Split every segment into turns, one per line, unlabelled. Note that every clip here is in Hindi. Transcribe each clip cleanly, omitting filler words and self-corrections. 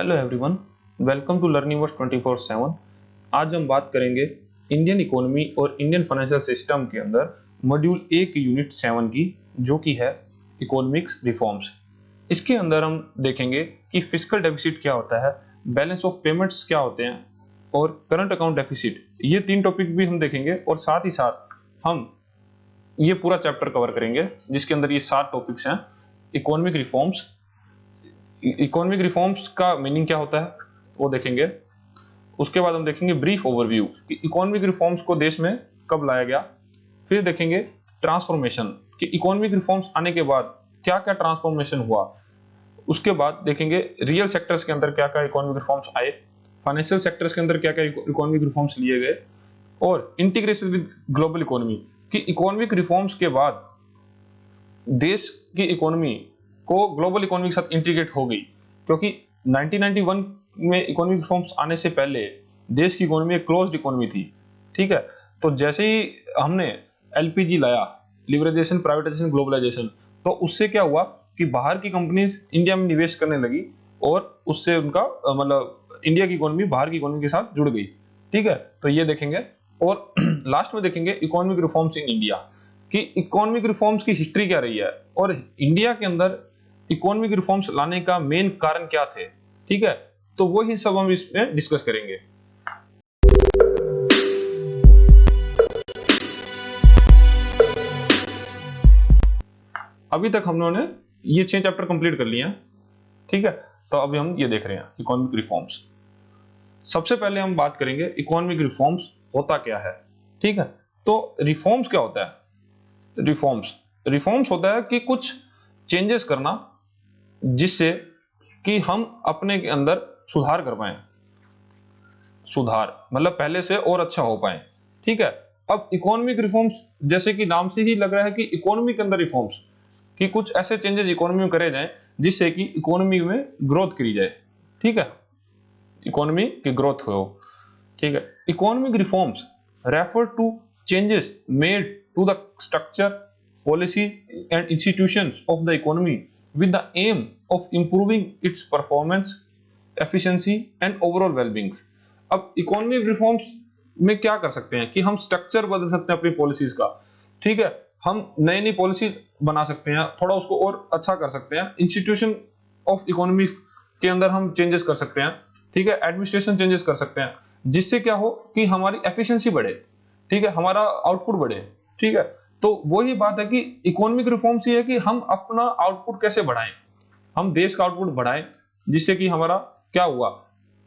Hello everyone, welcome to learning verse 24/7। आज हम बात करेंगे इंडियन इकोनॉमी और इंडियन फाइनेंशियल सिस्टम के अंदर मॉड्यूल ए की यूनिट 7 की, जो कि है इकोनॉमिक्स रिफॉर्म्स। इसके अंदर हम देखेंगे कि फिस्कल डेफिसिट क्या होता है, बैलेंस ऑफ पेमेंट्स क्या होते हैं और करंट अकाउंट डेफिसिट। ये तीन टॉपिक भी हम देखेंगे और साथ ही साथ हम ये पूरा चैप्टर कवर करेंगे जिसके अंदर ये 7 टॉपिक्स हैं। इकोनॉमिक रिफॉर्म्स, इकोनॉमिक रिफॉर्म्स का मीनिंग क्या होता है वो देखेंगे। उसके बाद हम देखेंगे ब्रीफ ओवरव्यू कि इकोनॉमिक रिफॉर्म्स को देश में कब लाया गया। फिर देखेंगे ट्रांसफॉर्मेशन कि इकोनॉमिक रिफॉर्म्स आने के बाद क्या क्या ट्रांसफॉर्मेशन हुआ। उसके बाद देखेंगे रियल सेक्टर्स के अंदर क्या क्या इकोनॉमिक रिफॉर्म्स आए, फाइनेंशियल सेक्टर्स के अंदर क्या क्या इकोनॉमिक रिफॉर्म्स लिए गए, और इंटीग्रेशन विद ग्लोबल इकोनॉमी कि इकोनॉमिक रिफॉर्म्स के बाद देश की इकोनॉमी को ग्लोबल इकोनॉमी के साथ इंटीग्रेट हो गई, क्योंकि 1991 में इकोनॉमिक रिफॉर्म्स आने से पहले देश की इकोनॉमी एक क्लोज्ड इकोनॉमी थी। ठीक है, तो जैसे ही हमने एलपीजी लाया, लिबरलाइजेशन, प्राइवेटाइजेशन, ग्लोबलाइजेशन, तो उससे क्या हुआ कि बाहर की कंपनीज इंडिया में निवेश करने लगी और उससे उनका मतलब इंडिया की इकोनॉमी बाहर की इकोनॉमी के साथ जुड़ गई। ठीक है, तो ये देखेंगे और लास्ट में देखेंगे इकोनॉमिक रिफॉर्म्स इन इंडिया कि इकोनॉमिक रिफॉर्म्स की हिस्ट्री क्या रही है और इंडिया के अंदर इकोनॉमिक रिफॉर्म्स लाने का मेन कारण क्या थे। ठीक है, तो वही सब हम इसमें डिस्कस करेंगे। अभी तक हम लोगों ने ये 6 चैप्टर कंप्लीट कर लिए हैं। ठीक है, तो अभी हम ये देख रहे हैं इकोनॉमिक रिफॉर्म्स। सबसे पहले हम बात करेंगे इकोनॉमिक रिफॉर्म्स होता क्या है। ठीक है, तो रिफॉर्म्स क्या होता है। रिफॉर्म्स होता है कि कुछ चेंजेस करना जिससे कि हम अपने के अंदर सुधार कर पाए, सुधार मतलब पहले से और अच्छा हो पाए। ठीक है, अब इकोनॉमिक रिफॉर्म्स जैसे कि नाम से ही लग रहा है कि इकोनॉमी के अंदर रिफॉर्म्स कि कुछ ऐसे चेंजेस इकोनॉमी में करे जाएं जिससे कि इकोनॉमी में ग्रोथ करी जाए। ठीक है, इकोनॉमी की ग्रोथ हो। ठीक है, economic reforms refer to changes made to the structure, policy and institutions of the economy with the aim of improving its performance, efficiency and overall well-being। अब इकोनॉमिक रिफॉर्म्स में क्या कर सकते हैं कि हम स्ट्रक्चर बदल सकते हैं अपनी पॉलिसीज का। ठीक है, हम नई नई पॉलिसी बना सकते हैं, थोड़ा उसको और अच्छा कर सकते हैं। इंस्टीट्यूशन ऑफ इकोनॉमी के अंदर हम चेंजेस कर सकते हैं। ठीक है, एडमिनिस्ट्रेशन चेंजेस कर सकते हैं जिससे क्या हो कि हमारी एफिशिएंसी बढ़े। ठीक है, हमारा आउटपुट बढ़े। ठीक है, तो वही बात है कि इकोनॉमिक रिफॉर्म्स ये है कि हम अपना आउटपुट कैसे बढ़ाएं, हम देश का आउटपुट बढ़ाएं जिससे कि हमारा क्या हुआ,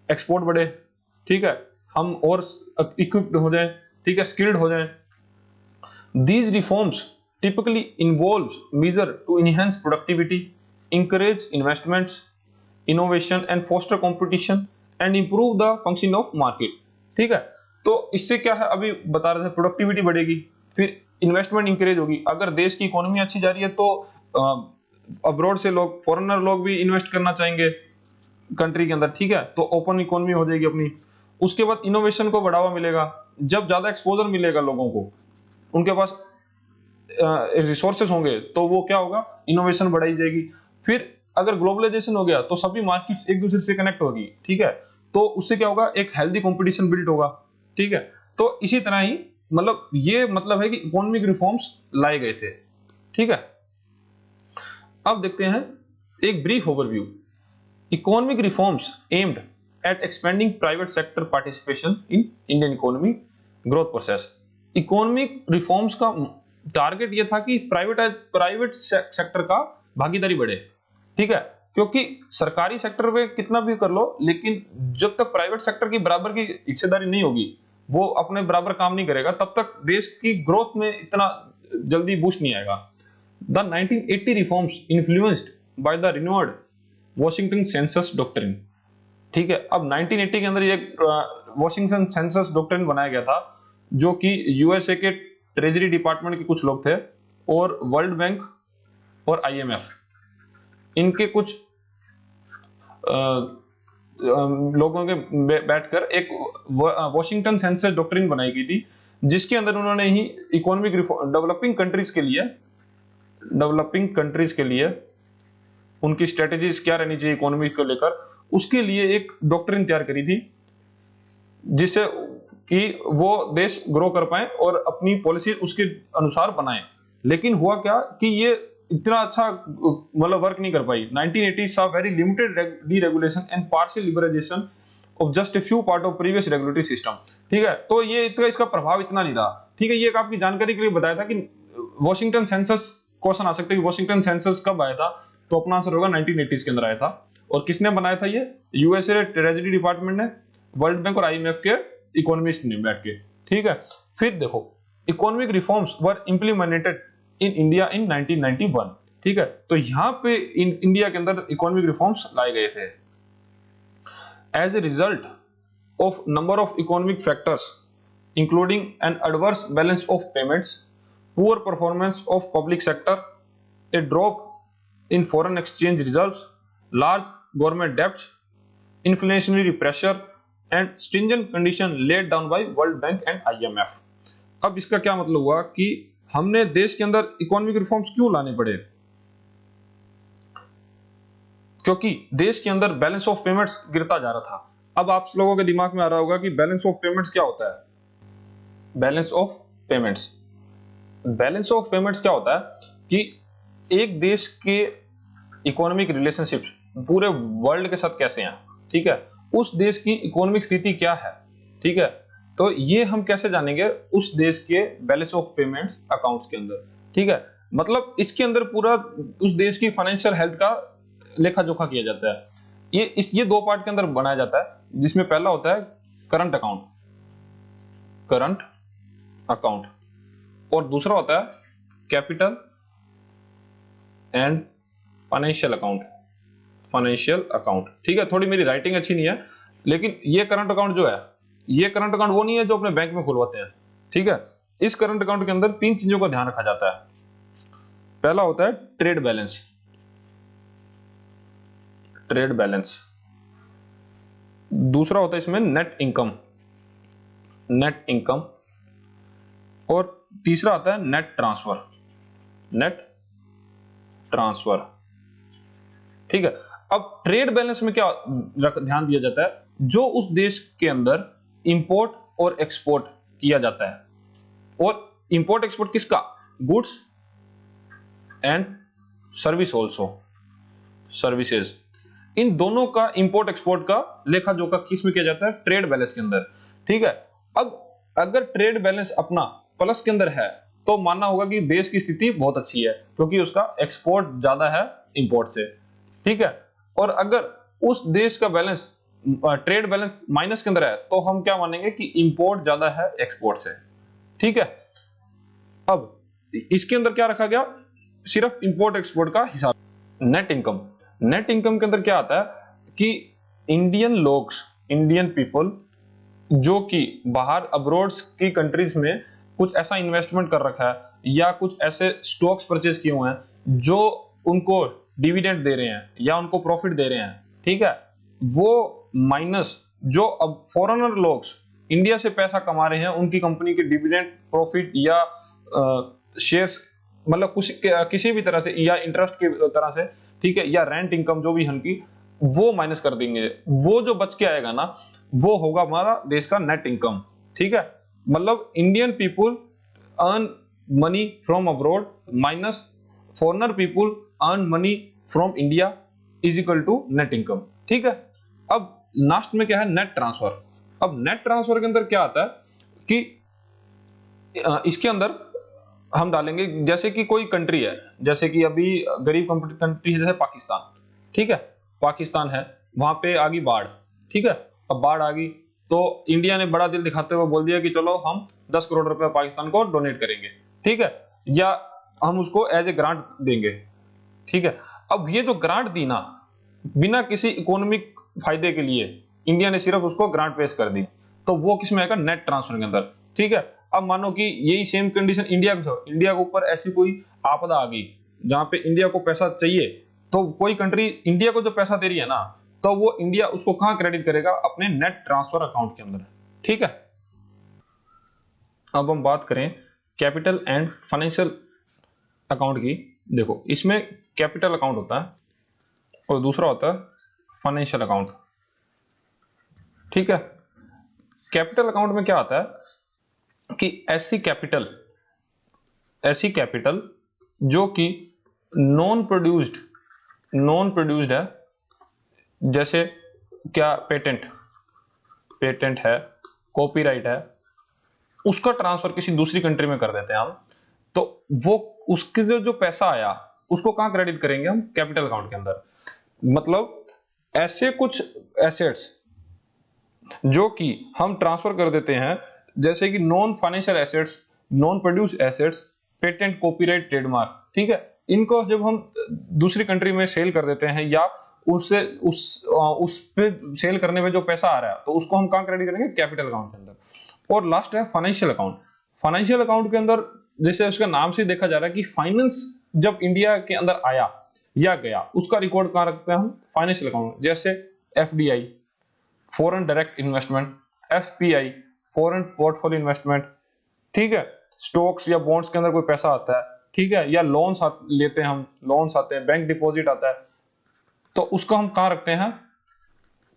एक्सपोर्ट बढ़े। ठीक है, हम और इक्विप्ड हो जाएं। ठीक है, स्किल्ड हो जाएं। These reforms typically involves major to enhance productivity, encourage investments, innovation and foster competition and improve the function of market. ठीक है, तो इससे क्या है, अभी बता रहे थे, प्रोडक्टिविटी बढ़ेगी, फिर इन्वेस्टमेंट इंकरेज होगी। अगर देश की इकोनॉमी अच्छी जा रही है तो अब्रॉड से लोग, फॉरेनर लोग भी इन्वेस्ट करना चाहेंगे कंट्री के अंदर। ठीक है, तो ओपन इकोनॉमी हो जाएगी अपनी। उसके बाद इनोवेशन को बढ़ावा मिलेगा, जब ज्यादा एक्सपोजर मिलेगा लोगों को, उनके पास रिसोर्सेस होंगे तो वो क्या होगा, इनोवेशन बढ़ाई जाएगी। फिर अगर ग्लोबलाइजेशन हो गया तो सभी मार्केट्स एक दूसरे से कनेक्ट होगी। ठीक है, तो उससे क्या होगा, एक हेल्दी कंपटीशन बिल्ड होगा। ठीक है, तो इसी तरह ही मतलब ये मतलब है कि इकोनॉमिक रिफॉर्म्स लाए गए थे। ठीक है, अब देखते हैं एक brief overview. Economic reforms aimed at expanding private sector participation in Indian economy growth process. Economic reforms का टारगेट ये था कि प्राइवेट सेक्टर का भागीदारी बढ़े। ठीक है, क्योंकि सरकारी सेक्टर में कितना भी कर लो, लेकिन जब तक प्राइवेट सेक्टर की बराबर की हिस्सेदारी नहीं होगी, वो अपने बराबर काम नहीं करेगा, तब तक देश की ग्रोथ में इतना जल्दी बूस्ट नहीं आएगा। The 1980 reforms influenced by the renewed Washington consensus doctrine. ठीक है, अब 1980 के अंदर ये वॉशिंगटन सेंसस डॉक्ट्रिन बनाया गया था, जो कि यूएसए के ट्रेजरी डिपार्टमेंट के कुछ लोग थे और वर्ल्ड बैंक और आईएमएफ, इनके कुछ लोगों के बैठकर एक वॉशिंगटन सेंसस डॉक्ट्रिन बनाई गई थी, जिसके अंदर उन्होंने ही इकोनॉमिक रिफॉर्म डेवलपिंग कंट्रीज के लिए उनकी स्ट्रेटेजीज क्या रहनी चाहिए इकोनॉमी को लेकर, उसके लिए एक डॉक्ट्रिन तैयार करी थी, जिससे कि वो देश ग्रो कर पाए और अपनी पॉलिसी उसके अनुसार बनाए। लेकिन हुआ क्या कि ये इतना अच्छा मतलब वर्क नहीं कर पाई। 1980 saw very limited deregulation and partial liberalization of just a few part of previous regulatory system। ठीक है, तो ये इसका प्रभाव इतना नहीं रहा। ठीक है, ये एक आपकी जानकारी के लिए बताया था कि वॉशिंगटन सेंसस क्वेश्चन आ सकता है कि वॉशिंगटन सेंसस कब आया था, तो अपना आंसर होगा 1980s के अंदर आया था। और किसने बनाया था ये? यूएसए ट्रेजरी डिपार्टमेंट ने, वर्ल्ड बैंक और आईएमएफ के इकोनॉमिस्ट ने बैठ के। ठीक है, फिर देखो economic reforms were implemented in India इन 1991। ठीक है, तो यहां पे इंडिया के अंदर इकोनॉमिक रिफॉर्म्स लाए गए थे। As a result of number of economic factors including an adverse balance of payments, poor performance of public sector, a drop in foreign exchange reserves, large government debts, inflationary pressure and stringent condition laid down by World Bank and IMF। अब इसका क्या मतलब हुआ कि हमने देश के अंदर इकोनॉमिक रिफॉर्म्स क्यों लाने पड़े? क्योंकि देश के अंदर बैलेंस ऑफ पेमेंट्स गिरता जा रहा था। अब आप लोगों के दिमाग में आ रहा होगा कि बैलेंस ऑफ पेमेंट्स क्या होता है? Balance of payments, balance of payments क्या होता है कि एक देश के इकोनॉमिक रिलेशनशिप पूरे वर्ल्ड के साथ कैसे हैं। ठीक है, उस देश की इकोनॉमिक स्थिति क्या है। ठीक है, तो ये हम कैसे जानेंगे? उस देश के बैलेंस ऑफ पेमेंट्स अकाउंट्स के अंदर। ठीक है, मतलब इसके अंदर पूरा उस देश की फाइनेंशियल हेल्थ का लेखा जोखा किया जाता है। ये दो पार्ट के अंदर बनाया जाता है, जिसमें पहला होता है करंट अकाउंट, करंट अकाउंट, और दूसरा होता है capital and financial account, financial account. ठीक है, थोड़ी मेरी राइटिंग अच्छी नहीं है, लेकिन ये करंट अकाउंट जो है, ये करंट अकाउंट वो नहीं है जो अपने बैंक में खुलवाते हैं। ठीक है, इस करंट अकाउंट के अंदर तीन चीजों का ध्यान रखा जाता है। पहला होता है ट्रेड बैलेंस, ट्रेड बैलेंस। दूसरा होता है इसमें नेट इनकम, नेट इनकम, और तीसरा आता है नेट ट्रांसफर, नेट ट्रांसफर। ठीक है, अब ट्रेड बैलेंस में क्या ध्यान दिया जाता है? जो उस देश के अंदर इंपोर्ट और एक्सपोर्ट किया जाता है, और इंपोर्ट एक्सपोर्ट किसका? Goods and service also, services. इन दोनों का इंपोर्ट एक्सपोर्ट का लेखा जोखा किस में किया जाता है? ट्रेड बैलेंस के अंदर। ठीक है, अब अगर ट्रेड बैलेंस अपना प्लस के अंदर है तो मानना होगा कि देश की स्थिति बहुत अच्छी है, क्योंकि उसका एक्सपोर्ट ज्यादा है इंपोर्ट से। ठीक है, और अगर उस देश का बैलेंस ट्रेड बैलेंस माइनस के अंदर है तो हम क्या मानेंगे कि इंपोर्ट ज्यादा है एक्सपोर्ट से। ठीक है, अब इसके अंदर क्या रखा गया? सिर्फ इंपोर्ट एक्सपोर्ट का हिसाब। नेट इनकम, नेट इनकम के अंदर क्या आता है कि इंडियन लोग, इंडियन पीपल जो कि बाहर अब्रॉड की कंट्रीज में कुछ ऐसा इन्वेस्टमेंट कर रखा है या कुछ ऐसे स्टॉक्स परचेज किए हुए हैं जो उनको डिविडेंड दे रहे हैं या उनको प्रॉफिट दे रहे हैं। ठीक है, वो माइनस जो अब फॉरेनर लोग इंडिया से पैसा कमा रहे हैं, उनकी कंपनी के डिविडेंड, प्रॉफिट या शेयर्स, मतलब कुछ किसी भी तरह से या इंटरेस्ट की तरह से, ठीक है, या रेंट इनकम जो भी उनकी, वो माइनस कर देंगे। वो जो बच के आएगा ना, वो होगा हमारा देश का नेट इनकम। ठीक है, मतलब Indian people earn money from abroad minus foreigner people earn money from India is equal to net income. ठीक है, अब लास्ट में क्या है? Net transfer. अब नेट ट्रांसफर के अंदर क्या आता है कि इसके अंदर हम डालेंगे, जैसे कि कोई कंट्री है, जैसे कि अभी गरीब कंट्री है जैसे पाकिस्तान। ठीक है, पाकिस्तान है, वहां पे आ गई बाढ़। ठीक है, अब बाढ़ आ गई तो इंडिया ने बड़ा दिल दिखाते हुए बोल दिया कि चलो हम 10 करोड़ रुपए पाकिस्तान को डोनेट करेंगे। ठीक है, या हम उसको एज ए ग्रांट देंगे। ठीक है, अब ये जो ग्रांट दी ना, बिना किसी इकोनॉमिक फायदे के लिए इंडिया ने सिर्फ उसको ग्रांट पेश कर दी, तो वो किस में आएगा? नेट ट्रांसफर के अंदर। ठीक है, अब मानो कि यही सेम कंडीशन इंडिया के ऊपर ऐसी कोई आपदा आ गई जहां पे इंडिया को पैसा चाहिए, तो कोई कंट्री इंडिया को जो पैसा दे रही है ना, तो वो इंडिया उसको कहां क्रेडिट करेगा? अपने नेट ट्रांसफर अकाउंट के अंदर। ठीक है, अब हम बात करें कैपिटल एंड फाइनेंशियल अकाउंट की। देखो, इसमें कैपिटल अकाउंट होता है और दूसरा होता है फाइनेंशियल अकाउंट। ठीक है। कैपिटल अकाउंट में क्या आता है कि ऐसी कैपिटल जो कि नॉन प्रोड्यूस्ड है, जैसे क्या पेटेंट है, कॉपीराइट है, उसका ट्रांसफर किसी दूसरी कंट्री में कर देते हैं हम, तो वो उसके जो पैसा आया उसको कहां क्रेडिट करेंगे हम? कैपिटल अकाउंट के अंदर। मतलब ऐसे कुछ एसेट्स जो कि हम ट्रांसफर कर देते हैं, जैसे कि non financial assets, non produce assets, patent, copyright, trademark, ठीक है, इनको जब हम दूसरी कंट्री में सेल कर देते हैं या उससे उस पे सेल करने में जो पैसा आ रहा है, तो उसको हम कहां क्रेडिट करेंगे? कैपिटल अकाउंट के अंदर। और लास्ट है फाइनेंशियल अकाउंट। फाइनेंशियल अकाउंट के अंदर जैसे उसका नाम से देखा जा रहा है कि फाइनेंस जब इंडिया के अंदर आया या गया, उसका रिकॉर्ड कहां रखते हैं हम? Financial account. जैसे FDI, foreign direct investment, FPI, foreign portfolio investment, ठीक है, स्टॉक्स या बॉन्ड्स के अंदर कोई पैसा आता है, ठीक है, या लोन्स लेते हैं हम, लोन्स आते हैं, बैंक डिपॉजिट आता है, तो उसको हम कहां रखते हैं?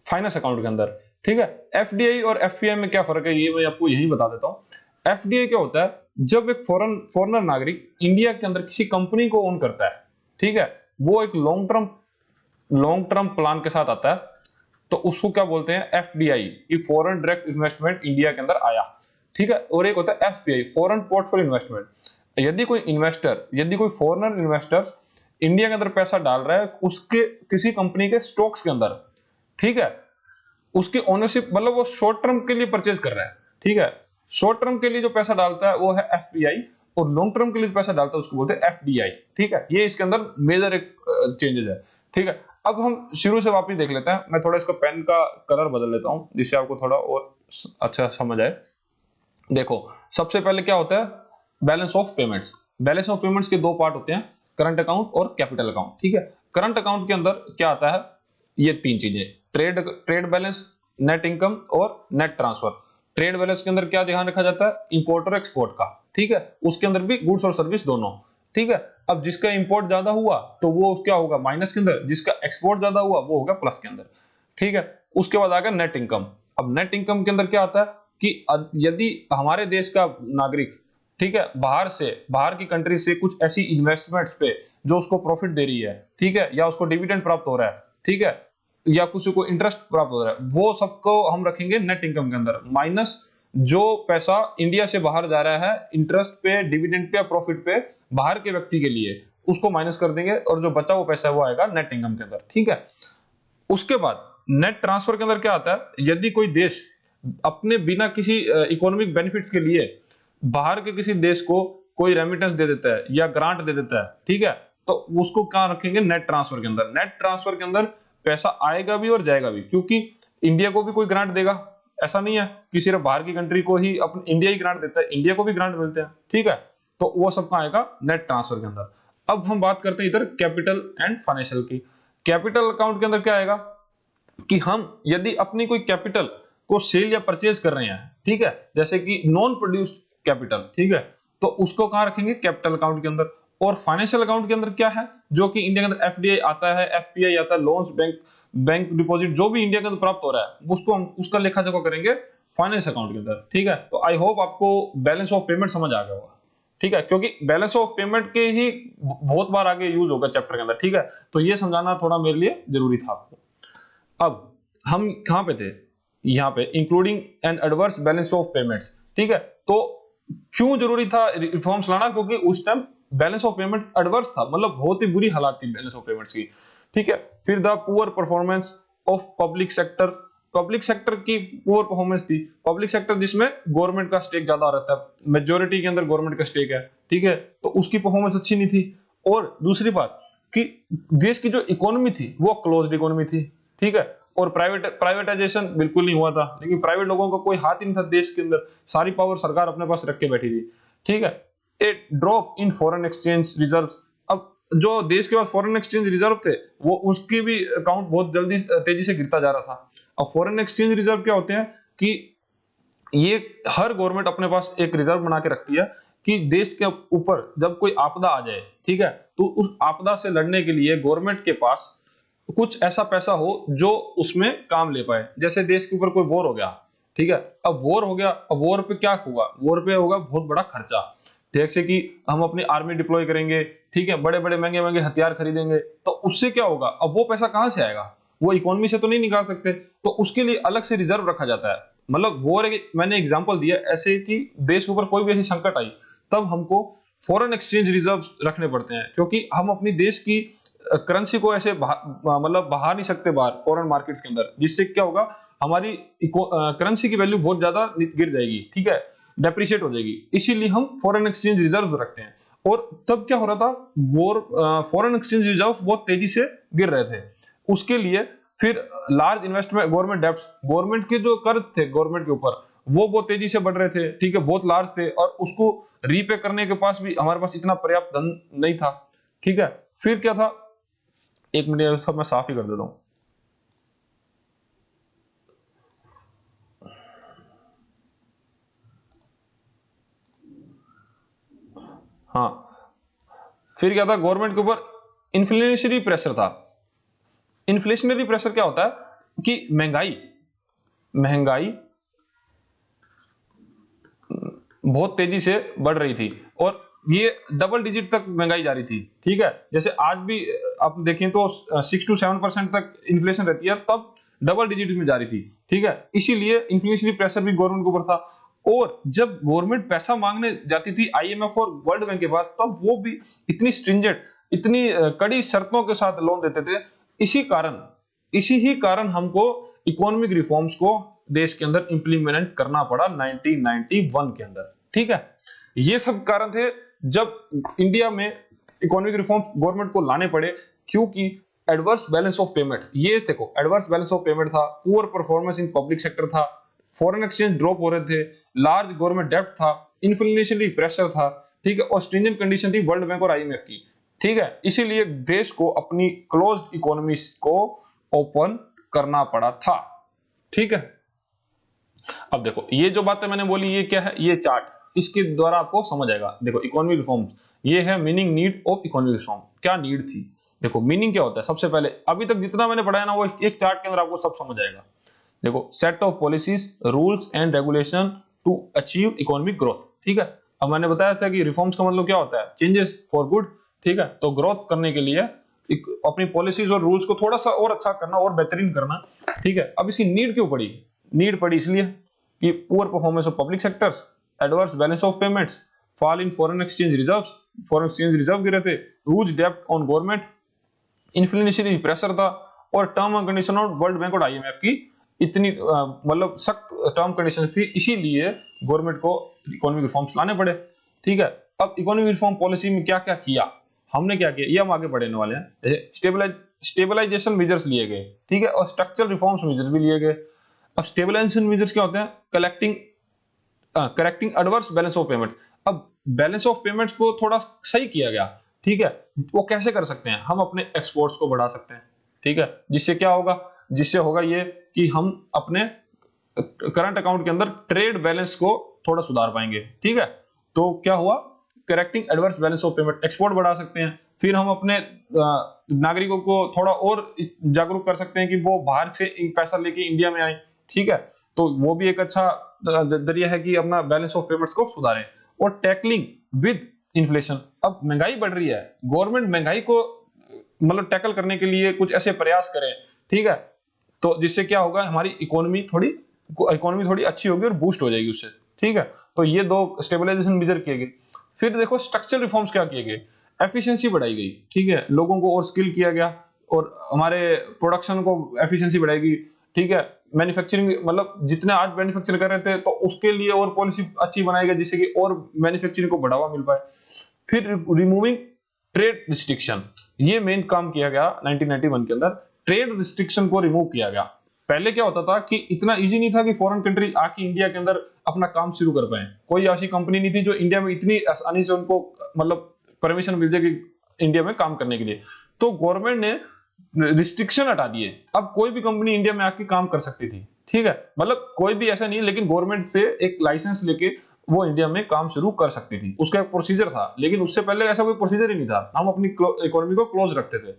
फाइनेंस अकाउंट के अंदर, ठीक है। एफडीआई और एफपीआई में क्या फर्क है, ये मैं आपको यही बता देता हूं। एफडीआई क्या होता है? जब एक फॉरेनर नागरिक इंडिया के अंदर किसी कंपनी को ओन करता है, ठीक है, वो एक लॉन्ग टर्म प्लान के साथ आता है, तो उसको क्या बोलते हैं? एफडीआई, ये फॉरेन डायरेक्ट इन्वेस्टमेंट इंडिया के अंदर आया, ठीक है। और एक होता है एफपीआई, फॉरेन पोर्टफोलियो इन्वेस्टमेंट। यदि कोई फॉरेनर इन्वेस्टर इंडिया के अंदर पैसा डाल रहा है उसके किसी कंपनी के स्टॉक्स के अंदर, ठीक है, उसकी ओनरशिप, मतलब वो शॉर्ट टर्म के लिए परचेज कर रहा है, ठीक है, शॉर्ट टर्म के लिए जो पैसा डालता है वो है एफपीआई, और लॉन्ग टर्म के लिए पैसा डालता है उसको बोलते हैं एफडीआई, ठीक है। ये इसके अंदर मेजर एक चेंजेस है, ठीक है। अब हम शुरू से वापस देख लेते हैं। मैं थोड़ा इसका पेन का कलर बदल लेता हूं जिससे आपको थोड़ा और अच्छा समझ आए। देखो, सबसे पहले क्या होता है? Balance of payments. Balance of payments के दो पार्ट होते हैं, करंट अकाउंट और कैपिटल अकाउंट, ठीक है। करंट अकाउंट के अंदर क्या आता है? ये तीन चीजें, ट्रेड बैलेंस, नेट इनकम और नेट ट्रांसफर। ट्रेड बैलेंस के अंदर क्या ध्यान रखा जाता है? इंपोर्ट और एक्सपोर्ट का, ठीक है, उसके अंदर भी गुड्स और सर्विस दोनों, ठीक है। अब जिसका इंपोर्ट ज्यादा हुआ तो वो क्या होगा? माइनस के अंदर, जिसका एक्सपोर्ट ज्यादा हुआ वो होगा प्लस के अंदर, ठीक है। उसके बाद आ गया नेट इनकम। अब नेट इनकम के अंदर क्या आता है कि यदि हमारे देश का नागरिक, ठीक है, बाहर की कंट्री से कुछ ऐसी इन्वेस्टमेंट्स पे जो उसको प्रॉफिट दे रही है, ठीक है, या उसको डिविडेंड प्राप्त हो रहा है, ठीक है, या किसी को इंटरेस्ट प्राप्त हो रहा है, वो सबको हम रखेंगे नेट इनकम के अंदर, माइनस जो पैसा इंडिया से बाहर जा रहा है इंटरेस्ट पे, डिविडेंड पे या प्रॉफिट पे बाहर के व्यक्ति के लिए, उसको माइनस कर देंगे, और जो बचा हुआ पैसा है वो आएगा नेट इनकम के अंदर, ठीक है। उसके बाद नेट ट्रांसफर के अंदर क्या आता है? यदि कोई देश अपने बिना किसी इकोनॉमिक बेनिफिट्स के लिए बाहर के किसी देश को कोई रेमिटेंस दे देता है या ग्रांट दे देता है, ठीक है, तो उसको कहां रखेंगे? नेट ट्रांसफर के अंदर। नेट ट्रांसफर के अंदर पैसा आएगा भी और जाएगा भी, क्योंकि इंडिया को भी कोई ग्रांट देगा, ऐसा नहीं है कि सिर्फ बाहर की कंट्री को ही अपने इंडिया ही ग्रांट देता है, इंडिया को भी ग्रांट मिलते हैं, ठीक है। तो वो सब कहां आएगा? नेट ट्रांसफर के अंदर। अब हम बात करते हैं इधर कैपिटल एंड फाइनेंशियल की। कैपिटल अकाउंट के अंदर क्या आएगा कि हम यदि अपनी कोई कैपिटल को सेल या परचेज कर रहे हैं, ठीक है, जैसे कि नॉन प्रोड्यूस्ड कैपिटल, ठीक है, तो उसको कहां रखेंगे? कैपिटल अकाउंट के अंदर। और फाइनेंशियल अकाउंट के अंदर क्या है? जो कि इंडिया के अंदर एफडीआई आता है, एफपीआई आता है, लोन्स, बैंक डिपॉजिट, जो भी इंडिया के अंदर प्राप्त हो रहा है उसको हम उसका लेखा जोखा करेंगे फाइनेंस अकाउंट के अंदर, ठीक है। तो आई होप आपको बैलेंस ऑफ पेमेंट समझ आ गया होगा, ठीक है, क्योंकि बैलेंस ऑफ पेमेंट के ही बहुत बार आगे यूज होगा चैप्टर के अंदर, ठीक है। तो ये समझाना थोड़ा मेरे लिए जरूरी था आपको। अब हम कहां पे थे? यहाँ पे including an adverse balance of payments, ठीक है। तो क्यों जरूरी था रिफॉर्म्स लाना? क्योंकि उस time balance of payment adverse था, मतलब बहुत ही बुरी हालात थी बैलेंस ऑफ पेमेंट्स की, ठीक है। फिर the poor performance of public sector की पुअर परफॉर्मेंस थी। पब्लिक सेक्टर जिसमें गवर्नमेंट का स्टेक ज्यादा रहता है, मेजोरिटी के अंदर गवर्नमेंट का स्टेक है, ठीक है, तो उसकी परफॉर्मेंस अच्छी नहीं थी। और दूसरी बात कि देश की जो इकोनॉमी थी वो क्लोज्ड इकोनॉमी थी, ठीक है। और प्राइवेटाइजेशन बिल्कुल नहीं हुआ था, लेकिन प्राइवेट लोगों का कोई हाथ ही नहीं था देश के अंदर, सारी पावर सरकार अपने पास रख के बैठी थी, ठीक है। A drop in foreign exchange reserve. अब जो देश के पास फॉरेन एक्सचेंज रिजर्व थे वो उसकी भी अकाउंट बहुत जल्दी तेजी से गिरता जा रहा था। अब फॉरेन एक्सचेंज रिजर्व क्या होते हैं कि ये हर गवर्नमेंट अपने पास एक रिजर्व बना के रखती है कि देश के ऊपर जब कोई आपदा आ जाए, ठीक है, तो उस आपदा से लड़ने के लिए गवर्नमेंट के पास कुछ ऐसा पैसा हो जो उसमें काम ले पाए। जैसे देश के ऊपर कोई वॉर हो गया, ठीक है, अब वॉर हो गया, अब वॉर पे क्या होगा, वॉर पे होगा बहुत बड़ा खर्चा, जैसे कि हम अपनी आर्मी डिप्लॉय करेंगे, ठीक है, बड़े बड़े महंगे महंगे हथियार खरीदेंगे, तो उससे क्या होगा, अब वो पैसा कहां से आएगा, वो इकोनॉमी से तो नहीं निकाल सकते, तो उसके लिए अलग से रिजर्व रखा जाता है। मतलब वॉर, मैंने एग्जांपल दिया ऐसे कि देश के ऊपर कोई भी ऐसी संकट आई तब हमको फॉरेन एक्सचेंज रिजर्व रखने पड़ते हैं, क्योंकि हम अपनी देश की करेंसी को ऐसे मतलब बहा नहीं सकते बाहर फॉरेन मार्केट्स के अंदर, जिससे क्या होगा, हमारी करेंसी की वैल्यू बहुत ज्यादा गिर जाएगी, ठीक है, डेप्रिशिएट हो जाएगी। इसीलिए हम फॉरेन एक्सचेंज रिजर्व रखते हैं। और तब क्या हो रहा था, फॉरेन एक्सचेंज रिजर्व बहुत तेजी से गिर रहे थे, उसके लिए फिर large investment, government debts, government के जो कर्ज थे गवर्नमेंट के ऊपर, वो बहुत तेजी से बढ़ रहे थे, ठीक है, बहुत लार्ज थे, और उसको रीपे करने के पास भी हमारे पास इतना पर्याप्त धन नहीं था, ठीक है। फिर क्या था, एक मिनट, सब मैं साफ ही कर देता हूं। हाँ, फिर क्या था, गवर्नमेंट के ऊपर इन्फ्लेशनरी प्रेशर था। इन्फ्लेशनरी प्रेशर क्या होता है कि महंगाई महंगाई बहुत तेजी से बढ़ रही थी, और ये डबल डिजिट तक महंगाई जा रही थी, ठीक है। जैसे आज भी आप देखें तो 6 to 7% तक इन्फ्लेशन रहती है, तब डबल डिजिट में जा रही थी, ठीक है। इसीलिए इन्फ्लेशनरी प्रेशर भी गवर्नमेंट के ऊपर था। और जब गवर्नमेंट पैसा मांगने जाती थी आईएमएफ और वर्ल्ड बैंक के पास, तब वो भी इतनी स्ट्रिंजेंट, इतनी कड़ी शर्तों के साथ लोन देते थे। इसी ही कारण हमको इकोनॉमिक रिफॉर्म्स को देश के अंदर इंप्लीमेंट करना पड़ा 1991 के अंदर, ठीक है। ये सब कारण थे जब इंडिया में इकोनॉमिक रिफॉर्म गवर्नमेंट को लाने पड़े, क्योंकि एडवर्स बैलेंस ऑफ पेमेंट, ये देखो एडवर्स बैलेंस ऑफ पेमेंट था, poor performance in public sector था, फॉरेन एक्सचेंज ड्रॉप हो रहे थे, लार्ज गवर्नमेंट डेब्ट था, इन्फ्लेशनरी प्रेशर था, ठीक है, और स्ट्रिंजेंट कंडीशन थी वर्ल्ड बैंक और आईएमएफ की, ठीक है। इसीलिए देश को अपनी क्लोज्ड इकोनॉमी को ओपन करना पड़ा था, ठीक है। अब देखो ये जो बातें मैंने बोली, ये क्या है, ये चार्ट, इसके द्वारा आपको समझ आएगा। देखो इकोनॉमिक रिफॉर्म, ये है meaning need of economic reform, क्या नीड थी। देखो मीनिंग क्या होता है, सबसे पहले अभी तक जितना मैंने पढ़ाया ना, वो एक चार्ट के अंदर आपको सब समझ आएगा। देखो set of policies, rules and regulation to achieve economic growth, ठीक है। अब मैंने बताया था कि रिफॉर्म्स का मतलब क्या होता है, चेंजेस फॉर गुड, ठीक है। तो ग्रोथ करने के लिए अपनी पॉलिसीज और रूल्स को थोड़ा सा और अच्छा करना और बेहतरीन करना, ठीक है। अब इसकी नीड क्यों पड़ी, नीड पड़ी इसलिए कि poor performance of public sectors, adverse balance of payments, fall in foreign exchange reserves, foreign exchange reserve गिरे थे, ह्यूज डेब्ट ऑन गवर्नमेंट, इन्फ्लेशनरी प्रेशर था, और term and condition of world bank और आईएमएफ की इतनी मतलब सख्त टर्म कंडीशन थी, इसीलिए गवर्नमेंट को इकोनॉमिक रिफॉर्म्स लाने पड़े, ठीक है। अब इकोनॉमिक रिफॉर्म पॉलिसी में क्या क्या किया, हमने क्या किया, ये हम आगे बढ़ने वाले हैं। स्टेबलाइजेशन मेजर्स लिए गए, ठीक है, और स्ट्रक्चरल रिफॉर्म्स मेजर्स भी लिए गए। अब स्टेबलाइजेशन मेजर्स क्या होते हैं, correcting adverse balance of payment. अब बैलेंस ऑफ पेमेंट्स को थोड़ा सही किया गया, ठीक है। वो कैसे कर सकते हैं, हम अपने एक्सपोर्ट्स को बढ़ा सकते हैं, ठीक है, जिससे क्या होगा, जिससे होगा ये कि हम अपने करंट अकाउंट के अंदर ट्रेड बैलेंस को थोड़ा सुधार पाएंगे, ठीक है। तो क्या हुआ, correcting adverse balance of payment, export बढ़ा सकते हैं। फिर हम अपने नागरिकों को थोड़ा और जागरूक कर सकते हैं कि वो बाहर से पैसा लेके इंडिया में आए, ठीक है। तो वो भी एक अच्छा जरिया है कि अपना बैलेंस ऑफ पेमेंट्स को सुधारें। और टैकलिंग विद इन्फ्लेशन, अब महंगाई बढ़ रही है, गवर्नमेंट महंगाई को मतलब टैकल करने के लिए कुछ ऐसे प्रयास करें, ठीक है। तो जिससे क्या होगा, हमारी इकोनॉमी थोड़ी अच्छी होगी और बूस्ट हो जाएगी उससे, ठीक है। तो ये दो स्टेबलाइजेशन मेजर किए गए। फिर देखो स्ट्रक्चरल रिफॉर्म्स क्या किए गए, एफिशिएंसी बढ़ाई गई, ठीक है, लोगों को और स्किल किया गया, और हमारे प्रोडक्शन को एफिशिएंसी बढ़ाएगी, ठीक है। मैन्युफैक्चरिंग, मतलब जितने आज मैन्युफैक्चर कर रहे थे, तो उसके लिए और पॉलिसी अच्छी बनाई गई, जिससे कि और मैन्युफैक्चरिंग को बढ़ावा मिल पाए। फिर रिमूविंग ट्रेड रिस्ट्रिक्शन, ये मेन काम किया गया 1991 के अंदर, ट्रेड रिस्ट्रिक्शन को रिमूव किया गया। पहले क्या होता था कि इतना इजी नहीं था कि फॉरेन कंट्री आके इंडिया के अंदर अपना काम शुरू कर पाए, कोई ऐसी कंपनी नहीं थी जो इंडिया में इतनी आसानी से उनको मतलब परमिशन मिल जाए कि इंडिया में काम करने के लिए। तो गवर्नमेंट ने रिस्ट्रिक्शन हटा दिए, अब कोई भी कंपनी इंडिया में आके काम कर सकती थी, ठीक है। मतलब कोई भी ऐसा नहीं, लेकिन गवर्नमेंट से एक लाइसेंस लेके वो इंडिया में काम शुरू कर सकती थी, उसका एक प्रोसीजर था। लेकिन उससे पहले ऐसा कोई प्रोसीजर ही नहीं था, हम अपनी इकोनॉमी को क्लोज रखते थे,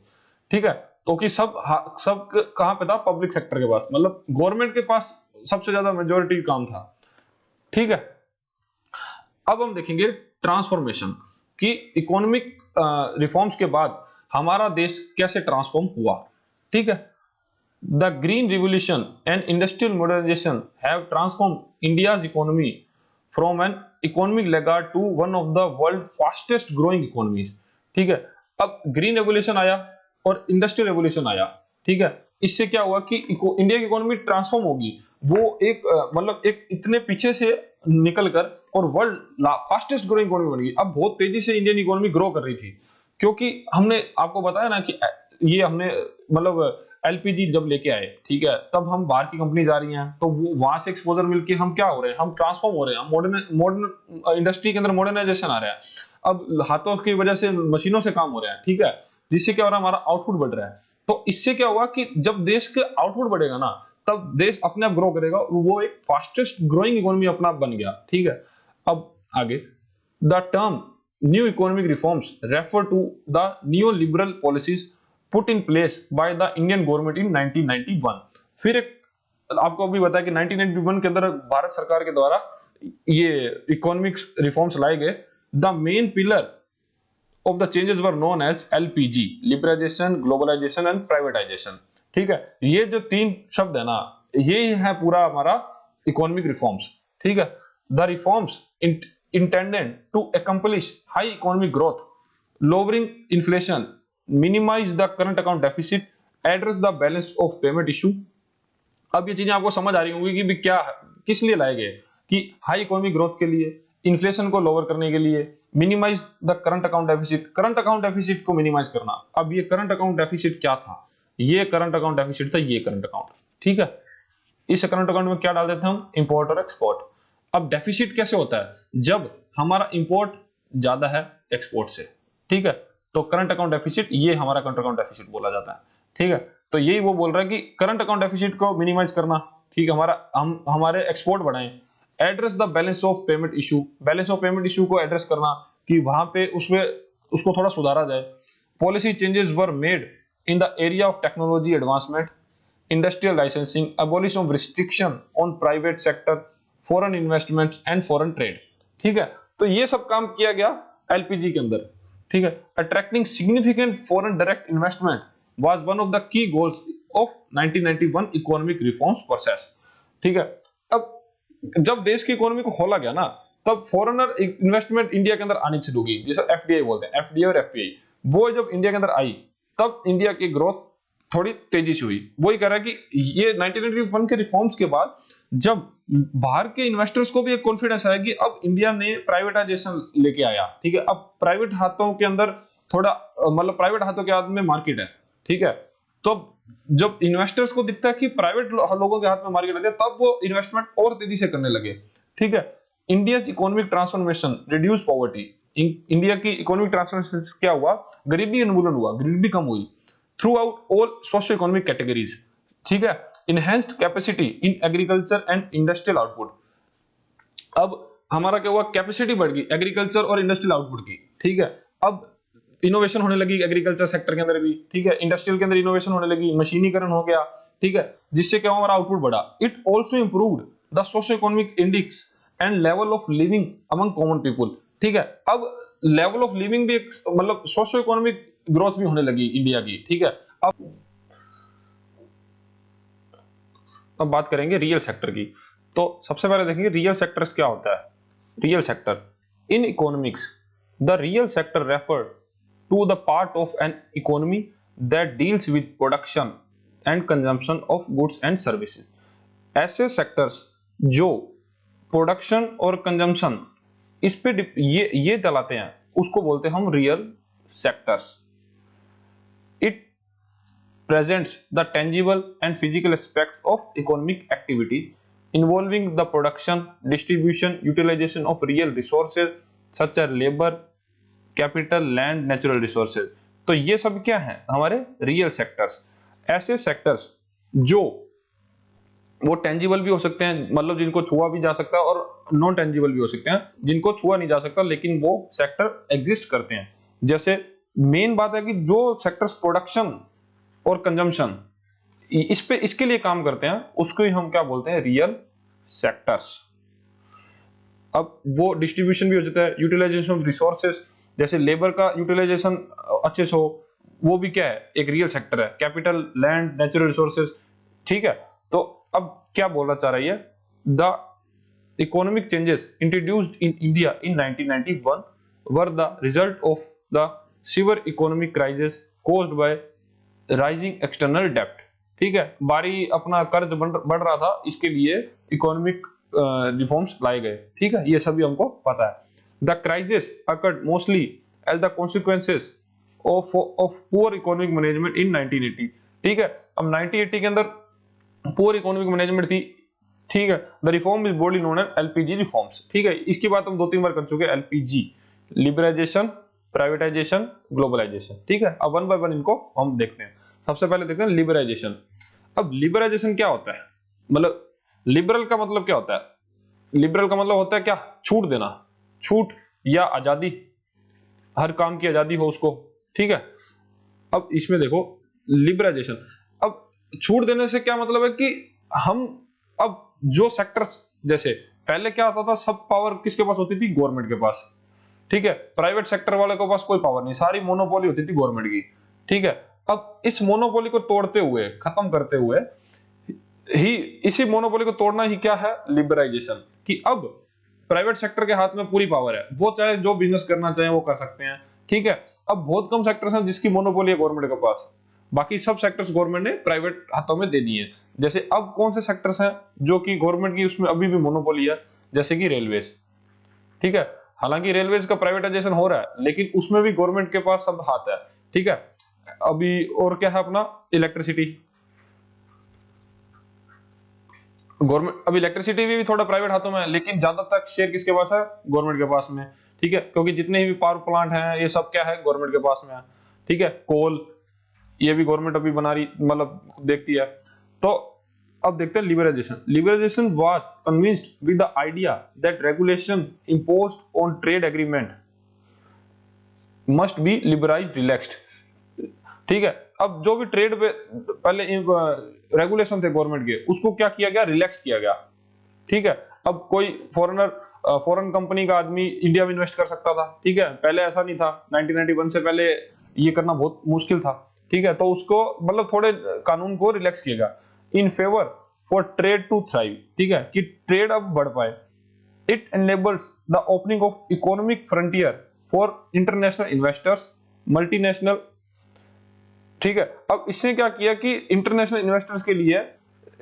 ठीक है। तो कि सब कहां पे था, पब्लिक सेक्टर के पास, मतलब गवर्नमेंट के पास सबसे ज्यादा मेजोरिटी काम था। ठीक है, अब हम देखेंगे ट्रांसफॉर्मेशन कि इकोनॉमिक रिफॉर्म्स के बाद हमारा देश कैसे ट्रांसफॉर्म हुआ। ठीक है, the green revolution and industrial modernisation have transformed India's economy from an economic laggard to one of the world fastest growing economies. ठीक है, अब ग्रीन रेवोल्यूशन आया और इंडस्ट्रियल रेवोल्यूशन आया। ठीक है, इससे क्या हुआ कि इंडिया की इकोनॉमी ट्रांसफॉर्म होगी, वो एक मतलब एक इतने पीछे से निकल कर और वर्ल्ड फास्टेस्ट ग्रोइंग इकोनॉमी बन गई। अब बहुत तेजी से इंडियन इकोनॉमी ग्रो कर रही थी, क्योंकि हमने आपको बताया ना कि ये हमने मतलब एलपीजी जब लेके आए, ठीक है, तब हम बाहर की कंपनी आ रही हैं, तो वो वहां से एक्सपोजर मिलके हम क्या हो रहे हैं, हम ट्रांसफॉर्म हो रहे हैं, हम मॉडर्न इंडस्ट्री के अंदर मॉडर्नाइजेशन आ रहा है। अब हाथों की वजह से मशीनों से काम हो रहा है। ठीक है, जिससे क्या हो रहा है, हमारा आउटपुट बढ़ रहा है। तो इससे क्या हुआ कि जब देश के आउटपुट बढ़ेगा ना, तब देश अपने आप ग्रो करेगा, वो एक फास्टेस्ट ग्रोइंग इकोनॉमी अपना आप बन गया। ठीक है, अब आगे, the term new economic reforms refer to the new liberal policies put in place by the Indian government in 1991। फिर एक आपको अभी बताया कि 1991 के अंदर भारत सरकार के द्वारा ये इकोनॉमिक रिफॉर्म्स लाए गए। The main pillar of the changes were known as LPG, liberalization, globalization and privatization। ठीक है, ये जो तीन शब्द है ना, ये है पूरा हमारा इकोनॉमिक रिफॉर्म्स। ठीक है, the reforms intended to accomplish high economic growth, lowering inflation, minimize the current account deficit, address the balance of payment issue। अब ये चीजें आपको समझ आ रही होंगी कि भी क्या किस लिए लाए गए, कि हाई इकोनॉमिक ग्रोथ के लिए, इन्फ्लेशन को लोअर करने के लिए, minimise the current account deficit, current account deficit को मिनिमाइज करना। अब ये करंट अकाउंट डेफिसिट क्या था, ये करंट अकाउंट डेफिसिट था, ये करंट अकाउंट। ठीक है, इस करंट अकाउंट में क्या डाल देते हैं हम, इंपोर्ट और एक्सपोर्ट। अब डेफिसिट कैसे होता है, जब हमारा इंपोर्ट ज्यादा है एक्सपोर्ट से। ठीक है, तो करंट अकाउंट डेफिसिट, ये हमारा करंट अकाउंट डेफिसिट बोला जाता है। ठीक है, तो यही वो बोल रहा है कि करंट अकाउंट डेफिसिट को मिनिमाइज करना। ठीक है, हम हमारे एक्सपोर्ट बढ़ाएं। Address the balance of payment issue, balance of payment issue को एड्रेस करना कि वहां पे उसमें उसको थोड़ा सुधारा जाए। Policy changes were made in the area of technology advancement, industrial licensing, abolition of restriction on private sector, foreign investment and foreign trade. ठीक है, तो ये सब काम किया गया एलपीजी के अंदर। ठीक है, attracting significant foreign direct investment was one of the key goals of 1991 economic reforms process. ठीक है, अब जब देश की इकोनॉमी को खोला गया ना, तब फॉरेनर इन्वेस्टमेंट इंडिया के अंदर आनी शुरू हुई, जैसे एफडीआई बोलते हैं, एफडीआई और एफपीआई। वो जब इंडिया के अंदर आई, तब इंडिया की ग्रोथ थोड़ी तेजी से हुई। वही कह रहा है कि ये 1991 के रिफॉर्म्स के बाद जब बाहर के इन्वेस्टर्स को भी एक कॉन्फिडेंस आया कि अब इंडिया ने प्राइवेटाइजेशन लेके आया। ठीक है, अब प्राइवेट हाथों के अंदर थोड़ा मतलब प्राइवेट हाथों के हाथ में मार्केट है। ठीक है, तो जब इन्वेस्टर्स को दिखता है कि प्राइवेट लोगों के हाथ में मार्केट है, तब वो इन्वेस्टमेंट और तेजी से करने लगे। ठीक है, India economic transformation reduce poverty, India की इकोनॉमिक ट्रांसफॉर्मेशन क्या हुआ, गरीबी उन्मूलन हुआ, गरीबी कम हुई through out all socio economic categories. ठीक है, enhanced capacity in agriculture and industrial output. अब हमारा क्या हुआ, कैपेसिटी बढ़ गई एग्रीकल्चर और इंडस्ट्रियल आउटपुट की। ठीक है, अब इनोवेशन होने लगी एग्रीकल्चर सेक्टर के अंदर भी। ठीक है, इंडस्ट्रियल के अंदर इनोवेशन होने लगी, मशीनीकरण हो गया। ठीक है, जिससे क्या हमारा आउटपुट बढ़ा। It also improved the socio economic index and level of living among common people. ठीक है, अब लेवल ऑफ लिविंग भी मतलब सोशियो इकोनॉमिक ग्रोथ भी होने लगी इंडिया की। ठीक है, अब बात करेंगे रियल सेक्टर की। तो सबसे पहले देखेंगे रियल सेक्टर्स क्या होता है। Real sector in economics, the real sector refer to the part of an economy that deals with production and consumption of goods and services. ऐसे सेक्टर्स जो प्रोडक्शन और कंजम्पशन इस पे ये चलाते हैं, उसको बोलते हैं हम real sectors. It presents the tangible and physical aspects of economic activity involving the production, distribution, utilization of real resources such as labor, capital, land, natural resources। तो ये सब क्या है हमारे रियल सेक्टर्स। ऐसे सेक्टर्स जो वो टेंजिबल भी हो सकते हैं, मतलब जिनको छुआ भी जा सकता है, और नॉन टेंजिबल भी हो सकते हैं, जिनको छुआ नहीं जा सकता लेकिन वो सेक्टर एग्जिस्ट करते हैं। जैसे मेन बात है कि जो सेक्टर्स प्रोडक्शन और कंजम्पशन, इसके लिए काम करते हैं, उसको ही हम क्या बोलते हैं, रियल सेक्टर्स। अब वो डिस्ट्रीब्यूशन भी हो जाता है, यूटिलाइजेशन ऑफ रिसोर्सेस, जैसे लेबर का यूटिलाइजेशन अच्छे से हो, वो भी क्या है, एक रियल सेक्टर है, कैपिटल, लैंड, नेचुरल रिसोर्सेज, ठीक है। तो अब क्या बोलना चाह रही है, the economic changes introduced in India in 1991 were the result of the sewer economic crisis caused by rising external डेब्ट, ठीक है, बारी अपना कर्ज बढ़ रहा था, इसके लिए इकोनॉमिक रिफॉर्म्स लाए गए, ठीक है, ये सभी हमको पता है। The crisis occurred mostly as the consequences of poor economic management in 1980, ठीक है। अब 1980 के अंदर पुअर इकोनॉमिक मैनेजमेंट थी, ठीक है। The reform is broadly known as LPG reforms, ठीक है, इसकी बात हम 2-3 बार कर चुके हैं, एलपीजी, लिबरलाइजेशन, प्राइवेटाइजेशन, ग्लोबलाइजेशन, ठीक है। अब वन बाय वन इनको हम देखते हैं। सबसे पहले देखते हैं लिबरलाइजेशन। अब लिबरलाइजेशन क्या होता है, मतलब लिबरल का मतलब क्या होता है, लिबरल का मतलब होता है क्या, छूट देना, छूट या आजादी, हर काम की आजादी हो उसको, ठीक है। अब इसमें देखो लिबरलाइजेशन, अब छूट देने से क्या मतलब है कि हम अब जो सेक्टर्स, जैसे पहले क्या होता था, सब पावर किसके पास होती थी, गवर्नमेंट के पास, ठीक है, प्राइवेट सेक्टर वाले के पास कोई पावर नहीं, सारी मोनोपोली होती थी गवर्नमेंट की, ठीक है। अब इस मोनोपोली को तोड़ते हुए, खत्म करते हुए ही, इसी मोनोपोली को तोड़ना ही क्या है, लिबरलाइजेशन, कि अब प्राइवेट सेक्टर के हाथ में पूरी पावर है, वो चाहे जो बिजनेस करना चाहे वो कर सकते हैं, ठीक है। अब बहुत कम सेक्टर्स हैं जिसकी मोनोपोली है गवर्नमेंट के पास, बाकी सब सेक्टर्स गवर्नमेंट ने प्राइवेट हाथों में दे दिए। जैसे अब कौन से सेक्टर्स हैं जो कि गवर्नमेंट की उसमें अभी भी मोनोपोली है, जैसे कि रेलवेज, ठीक है, हालांकि रेलवेज का प्राइवेटाइजेशन हो रहा है लेकिन उसमें भी गवर्नमेंट के पास सब हाथ है, ठीक है। अभी और क्या है, अपना इलेक्ट्रिसिटी, गवर्नमेंट, अब इलेक्ट्रिसिटी भी थोड़ा प्राइवेट हाथों में है लेकिन ज्यादातर शेयर किसके पास है, गवर्नमेंट के पास में, ठीक है, क्योंकि जितने भी पावर प्लांट हैं ये सब क्या है, गवर्नमेंट के पास में है, ठीक है। कोल, ये भी गवर्नमेंट अभी बना रही, मतलब देखती है। तो अब देखते हैं liberalisation. Liberalisation was convinced with the idea that regulations imposed on trade agreement must be liberalised relaxed, ठीक है। अब जो भी ट्रेड पे पहले रेगुलेशन थे गवर्नमेंट के, उसको क्या किया गया, रिलैक्स किया गया, ठीक है। अब कोई फॉरेन कंपनी का आदमी इंडिया में इन्वेस्ट कर सकता था, ठीक है, पहले ऐसा नहीं था, 1991 से पहले ये करना बहुत मुश्किल था, ठीक है। तो उसको मतलब थोड़े कानून को रिलैक्स किया गया in favour for trade to thrive, ठीक है, कि ट्रेड अब बढ़ पाए। It enables the opening of economic frontier for international investors, multinational, ठीक है। अब इसने क्या किया कि इंटरनेशनल इन्वेस्टर्स के लिए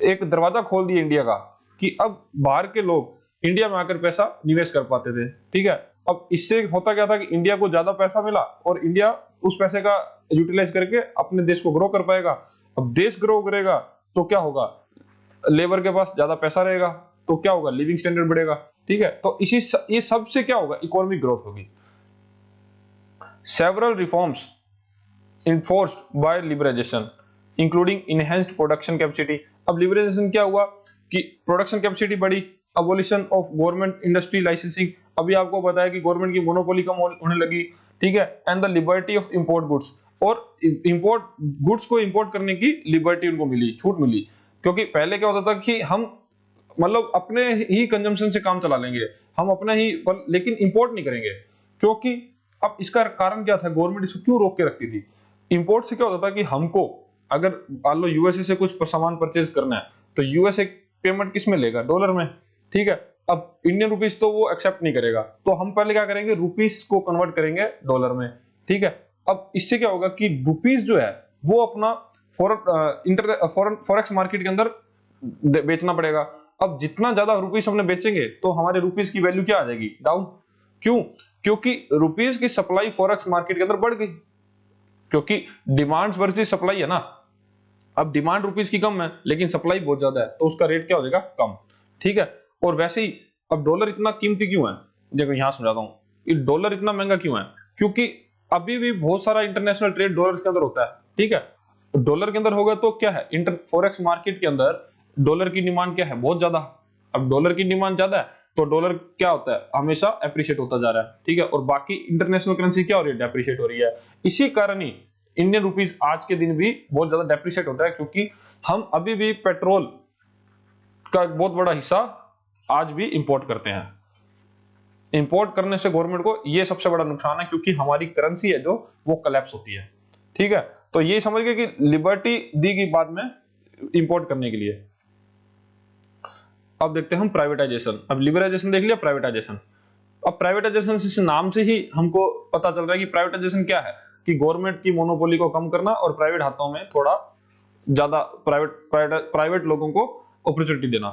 एक दरवाजा खोल दिया इंडिया का, कि अब बाहर के लोग इंडिया में आकर पैसा निवेश कर पाते थे, ठीक है। अब इससे होता क्या था कि इंडिया को ज्यादा पैसा मिला और इंडिया उस पैसे का यूटिलाइज करके अपने देश को ग्रो कर पाएगा। अब देश ग्रो करेगा तो क्या होगा, लेबर के पास ज्यादा पैसा रहेगा तो क्या होगा, लिविंग स्टैंडर्ड बढ़ेगा, ठीक है। तो ये सब से क्या होगा, इकोनॉमिक ग्रोथ होगी। Several reforms enforced by liberalization including enhanced production capacity। अब liberalization क्या हुआ कि प्रोडक्शन कैपेसिटी बढ़ी, abolition of government industry licensing, अभी आपको पता है कि गवर्नमेंट की मोनोपोली कम होने लगी, ठीक है, and the liberty of import goods, और इंपोर्ट गुड्स को इंपोर्ट करने की लिबर्टी उनको मिली, छूट मिली। क्योंकि पहले क्या होता था कि हम मतलब अपने ही कंजम्पशन से काम चला लेंगे, हम अपना ही, लेकिन इंपोर्ट नहीं करेंगे, क्योंकि अब इसका कारण क्या था, गवर्नमेंट इसको क्यों रोक के रखती थी। इंपोर्ट से क्या होता था कि हमको अगर मान लो यूएसए से कुछ सामान परचेज करना है तो यूएसए पेमेंट किस में लेगा, डॉलर में, ठीक है। अब इंडियन रुपीस तो वो एक्सेप्ट नहीं करेगा, तो हम पहले क्या करेंगे, रुपीस को कन्वर्ट करेंगे डॉलर में, ठीक है। अब इससे क्या होगा कि रुपीस जो है वो अपना फॉरेक्स मार्केट के अंदर बेचना पड़ेगा। अब जितना ज्यादा रुपीस हमने बेचेंगे तो हमारे रुपीस की वैल्यू क्या आ जाएगी, डाउन। क्यों, क्योंकि रुपीस की सप्लाई फॉरेक्स मार्केट के अंदर बढ़ गई, क्योंकि डिमांड वर्सेस सप्लाई है ना। अब डिमांड रुपीस की कम है लेकिन सप्लाई बहुत ज्यादा है, तो उसका रेट क्या हो जाएगा, कम, ठीक है। और वैसे ही अब डॉलर इतना कीमती क्यों है, देखो यहां समझाता हूं, ये डॉलर इतना महंगा क्यों है, क्योंकि अभी भी बहुत सारा इंटरनेशनल ट्रेड डॉलर के अंदर होता है, ठीक है। डॉलर के अंदर होगा तो क्या है, फॉरेक्स मार्केट के अंदर डॉलर की डिमांड क्या है, बहुत ज्यादा। अब डॉलर की डिमांड ज्यादा है तो डॉलर क्या होता है, हमेशा एप्रिशिएट होता जा रहा है, ठीक है। और बाकी इंटरनेशनल करेंसी क्या हो रही है, डेप्रिशिएट हो रही है। इसी कारण ही इंडियन रुपीस आज के दिन भी बहुत ज्यादा डेप्रिशिएट होता है, क्योंकि हम अभी भी पेट्रोल का एक बहुत बड़ा हिस्सा आज भी इंपोर्ट करते हैं। इंपोर्ट करने से गवर्नमेंट को ये सबसे बड़ा नुकसान है, क्योंकि हमारी करेंसी है जो वो कोलैप्स होती है। ठीक है, तो ये समझ गए कि लिबर्टी दी गई बाद में इंपोर्ट करने के लिए। अब देखते हैं हम प्राइवेटाइजेशन। अब लिबरलाइजेशन देख लिया, प्राइवेटाइजेशन। अब प्राइवेटाइजेशन से नाम से ही हमको पता चल रहा है कि प्राइवेटाइजेशन क्या है, कि गवर्नमेंट की मोनोपोली को कम करना और प्राइवेट हाथों में थोड़ा ज्यादा प्राइवेट लोगों को अपॉर्चुनिटी देना।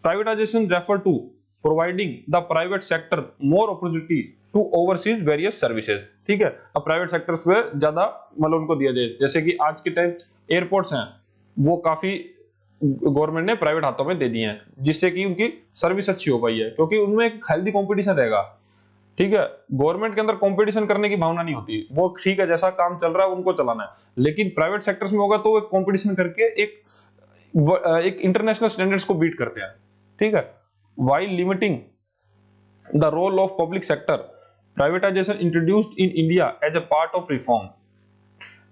Privatisation refer to providing the private sector more opportunities to overseas various services. ठीक है, अब प्राइवेट सेक्टर्स पे ज्यादा मतलब उनको दिया जाए, जैसे कि आज के टाइम एयरपोर्ट्स हैं वो काफी गवर्नमेंट ने प्राइवेट हाथों में दे दिए हैं, जिससे कि उनकी सर्विस अच्छी हो पाई है, क्योंकि उनमें एक हेल्दी कंपटीशन रहेगा। ठीक है, गवर्नमेंट के अंदर कंपटीशन करने की भावना नहीं होती, वो ठीक है जैसा काम चल रहा है उनको चलाना है, लेकिन प्राइवेट सेक्टर्स में होगा तो वो कंपटीशन करके एक इंटरनेशनल स्टैंडर्ड्स को बीट करते हैं। ठीक है, while limiting the role of public sector, privatization introduced in India as a part of reform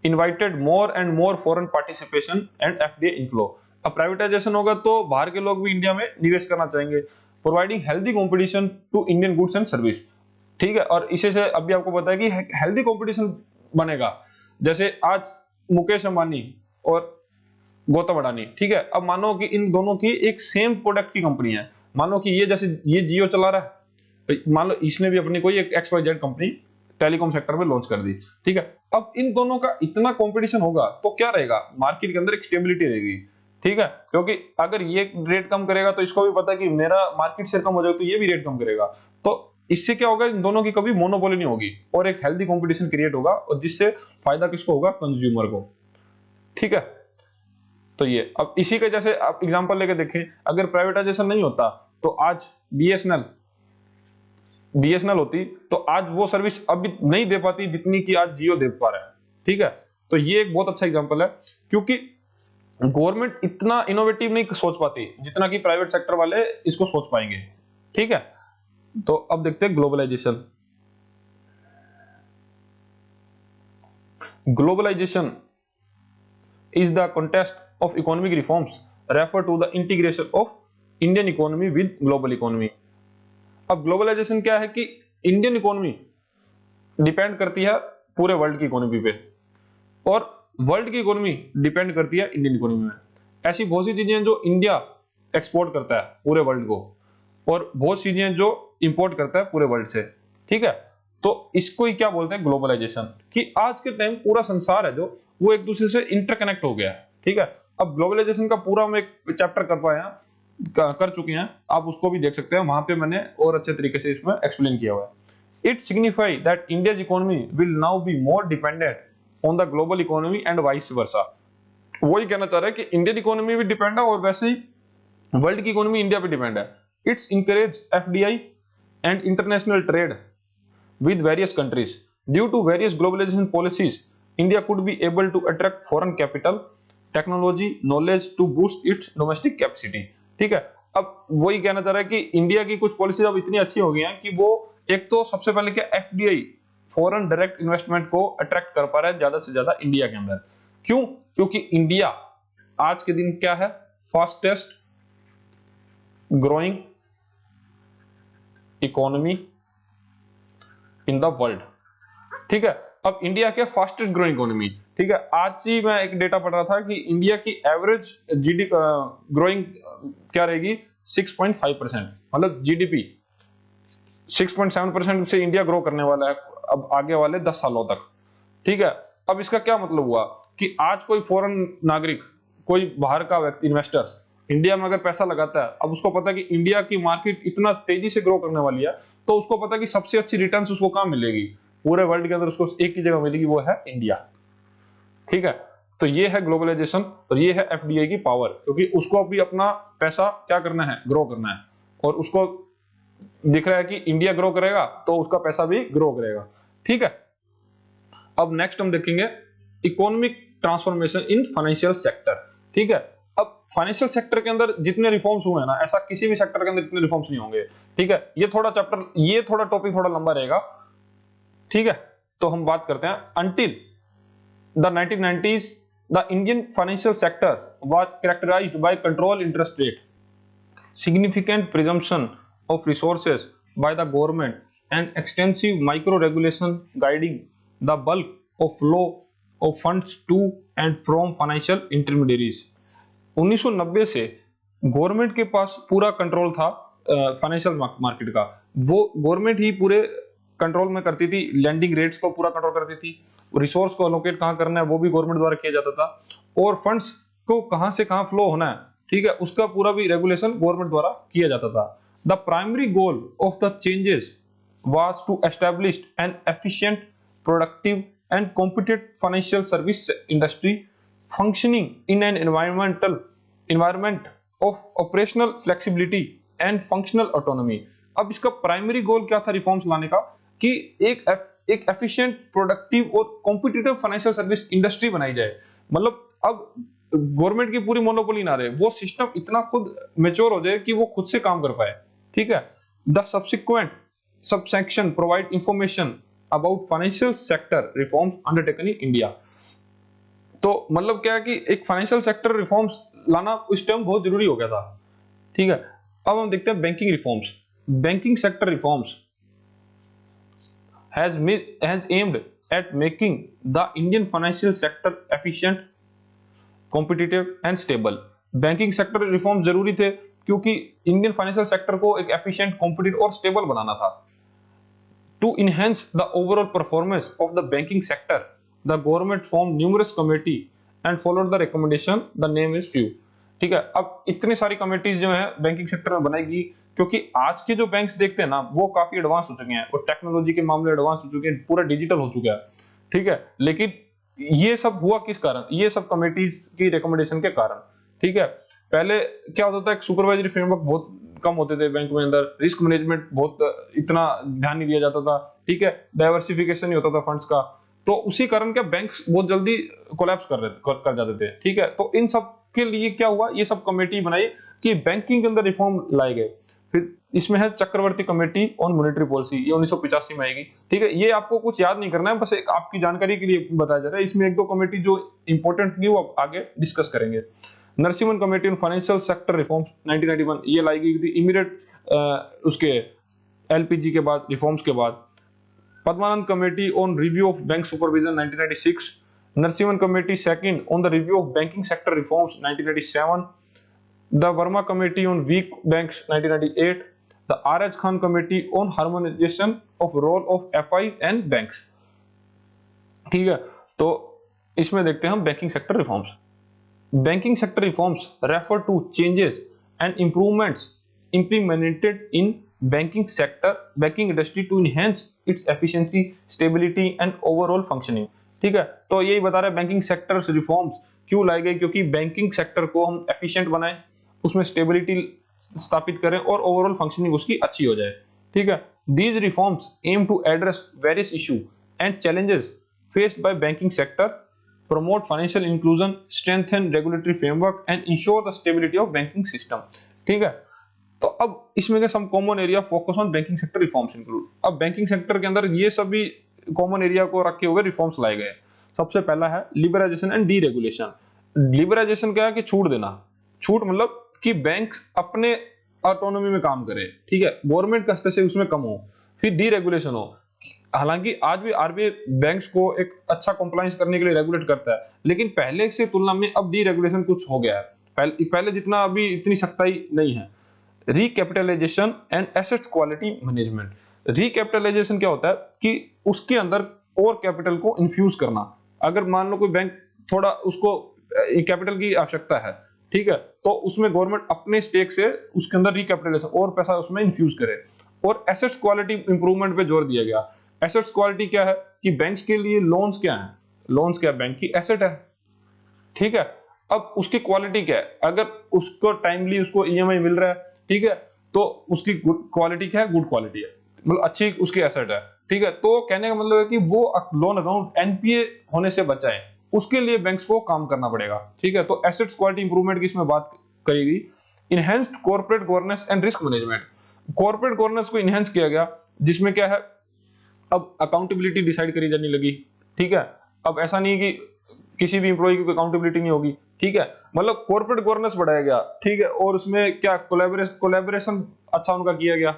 invited more and more foreign participation and FDI inflow। अब प्राइवेटाइजेशन होगा तो बाहर के लोग भी इंडिया में निवेश करना चाहेंगे, providing healthy competition to Indian goods and service. ठीक है, और इसे से अभी आपको पता है कि हेल्दी कंपटीशन बनेगा। जैसे आज मुकेश अंबानी और गौतम अडानी, ठीक है, अब मानो कि इन दोनों की एक सेम प्रोडक्ट की कंपनी है, मानो कि ये जैसे ये जियो चला रहा है, मान लो इसने भी अपनी कोई एक XYZ कंपनी टेलीकॉम सेक्टर में लॉन्च कर दी। ठीक है, अब इन दोनों का इतना कंपटीशन होगा तो क्या रहेगा, मार्केट के अंदर एक स्टेबिलिटी रहेगी। ठीक है, क्योंकि अगर ये रेट कम करेगा तो इसको भी पता है कि मेरा मार्केट शेयर कम हो जाएगा, तो ये भी रेट कम करेगा, तो इससे क्या होगा, इन दोनों की कभी मोनोपोली नहीं होगी और एक हेल्दी कंपटीशन क्रिएट होगा, और जिससे फायदा किसको होगा, कंज्यूमर को। ठीक है, तो ये अब इसी का जैसे आप एग्जांपल लेके देखें, अगर प्राइवेटाइजेशन नहीं होता तो आज बीएसएनएल होती तो आज वो सर्विस अभी नहीं दे पाती जितनी कि आज जियो दे पा रहा है। ठीक है, तो ये एक बहुत अच्छा एग्जांपल है, क्योंकि गवर्नमेंट इतना इनोवेटिव नहीं सोच पाती जितना कि प्राइवेट सेक्टर वाले इसको सोच पाएंगे। ठीक है, तो अब देखते हैं globalisation. Globalisation is the context of economic reforms refer to the integration of Indian economy with global economy। अब ग्लोबलाइजेशन क्या है कि इंडियन इकोनॉमी डिपेंड करती है पूरे वर्ल्ड की इकोनॉमी पे, और वर्ल्ड की इकोनॉमी डिपेंड करती है इंडियन इकोनॉमी में। ऐसी बहुत सी चीजें हैं जो इंडिया एक्सपोर्ट करता है पूरे वर्ल्ड को, और बहुत सी चीजें जो इंपोर्ट करता है पूरे वर्ल्ड से। ठीक है, तो इसको ही क्या बोलते हैं, ग्लोबलाइजेशन, कि आज के टाइम पूरा संसार है जो वो एक दूसरे से इंटरकनेक्ट हो गया है। ठीक है, अब ग्लोबलाइजेशन का पूरा हम एक चैप्टर कर चुके हैं, आप उसको भी देख सकते हैं, वहां पे मैंने और अच्छे तरीके से इसमें एक्सप्लेन किया हुआ है। It signify that India's economy will now be more dependent on the global economy and vice versa. वही कहना चाह रहा है कि इंडियन इकोनॉमी भी डिपेंड है और वैसे ही वर्ल्ड की इकोनॉमी इंडिया पे डिपेंड है। It's encourage FDI and international trade with various countries. Due to various globalization policies, India could be able to attract foreign capital, technology, knowledge to boost its domestic capacity। ठीक है, अब वही कहना चाह रहा है कि इंडिया की कुछ पॉलिसीज अब इतनी अच्छी हो गई हैं कि वो एक तो सबसे पहले क्या FDI फॉरेन डायरेक्ट इन्वेस्टमेंट को अट्रैक्ट कर पा रहा है ज्यादा से ज्यादा इंडिया के अंदर। क्यों? क्योंकि इंडिया आज के दिन क्या है, fastest growing economy in the world. ठीक है, अब इंडिया के फास्टेस्ट ग्रोइंग इकोनॉमी। ठीक है, आज ही मैं एक डेटा पढ़ रहा था कि इंडिया की एवरेज ग्रोइंग क्या रहेगी, 6.5%, मतलब GDP 6.7% से इंडिया ग्रो करने वाला है अब आगे वाले 10 सालों तक। ठीक है, अब इसका क्या मतलब हुआ कि आज कोई फॉरेन नागरिक, कोई बाहर का व्यक्ति, इन्वेस्टर्स इंडिया में अगर पैसा लगाता है, अब उसको पता है कि इंडिया की मार्केट इतना तेजी से ग्रो करने वाली है, तो उसको पता है कि सबसे अच्छी रिटर्न्स उसको कहां मिलेगी, पूरे वर्ल्ड के अंदर उसको एक ही जगह मिलेगी, वो है इंडिया। ठीक है, तो ये है ग्लोबलाइजेशन और ये है FDI की पावर, क्योंकि उसको अभी अपना पैसा क्या करना है, ग्रो करना है, और उसको दिख रहा है कि इंडिया ग्रो करेगा तो उसका पैसा भी ग्रो करेगा। ठीक है, अब नेक्स्ट हम देखेंगे economic transformation in financial sector. ठीक है, अब फाइनेंशियल सेक्टर के अंदर जितने रिफॉर्म्स हुए हैं ना, ऐसा किसी भी सेक्टर के अंदर इतने रिफॉर्म्स नहीं होंगे। ठीक है, ये थोड़ा टॉपिक थोड़ा लंबा रहेगा। ठीक है, तो हम बात करते हैं until the 1990s, the Indian financial sector was characterized by controlled interest rate, significant presumption of resources by the government, and extensive micro-regulation guiding the bulk of flow of funds to and from financial intermediaries. 1990 से गवर्नमेंट के पास पूरा कंट्रोल था फाइनेंशियल मार्केट का। वो गवर्नमेंट ही पूरे कंट्रोल में करती थी, लैंडिंग रेट्स को पूरा कंट्रोल करती थी, रिसोर्स को अलोकेट कहाँ करना है वो भी गवर्नमेंट द्वारा किया जाता था, और फंड्स को कहाँ से कहाँ फ्लो होना है, ठीक है, उसका पूरा भी रेगुलेशन गवर्नमेंट द्वारा किया जाता था। The primary goal of the changes was to establish an efficient, productive, and competent financial service industry functioning in an environment of operational flexibility and functional autonomy. अब इसका प्राइमरी गोल क्या था रिफॉर्म्स लाने का, कि एक एफिशिएंट, प्रोडक्टिव और कॉम्पिटिटिव फाइनेंशियल सर्विस इंडस्ट्री बनाई जाए। मतलब अब गवर्नमेंट की पूरी मोनोपोली ना रहे, वो सिस्टम इतना खुद मेच्योर हो जाए कि वो खुद से काम कर पाए, ठीक है। The subsequent subsection provide information about financial sector reforms undertaken in India। तो मतलब क्या है कि एक फाइनेंशियल सेक्टर रिफॉर्म्स लाना उस टाइम बहुत जरूरी हो गया था, ठीक है। अब हम देखते हैं banking reforms. Banking sector reforms has aimed at making the Indian financial sector efficient, competitive and stable। Banking sector reform जरूरी थे क्योंकि इंडियन फाइनेंशियल सेक्टर को एक एफिशिएंट, कॉम्पिटिटिव और स्टेबल बनाना था। To enhance the overall performance of the banking sector, the government formed numerous committee and followed the recommendation. The name is few। ठीक है, अब इतनी सारी कमेटीज जो है बैंकिंग सेक्टर में बनाएगी, क्योंकि आज के जो बैंक्स देखते हैं ना वो काफी एडवांस हो चुके हैं और टेक्नोलॉजी के मामले एडवांस हो चुके हैं, पूरा डिजिटल हो चुका है, ठीक है। लेकिन ये सब हुआ किस कारण? ये सब कमेटीज की रिकमेंडेशन के कारण, ठीक है। पहले क्या होता था, एक सुपरवाइजरी फ्रेमवर्क बहुत कम होते थे बैंक में, अंदर रिस्क मैनेजमेंट बहुत इतना ध्यान नहीं दिया जाता था, ठीक है, डाइवर्सिफिकेशन नहीं होता था फंड्स का, तो उसी कारण क्या बैंक्स बहुत जल्दी कोलैप्स कर जाते थे, ठीक है। तो इन सब के लिए क्या हुआ, ये सब कमेटी बनाई कि बैंकिंग के अंदर रिफॉर्म लाए गए। फिर इसमें है चक्रवर्ती कमेटी ऑन मॉनेटरी पॉलिसी, ये 1985 में आएगी, ठीक है। ये आपको कुछ याद नहीं करना है, बस एक आपकी जानकारी के लिए बताया जा रहा है। इसमें एक दो कमेटी जो इंपॉर्टेंट नहीं वो आगे डिस्कस करेंगे। Narasimhan committee on financial sector reforms 1991, ये लाई गई थी इमीडिएट उसके एलपीजी के बाद, रिफॉर्म्स के बाद। Padmanand committee on review of bank supervision 1996, Narasimham committee second on the review of banking sector reforms 1997, the Verma committee on weak banks 1998, the R H Khan committee on harmonisation of role of FI and banks, ठीक है। तो इसमें देखते हैं हम banking sector reforms. Banking sector reforms refer to changes and improvements implemented in banking industry to enhance its efficiency, stability and overall functioning। ठीक है, तो यही बता रहे हैं बैंकिंग सेक्टर रिफॉर्म्स क्यों लाई गई, क्योंकि बैंकिंग सेक्टर को हम एफिशिएंट बनाएं, उसमें स्टेबिलिटी स्थापित करें और ओवरऑल फंक्शनिंग उसकी अच्छी हो जाए, ठीक है। These reforms aim to address various issues and challenges faced by banking sector, promote financial inclusion, strengthen regulatory framework and ensure the stability of banking system। ठीक है, तो अब इसमें some common area focus on banking sector reforms include. अब बैंकिंग सेक्टर के अंदर ये सभी कॉमन एरिया को रखे हुए रिफॉर्म्स लाए गए। सबसे पहला है लिबरलाइजेशन एंड डीरेगुलेशन। लिबरलाइजेशन क्या है कि छूट देना, छूट मतलब कि बैंक अपने ऑटोनॉमी में काम करे, ठीक है, गवर्नमेंट के हस्ते से उसमें कम हो। फिर डीरेगुलेशन हो, हालांकि आज भी आरबीआई बैंक्स को एक अच्छा कंप्लायंस करने के लिए रेगुलेट करता है, लेकिन पहले से तुलना में अब डीरेगुलेशन कुछ हो गया है, पहले जितना अभी इतनी सख्ताई नहीं है। Recapitalisation and assets quality management. Recapitalisation क्या होता है कि उसके अंदर और कैपिटल को इन्फ्यूज करना। अगर मान लो कोई बैंक थोड़ा उसको कैपिटल की आवश्यकता है, ठीक है, तो उसमें गवर्नमेंट अपने स्टेक से उसके अंदर रिकैपिटलाइजेशन और पैसा उसमें इन्फ्यूज करे। और एसेट्स क्वालिटी इंप्रूवमेंट पे जोर दिया गया। एसेट्स क्वालिटी क्या है कि बैंक्स के लिए लोन्स क्या है, लोन्स क्या है, बैंक की एसेट है, ठीक है। अब उसकी क्वालिटी क्या है, अगर उसको टाइमली उसको ईएमआई मिल रहा है, ठीक है, तो उसकी क्वालिटी क्या है, गुड क्वालिटी है, मतलब अच्छी उसकी एसेट है, ठीक है। तो कहने का मतलब है कि वो लोन अकाउंट एनपीए होने से बचाए, उसके लिए बैंक्स को काम करना पड़ेगा, ठीक है। तो एसेट्स क्वालिटी इंप्रूवमेंट की इसमें बात करेगी। Enhanced corporate governance and risk management. Corporate governance को इनहेंस किया गया, जिसमें क्या है, अब अकाउंटेबिलिटी डिसाइड करी जाने लगी, ठीक है। अब ऐसा नहीं कि किसी भी इंप्लॉय की अकाउंटेबिलिटी नहीं होगी, ठीक है, मतलब कॉर्पोरेट गवर्नेंस बढ़ाया गया, ठीक है, और उसमें क्या कोलैबोरेशन अच्छा उनका किया गया।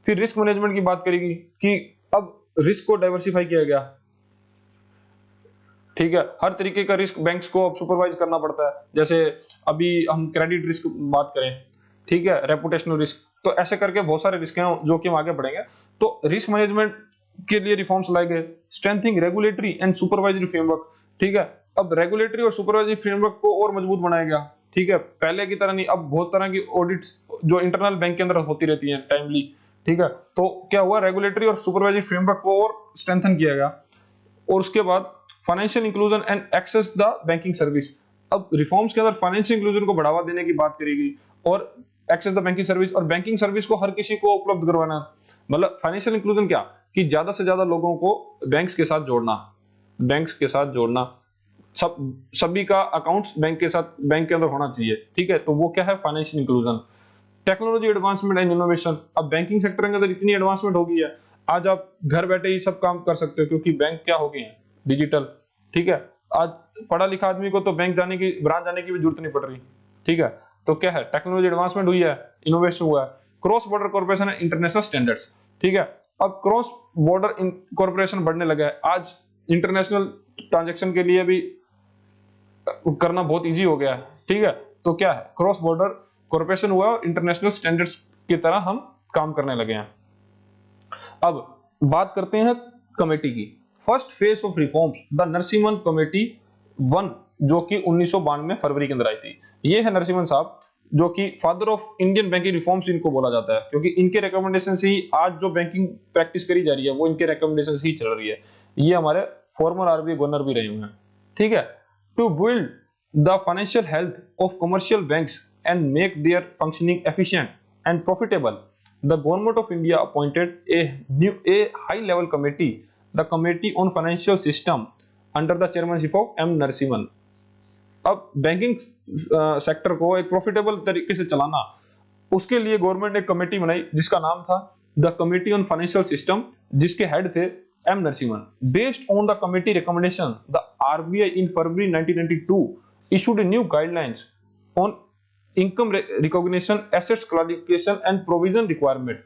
फिर रिस्क मैनेजमेंट की बात करेगी कि अब रिस्क को डाइवर्सिफाई किया गया, ठीक है, हर तरीके का रिस्क बैंक्स को अब सुपरवाइज करना पड़ता है। जैसे अभी हम क्रेडिट रिस्क बात करें, ठीक है, रेपुटेशनल रिस्क, तो ऐसे करके बहुत सारे रिस्क हैं जो कि हम आगे बढ़ेंगे। तो रिस्क मैनेजमेंट के लिए रिफॉर्म्स लाए गए, strengthening regulatory and supervisory framework, ठीक है, अब रेगुलेटरी और सुपरवाइजरी फ्रेमवर्क को और मजबूत बनाया गया, ठीक है, पहले की तरह नहीं, अब बहुत तरह की ऑडिट्स जो इंटरनल बैंक के अंदर होती रहती हैं टाइमली, ठीक है, तो क्या हुआ, रेगुलेटरी और सुपरवाइजरी फ्रेमवर्क को और स्ट्रेंथन किया गया। और उसके बाद financial inclusion and access the banking service, अब रिफॉर्म्स के अंदर फाइनेंशियल इंक्लूजन को बढ़ावा देने की बात करेगी और एक्सेस द बैंकिंग सर्विस, और बैंकिंग सर्विस को हर किसी को उपलब्ध करवाना। मतलब फाइनेंशियल इंक्लूजन क्या, कि ज्यादा से ज्यादा लोगों को बैंक्स के साथ जोड़ना, बैंक्स के साथ जोड़ना, सभी का अकाउंट्स बैंक के साथ, बैंक के अंदर होना चाहिए, ठीक है, तो वो क्या है, financial inclusion. Technology advancement and innovation, अब बैंकिंग सेक्टर के अंदर इतनी एडवांसमेंट हो गई है, आज आप घर बैठे ही सब काम कर सकते हो क्योंकि बैंक क्या हो गए हैं, डिजिटल, ठीक है, आज पढ़ा लिखा आदमी को तो बैंक जाने की, ब्रांच जाने की भी जरूरत नहीं पड़ रही, ठीक है, तो क्या है, टेक्नोलॉजी एडवांसमेंट हुई है, इनोवेशन हुआ है, cross border corporation and international standards, ठीक है, अब क्रॉस बॉर्डर कॉर्पोरेशन बढ़ने लगा है, आज इंटरनेशनल ट्रांजैक्शन के लिए भी करना बहुत इजी हो गया है, ठीक है, तो क्या है, क्रॉस बॉर्डर कॉर्पोरेशन हुआ और इंटरनेशनल स्टैंडर्ड्स की तरह हम काम करने लगे हैं। अब बात करते हैं कमेटी की, first phase of reforms, the Narasimhan committee 1, जो कि 1992 फरवरी के अंदर आई थी। ये है नरसिम्हन साहब, जो कि father of Indian banking reforms इनको बोला जाता है, क्योंकि इनके रिकमेंडेशन से ही आज जो बैंकिंग प्रैक्टिस करी जा रही है वो इनके रिकमेंडेशन से ही चल रही है। ये हमारे फॉर्मर आरबीआई गवर्नर भी रहे हुए हैं, ठीक है। To build the financial health of commercial banks and make their functioning efficient and profitable, the government of India appointed a high level committee, the Committee on Financial System, under the chairmanship of M. Narasimhan. अब बैंकिंग सेक्टर को एक प्रॉफिटेबल तरीके से चलाना, उसके लिए गवर्नमेंट ने एक कमेटी बनाई जिसका नाम था the committee on financial system, जिसके हेड थे M Narasimham. Based on the committee recommendation, the RBI in February 1992 issued new guidelines on income recognition, assets classification and provision requirement.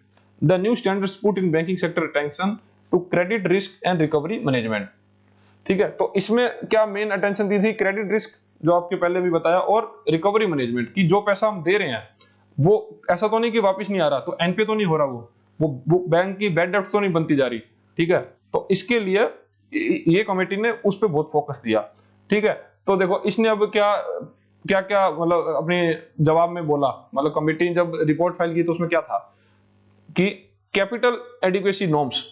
The new standards put in banking sector attention to credit risk and recovery management. ठीक है, तो इसमें क्या मेन अटेंशन दी थी, क्रेडिट रिस्क जो आपके पहले भी बताया, और रिकवरी मैनेजमेंट की, जो पैसा हम दे रहे हैं वो ऐसा तो नहीं कि वापस नहीं आ रहा, तो एनपीए तो नहीं हो रहा, वो बैंक की बैड डेब्ट तो नहीं बनती जा रही, ठीक है, तो इसके लिए ये कमेटी ने उस पर बहुत फोकस दिया, ठीक है। तो देखो इसने अब क्या क्या क्या मतलब अपने जवाब में बोला, मतलब कमेटी ने जब रिपोर्ट फाइल की तो उसमें क्या था कि कैपिटल एडिक्वेसी नॉर्म्स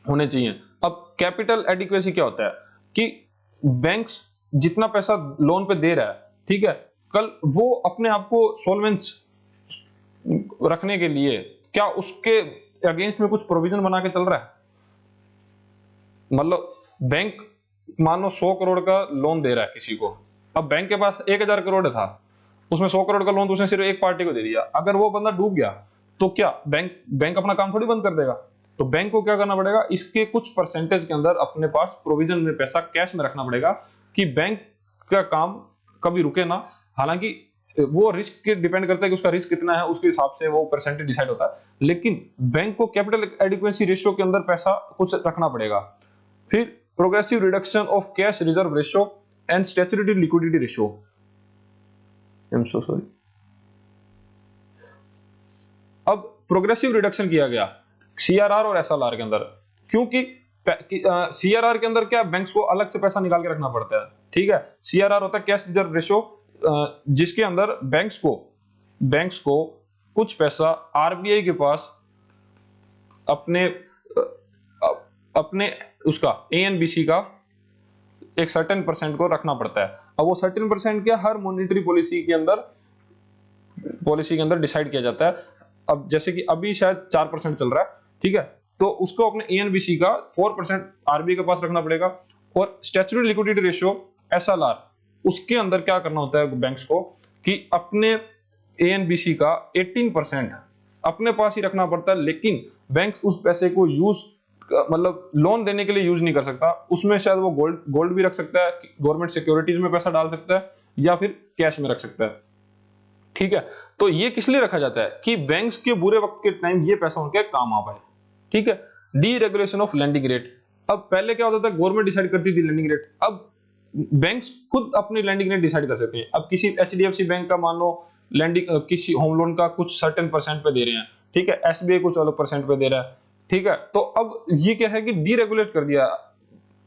होने चाहिए। अब कैपिटल एडिक्वेसी क्या होता है कि बैंक्स जितना पैसा लोन पे दे रहा है, ठीक है, कल वो अपने आप को सॉल्वेंस रखने के लिए क्या उसके अगेंस्ट में कुछ प्रोविजन बना के चल रहा है। मतलब बैंक मानो 100 करोड़ का लोन दे रहा है किसी को, अब बैंक के पास 1000 करोड़ था, उसमें 100 करोड़ का लोन तो उसने सिर्फ एक पार्टी को दे दिया, अगर वो बंदा डूब गया तो क्या बैंक अपना काम थोड़ी बंद कर देगा, तो बैंक को क्या करना पड़ेगा, इसके कुछ परसेंटेज के अंदर अपने पास प्रोविजन में पैसा कैश में रखना पड़ेगा कि बैंक का काम कभी रुके ना। हालांकि वो रिस्क के डिपेंड करता है कि उसका रिस्क कितना है, उसके हिसाब से वो परसेंटेज डिसाइड होता है, लेकिन बैंक को कैपिटल एडिक्वेसी रेशियो के अंदर पैसा कुछ रखना पड़ेगा। फिर progressive reduction of cash reserve ratio and statutory liquidity ratio, I am so sorry. अब प्रोग्रेसिव रिडक्शन किया गया सीआरआर और एसएलआर के अंदर, क्योंकि सीआरआर के अंदर क्या बैंक्स को अलग से पैसा निकाल के रखना पड़ता है, ठीक है। सीआरआर होता है कैश रिजर्व रेशियो, जिसके अंदर बैंक्स को कुछ पैसा आरबीआई के पास अपने उसका एएनबीसी का एक सर्टेन परसेंट को रखना पड़ता है। अब वो सर्टेन परसेंट क्या हर मॉनेटरी पॉलिसी के अंदर डिसाइड किया जाता है। अब जैसे कि अभी शायद 4% चल रहा है, ठीक है, तो उसको अपने एएनबीसी का 4% आरबीआई के पास रखना पड़ेगा। और स्टैट्यूटरी लिक्विडिटी रेशियो एसएलआर, उसके अंदर क्या करना होता है बैंक्स को कि अपने एएनबीसी का 18% अपने पास ही रखना पड़ता है, लेकिन बैंक उस पैसे को यूज मतलब लोन देने के लिए यूज नहीं कर सकता, उसमें शायद वो गोल्ड भी रख सकता है, गवर्नमेंट सिक्योरिटीज में पैसा डाल सकता है, या फिर कैश में रख सकता है। ठीक है, तो ये किस लिए रखा जाता है कि बैंक्स के बुरे वक्त के टाइम ये पैसा उनके काम आ पाए। ठीक है, डीरेगुलेशन ऑफ लैंडिंग रेट। अब पहले क्या होता था, गवर्नमेंट डिसाइड करती थी लैंडिंग रेट, अब बैंक्स खुद अपनी लैंडिंग रेट डिसाइड कर सकते हैं। अब किसी एचडीएफसी बैंक का मान लो लैंडिंग किसी होम लोन का कुछ सर्टेन परसेंट पे दे रहे हैं, ठीक है, एसबीआई कुछ अलग परसेंट पे दे रहा है। ठीक है, तो अब ये क्या है कि डीरेगुलेट कर दिया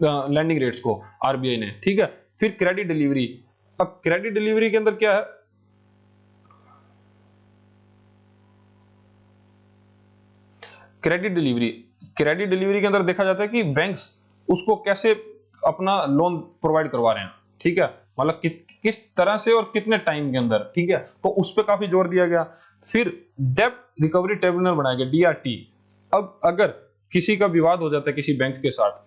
लैंडिंग रेट्स को आरबीआई ने। ठीक है, फिर क्रेडिट डिलीवरी। अब क्रेडिट डिलीवरी के अंदर क्या है, क्रेडिट डिलीवरी के अंदर देखा जाता है कि बैंक्स उसको कैसे अपना लोन प्रोवाइड करवा रहे हैं। ठीक है, मतलब किस तरह से और कितने टाइम के अंदर। ठीक है, तो उस पर काफी जोर दिया गया। फिर डेब्ट रिकवरी ट्रिब्यूनल बनाया गया, डीआरटी। अब अगर किसी का विवाद हो जाता है किसी बैंक के साथ,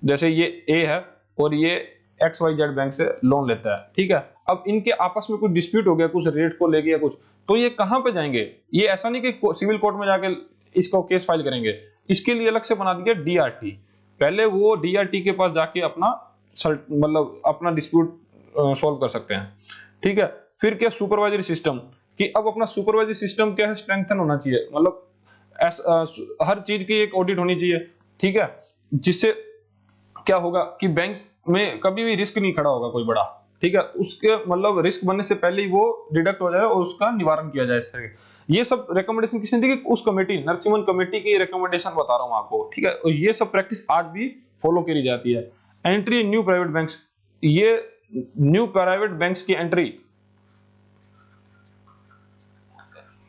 जैसे ये ए है और ये XYZ बैंक से लोन लेता है, ठीक है, अब इनके आपस में कुछ डिस्प्यूट हो गया, कुछ रेट को लेके या कुछ, तो ये कहां पे जाएंगे, ये ऐसा नहीं कि सिविल कोर्ट में जाके इसको केस फाइल करेंगे, इसके लिए अलग से बना दिया डीआरटी। पहले वो डीआरटी के पास जाके अपना मतलब अपना डिस्प्यूट सॉल्व कर सकते हैं। ठीक है, फिर क्या, सुपरवाइजरी सिस्टम, कि अब अपना सुपरवाइजरी सिस्टम क्या है, स्ट्रेंथन होना चाहिए, मतलब हर चीज की एक ऑडिट होनी चाहिए। ठीक है, जिससे क्या होगा कि बैंक में कभी भी रिस्क नहीं खड़ा होगा कोई बड़ा। ठीक है, उसके मतलब रिस्क बनने से पहले ही वो डिडक्ट हो जाए और उसका निवारण किया जाए। इस तरह ये सब रिकमेंडेशन किसने दी, उस कमेटी, नरसिम्हन कमेटी की रिकमेंडेशन बता रहा हूं आपको। ठीक है, और ये सब प्रैक्टिस आज भी फॉलो करी जाती है। एंट्री न्यू प्राइवेट बैंक्स, ये न्यू प्राइवेट बैंक्स की एंट्री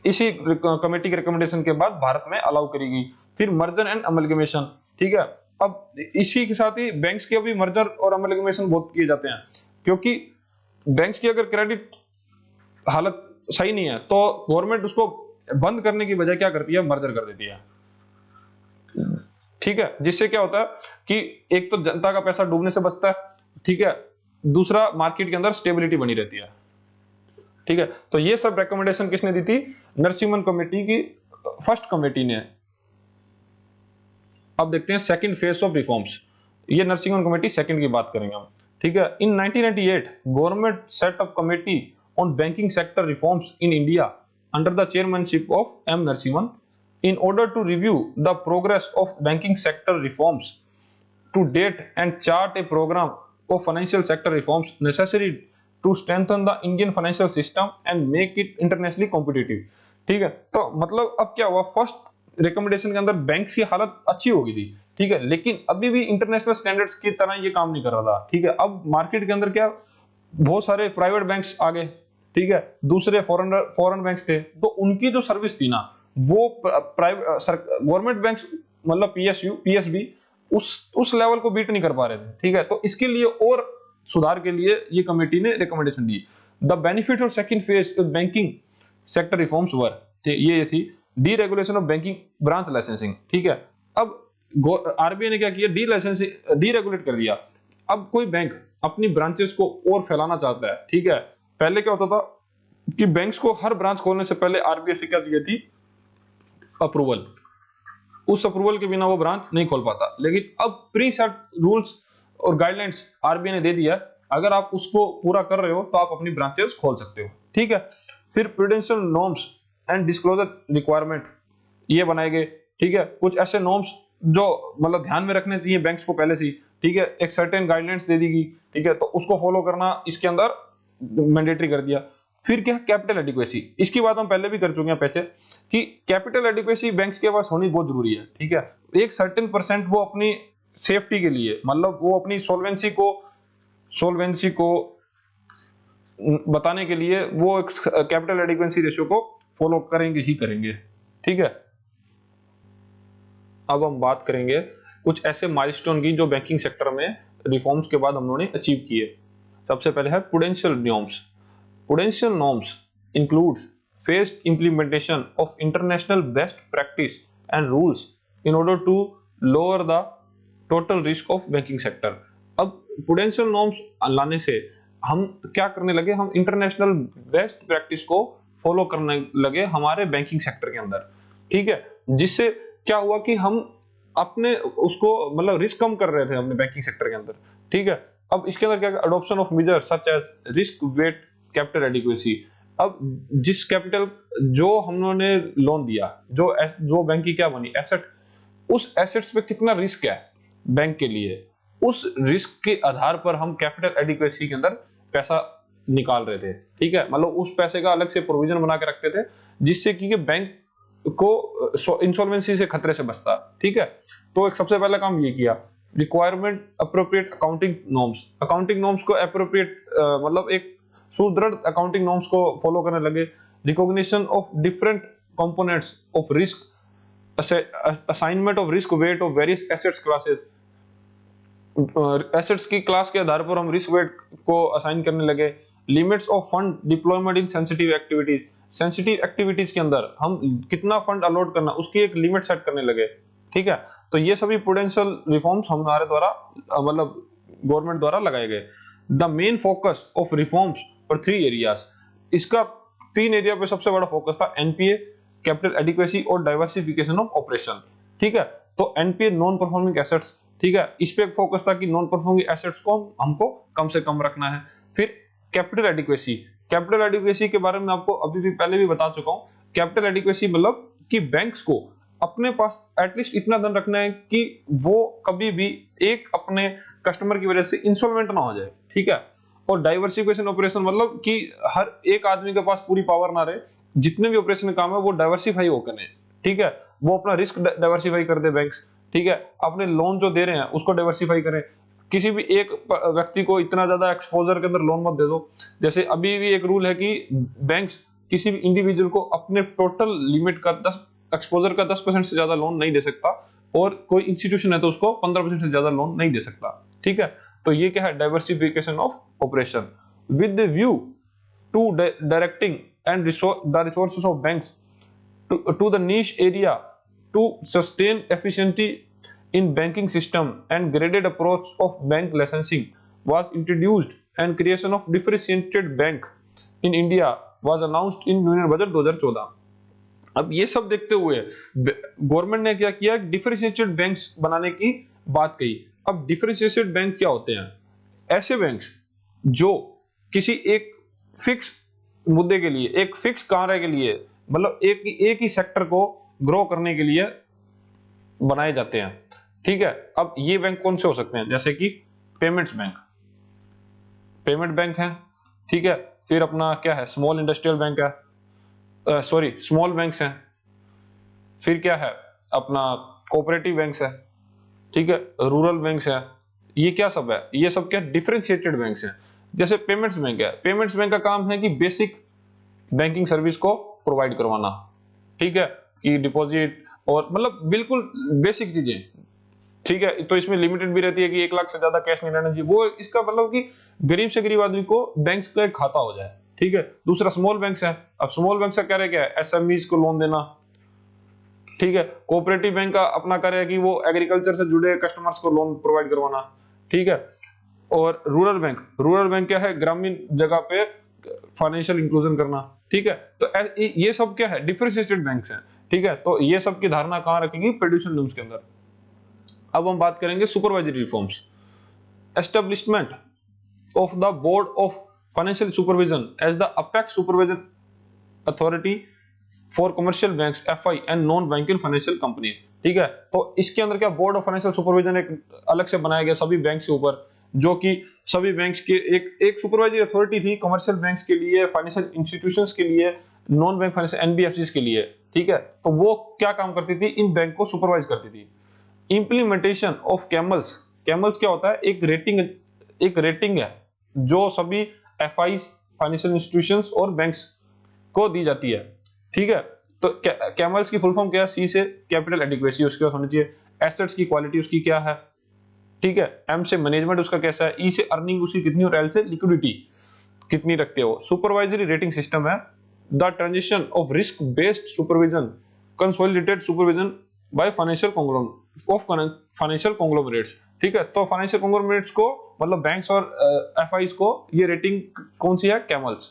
इसी कमेटी के रिकमेंडेशन के बाद भारत में अलाउ करी गई। फिर मर्जर एंड अमलगमेशन। ठीक है, अब इसी के साथ ही बैंक्स के अभी मर्जर और अमलगमेशन बहुत किए जाते हैं, क्योंकि बैंक्स की अगर क्रेडिट हालत सही नहीं है तो गवर्नमेंट उसको बंद करने की बजाय क्या करती है, मर्जर कर देती है। ठीक है, जिससे क्या होता है कि एक तो जनता का पैसा डूबने से बचता है, ठीक है, दूसरा मार्केट के अंदर स्टेबिलिटी बनी रहती है। ठीक है, तो ये सब रिकमेंडेशन किसने दी थी, नरसिम्हन कमेटी की फर्स्ट कमेटी ने। अब देखते हैं सेकंड फेज ऑफ रिफॉर्म्स, ये नरसिम्हन कमेटी सेकंड की बात करेंगे हम। ठीक है, in 1998 government set up committee on banking sector reforms in India under the chairmanship of M Narasimham in order to review the progress of banking sector reforms to date and chart a program of financial sector reforms necessary to strengthen the Indian financial system and make it internationally competitive। ठीक है, तो मतलब अब क्या हुआ, फर्स्ट रिकमेंडेशन के अंदर बैंक की हालत अच्छी हो गई थी, ठीक है, लेकिन अभी भी इंटरनेशनल स्टैंडर्ड्स की तरह ये काम नहीं कर रहा था। ठीक है, अब मार्केट के अंदर क्या, बहुत सारे प्राइवेट बैंक्स आ गए, ठीक है, दूसरे फॉरेन बैंक्स थे, तो उनकी जो सर्विस थी ना, वो प्राइवेट गवर्नमेंट बैंक्स मतलब पीएसयू पीएसबी उस लेवल को बीट नहीं कर पा रहे थे। ठीक है, तो इसके लिए और सुधार के लिए ये कमेटी ने रिकमेंडेशन दी। The benefit of second phase banking sector reforms were, ये थी deregulation of banking branch licensing. ठीक है, अब आरबीआई ने क्या किया, डीरेगुलेट कर दिया। अब कोई बैंक अपनी ब्रांचेस को और फैलाना चाहता है, ठीक है, पहले क्या होता था कि बैंक्स को हर ब्रांच खोलने से पहले आरबीआई से क्या चाहिए थी, अप्रूवल, उस अप्रूवल के बिना वो ब्रांच नहीं खोल पाता। लेकिन अब प्री सेट रूल्स और गाइडलाइंस आरबीआई ने दे दिया, अगर आप उसको पूरा कर रहे हो तो आप अपनी ब्रांचेस खोल सकते हो। ठीक है, फिर prudential norms and disclosure requirement ये बनाए गए। ठीक है, कुछ ऐसे नॉर्म्स जो मतलब ध्यान में रखने चाहिए बैंक्स को पहले से। ठीक है, एक सर्टेन गाइडलाइंस दे दी गई, ठीक है, तो उसको फॉलो करना इसके अंदर मैंडेटरी कर दिया। फिर क्या, कैपिटल एडिक्वेसी, इसकी बात हम पहले भी कर चुके हैं पीछे कि कैपिटल एडिक्वेसी बैंक्स के पास होनी बहुत जरूरी है। ठीक है, एक सर्टेन परसेंट वो अपनी सेफ्टी के लिए, मतलब वो अपनी सोल्वेंसी को बताने के लिए वो एक कैपिटल एडिक्वेसी रेशियो को फॉलो करेंगे ही करेंगे। ठीक है, अब हम बात करेंगे कुछ ऐसे माइलस्टोन की जो बैंकिंग सेक्टर में रिफॉर्म्स के बाद हम लोगों ने अचीव किए। सबसे पहले है prudential norms. Prudential norms includes phased implementation of international best practice and rules in order to lower the total risk of banking sector। अब prudential norms लाने से हम क्या करने लगे, हम इंटरनेशनल बेस्ट प्रैक्टिस को फॉलो करने लगे हमारे बैंकिंग सेक्टर के अंदर। ठीक है, जिससे क्या हुआ कि हम अपने उसको मतलब रिस्क कम कर रहे थे अपने बैंकिंग सेक्टर के अंदर, ठीक है। अब इसके अंदर क्या, adoption of major such as risk weight capital adequacy. अब जिस कैपिटल जो हमने लोन दिया, जो बैंक की क्या बनी एसेट, उस एसेट्स पे कितना रिस्क है बैंक के लिए, उस रिस्क के आधार पर हम कैपिटल एडिक्वेसी के अंदर पैसा निकाल रहे थे, ठीक है। मतलब उस पैसे का अलग से प्रोविजन बना के रखते थे, जिससे कि बैंक को इंसॉल्वेंसी से खतरे से बचता, ठीक है। तो एक सबसे पहला काम ये किया, रिक्वायरमेंट अप्रोप्रिएट अकाउंटिंग नॉर्म्स को अप्रोप्रिएट मतलब एक सुदृढ़ अकाउंटिंग नॉर्म्स को फॉलो करने लगे। Recognition of different components of risk, assignment of risk weight of various assets classes, assets की क्लास के आधार पर हम रिस्क वेट को असाइन करने लगे। Limits of fund deployment in sensitive activities के अंदर हम कितना फंड अलॉट करना, उसकी एक लिमिट सेट करने लगे, ठीक है। तो ये सभी प्रूडेंशियल रिफॉर्म्स हमारे द्वारा मतलब गवर्नमेंट द्वारा लगाए गए। The main focus of reforms for 3 areas, इसका 3 एरिया पे सबसे बड़ा फोकस था, एनपीए, कैपिटल एडिक्वेसी और डाइवर्सिफिकेशन ऑफ ऑपरेशन, ठीक है। तो एनपीए नॉन परफॉर्मिंग एसेट्स, ठीक है, इस पे फोकस था कि नॉन परफॉर्मिंग एसेट्स को हमको कम से कम रखना है। फिर कैपिटल एडिक्वेसी के बारे में आपको अभी भी पहले भी बता चुका हूं। कैपिटल एडिक्वेसी मतलब कि बैंक्स को अपने पास एटलीस्ट इतना धन रखना है कि वो कभी भी एक अपने कस्टमर की वजह से इंसॉल्वेंट ना हो जाए, ठीक है। और डाइवर्सिफिकेशन ऑपरेशन मतलब कि हर एक आदमी के पास पूरी पावर ना रहे, जितने भी ऑपरेशन काम है वो डाइवर्सिफाई हो करें, ठीक है। वो अपना रिस्क डाइवर्सिफाई कर दे बैंक्स, ठीक है। अपने लोन जो दे रहे हैं उसको डाइवर्सिफाई करें, किसी भी एक व्यक्ति को इतना ज्यादा एक्सपोजर के अंदर लोन मत दे दो। जैसे अभी भी एक रूल है कि बैंक्स किसी भी इंडिविजुअल को अपने टोटल लिमिट का 10% से ज्यादा लोन नहीं दे सकता, और कोई इंस्टीट्यूशन है तो उसको 15% से ज्यादा लोन नहीं दे सकता, ठीक है। तो ये क्या है, diversification of operation with the view to directing and the resources of banks to the niche area to sustain efficiency in banking system, and graded approach of bank licensing was introduced, and creation of differentiated bank in India was announced in Union Budget 2014। अब ये सब देखते हुए गवर्नमेंट ने क्या किया, डिफरेंशिएटेड बैंक्स बनाने की बात कही। अब डिफरेंशिएटेड बैंक क्या होते हैं, ऐसे बैंक्स जो किसी एक फिक्स मुद्दे के लिए, एक फिक्स कार्य के लिए, मतलब एक ही सेक्टर को ग्रो करने के लिए बनाए जाते हैं, ठीक है। अब ये बैंक कौन से हो सकते हैं, जैसे कि पेमेंट बैंक है, ठीक है। फिर अपना क्या है, स्मॉल इंडस्ट्रियल बैंक है, स्मॉल बैंक्स हैं। फिर क्या है, अपना कोऑपरेटिव बैंक्स है, ठीक है, रूरल बैंक्स है। ये क्या सब है, ये सब क्या डिफरेंशिएटेड बैंक्स हैं। जैसे पेमेंट्स बैंक है, पेमेंट्स बैंक का काम है कि बेसिक बैंकिंग सर्विस को प्रोवाइड करवाना, ठीक है, कि डिपॉजिट और मतलब बिल्कुल बेसिक चीजें, ठीक है। तो इसमें लिमिटेड भी रहती है कि 1 लाख से ज्यादा कैश नहीं रहना चाहिए, वो इसका मतलब कि गरीब से गरीब आदमी को बैंक का एक खाता हो जाए, ठीक है। दूसरा स्मॉल बैंक्स है। अब स्मॉल बैंक का क्या है, एसएमईज को लोन देना, ठीक है। कोऑपरेटिव बैंक का अपना कार्य है कि वो एग्रीकल्चर से जुड़े कस्टमर्स को लोन प्रोवाइड करवाना, ठीक है। और रूरल बैंक क्या है, ग्रामीण जगह पे फाइनेंशियल इंक्लूजन करना, ठीक है। तो ये सब क्या है, डिफरेंशिएटेड बैंक्स हैं, ठीक है। तो ये सब की धारणा कहां रखेगी, प्रूडेंशियल नॉर्म्स के अंदर। अब हम बात करेंगे supervisory reforms. Establishment of the board of financial supervision as the apex supervision authority for commercial banks, FI and non banking financial companies, ठीक है। तो इसके अंदर क्या, बोर्ड ऑफ फाइनेंशियल सुपरविजन एक अलग से बनाया गया सभी बैंक के ऊपर, जो कि सभी बैंक्स के एक सुपरवाइजरी अथॉरिटी थी कमर्शियल बैंक्स के लिए, फाइनेंशियल इंस्टीट्यूशंस के लिए, नॉन बैंक फाइनेंशियल एनबीएफसीज के लिए, ठीक है। तो वो क्या काम करती थी, इन बैंक को सुपरवाइज करती थी। इंप्लीमेंटेशन ऑफ कैमल्स क्या होता है, एक रेटिंग है जो सभी एफआई, फाइनेंशियल इंस्टीट्यूशंस और बैंक्स को दी जाती है, ठीक है। तो कैमल्स की फुल फॉर्म क्या है, सी से कैपिटल एडिक्वेसी उसके पास होनी चाहिए, एसेट्स की क्वालिटी उसकी क्या है, ठीक है। एम से मैनेजमेंट उसका कैसा है, ई से अर्निंग उसकी कितनी, और एल से लिक्विडिटी कितनी रखते हो। सुपरवाइजरी रेटिंग सिस्टम है the transition of risk based supervision, consolidated supervision by financial conglomerates, ठीक है। तो फाइनेंशियल कॉन्ग्लोमरेट्स को मतलब बैंक्स और एफआईज को ये रेटिंग कौन सी है, कैमल्स,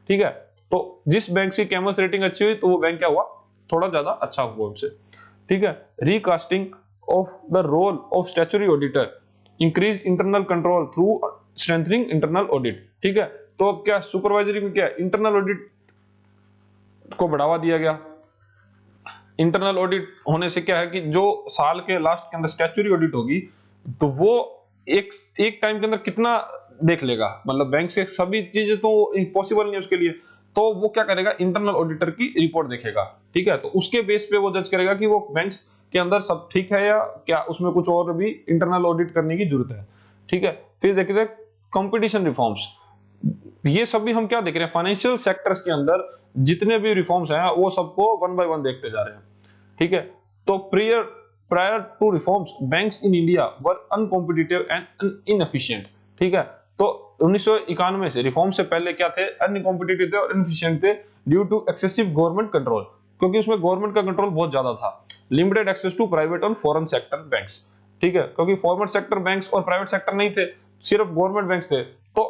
ठीक है। तो जिस बैंक की कैमल्स रेटिंग अच्छी हुई तो वो बैंक क्या हुआ, थोड़ा ज्यादा अच्छा हुआ उनसे, ठीक है। Recasting of the role of statutory auditor, increase internal control through strengthening internal audit. ठीक है, तो क्या सुपरवाइजरी में क्या इंटरनल ऑडिट को बढ़ावा दिया गया। इंटरनल ऑडिट होने से क्या है कि जो साल के लास्ट के अंदर स्टैट्यूटरी ऑडिट होगी तो वो एक टाइम के अंदर कितना देख लेगा, मतलब बैंक से सभी चीजें तो इम्पॉसिबल नहीं है उसके लिए, तो वो क्या करेगा, इंटरनल ऑडिटर की रिपोर्ट देखेगा। ठीक है, तो उसके बेस पे वो जज करेगा कि वो बैंक्स के अंदर सब ठीक है या क्या उसमें कुछ और भी इंटरनल ऑडिट करने की जरूरत है। ठीक है, फिर देखते कंपटीशन रिफॉर्म्स, ये सब भी हम क्या देख रहे हैं, फाइनेंशियल सेक्टर्स के अंदर जितने भी रिफॉर्म्स हैं वो सबको वन बाय वन देखते जा रहे हैं। ठीक है, तो prior to reforms banks in India were uncompetitive and inefficient. ठीक है, तो 1991 से रिफॉर्म से पहले क्या थे, अनकॉम्पिटिटिव थे और इनएफिशिएंट थे due to excessive government control, क्योंकि उसमें गवर्नमेंट का कंट्रोल बहुत ज्यादा था। लिमिटेड एक्सेस टू प्राइवेट और फॉरेन सेक्टर बैंक्स। ठीक है, क्योंकि फॉरेन सेक्टर बैंक्स और प्राइवेट सेक्टर नहीं थे, सिर्फ गवर्नमेंट बैंक्स थे, तो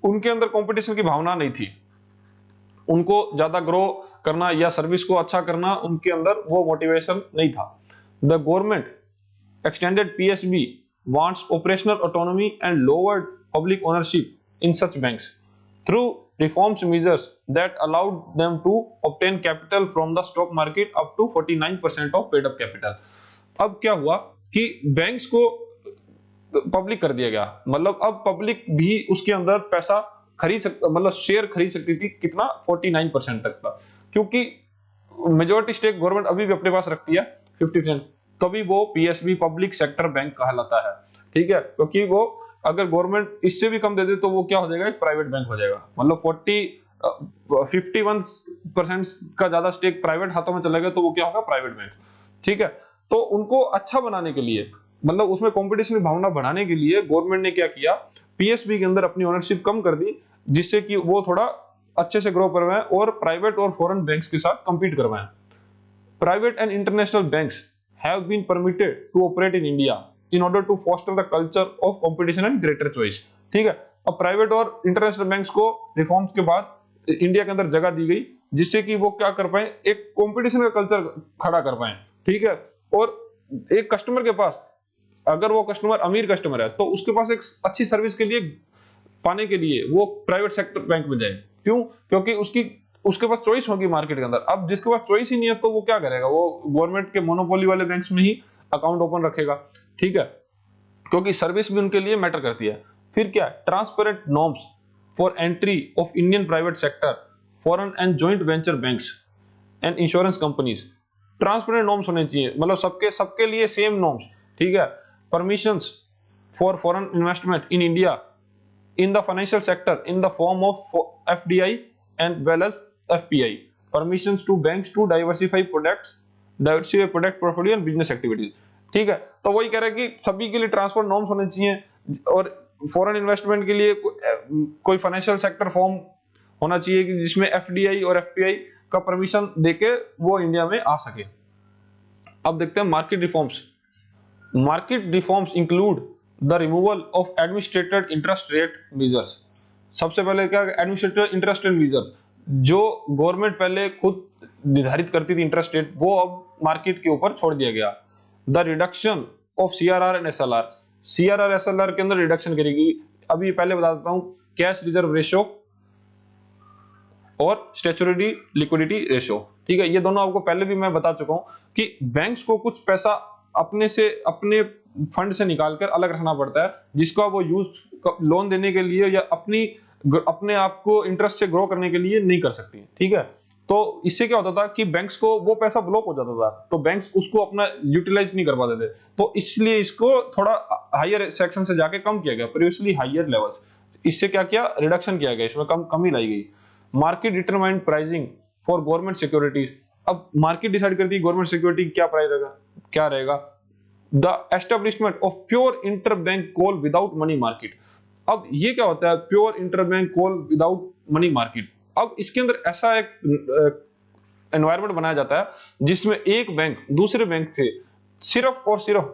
उनके अंदर कंपटीशन की भावना नहीं थी, उनको ज्यादा ग्रो करना या सर्विस को अच्छा करना उनके अंदर वो मोटिवेशन नहीं था। The government extended PSB wants operational autonomy and lowered public ownership in such banks through reforms measures that allowed them to obtain capital from the stock market up to 49% of paid up capital। अब क्या हुआ कि बैंक्स को पब्लिक कर दिया गया, मतलब अब पब्लिक भी उसके अंदर पैसा खरीद सकता, मतलब शेयर खरीद सकती थी, कितना 49% तक का, क्योंकि मेजोरिटी स्टेक गवर्नमेंट अभी भी अपने पास रखती है 50%, तभी वो पीएसबी पब्लिक सेक्टर बैंक कहलाता है। ठीक है, क्योंकि वो अगर गवर्नमेंट इससे भी कम दे दे तो वो क्या हो जाएगा, एक प्राइवेट बैंक हो जाएगा, मतलब 51% का ज्यादा स्टेक प्राइवेट हाथों में चलेगा तो वो क्या होगा, प्राइवेट बैंक। ठीक है, तो उनको अच्छा बनाने के लिए, मतलब उसमें कंपटीशन की भावना बढ़ाने के लिए गवर्नमेंट ने क्या किया, पीएसबी के अंदर अपनी ओनरशिप कम कर दी, जिससे कि वो थोड़ा अच्छे से ग्रो करवाएं और प्राइवेट और फॉरेन बैंक्स के साथ कंपीट करवाएं। Private and international banks have been permitted to operate in India in order to foster the culture of competition and greater choice. ठीक है, अब प्राइवेट और इंटरनेशनल बैंक्स को रिफॉर्म्स के बाद इंडिया के अंदर जगह दी गई, जिससे कि वो क्या कर पाए, एक कंपटीशन का कल्चर खड़ा कर पाए। ठीक है, और एक कस्टमर के पास, अगर वो कस्टमर अमीर कस्टमर है तो उसके पास एक अच्छी सर्विस के लिए पाने के लिए वो प्राइवेट सेक्टर बैंक में जाए। क्यों, क्योंकि उसके पास चॉइस होगी मार्केट के अंदर। अब जिसके पास चॉइस ही नहीं है तो वो क्या करेगा, वो गवर्नमेंट के मोनोपोली वाले बैंक्स में ही अकाउंट ओपन रखेगा। ठीक है, क्योंकि सर्विस भी उनके लिए मैटर करती है। फिर क्या, transparent norms for entry of Indian private sector, foreign and joint venture banks and insurance companies. Transparent norms होने चाहिए, मतलब सबके लिए सेम नॉर्म्स। ठीक है, permissions for foreign investment in India in the financial sector in the form of FDI and well as FPI, permissions to banks to diversify product portfolio and business activities। ठीक है, तो वही कह रहा है कि सभी के लिए ट्रांसफर नॉर्म्स होने चाहिए और फॉरेन इन्वेस्टमेंट के लिए कोई फाइनेंशियल सेक्टर फॉर्म होना चाहिए कि जिसमें एफडीआई और एफपीआई का परमिशन देके वो इंडिया में आ सके। अब देखते हैं market reforms. Market reforms include the removal of administrated interest rate measures. सबसे पहले क्या, एडमिनिस्ट्रेटेड इंटरेस्ट रेट मेजर्स, जो गवर्नमेंट पहले खुद निर्धारित करती थी इंटरेस्ट रेट, वो अब मार्केट के ऊपर छोड़ दिया गया। The reduction of CRR and SLR, CRR SLR के अंदर रिडक्शन करेगी। अभी पहले बता देता हूं, कैश रिजर्व रेशो और स्टैट्यूटरी लिक्विडिटी रेशो। ठीक है, ये दोनों आपको पहले भी मैं बता चुका हूं कि बैंक्स को कुछ पैसा अपने फंड से निकालकर अलग रखना पड़ता है, जिसका वो यूज लोन देने के लिए या अपने आप को इंटरेस्ट से ग्रो करने के लिए नहीं कर सकती। ठीक है, तो इससे क्या होता था कि बैंक्स को वो पैसा ब्लॉक हो जाता था, तो बैंक्स उसको अपना यूटिलाइज नहीं कर पाते थे, तो इसलिए इसको थोड़ा हायर सेक्शन से जाके कम किया गया, प्रीवियसली हायर लेवल्स। इससे क्या किया, रिडक्शन किया गया, इसमें कमी लाई गई। Market determined pricing for government securities. अब मार्केट डिसाइड करती है गवर्नमेंट सिक्योरिटी क्या प्राइस रहेगा, क्या रहेगा। The establishment of pure interbank call without money market. अब ये क्या होता है, pure interbank call without money market. अब इसके अंदर ऐसा एक एनवायरनमेंट बनाया जाता है जिसमें एक बैंक दूसरे बैंक से सिर्फ और सिर्फ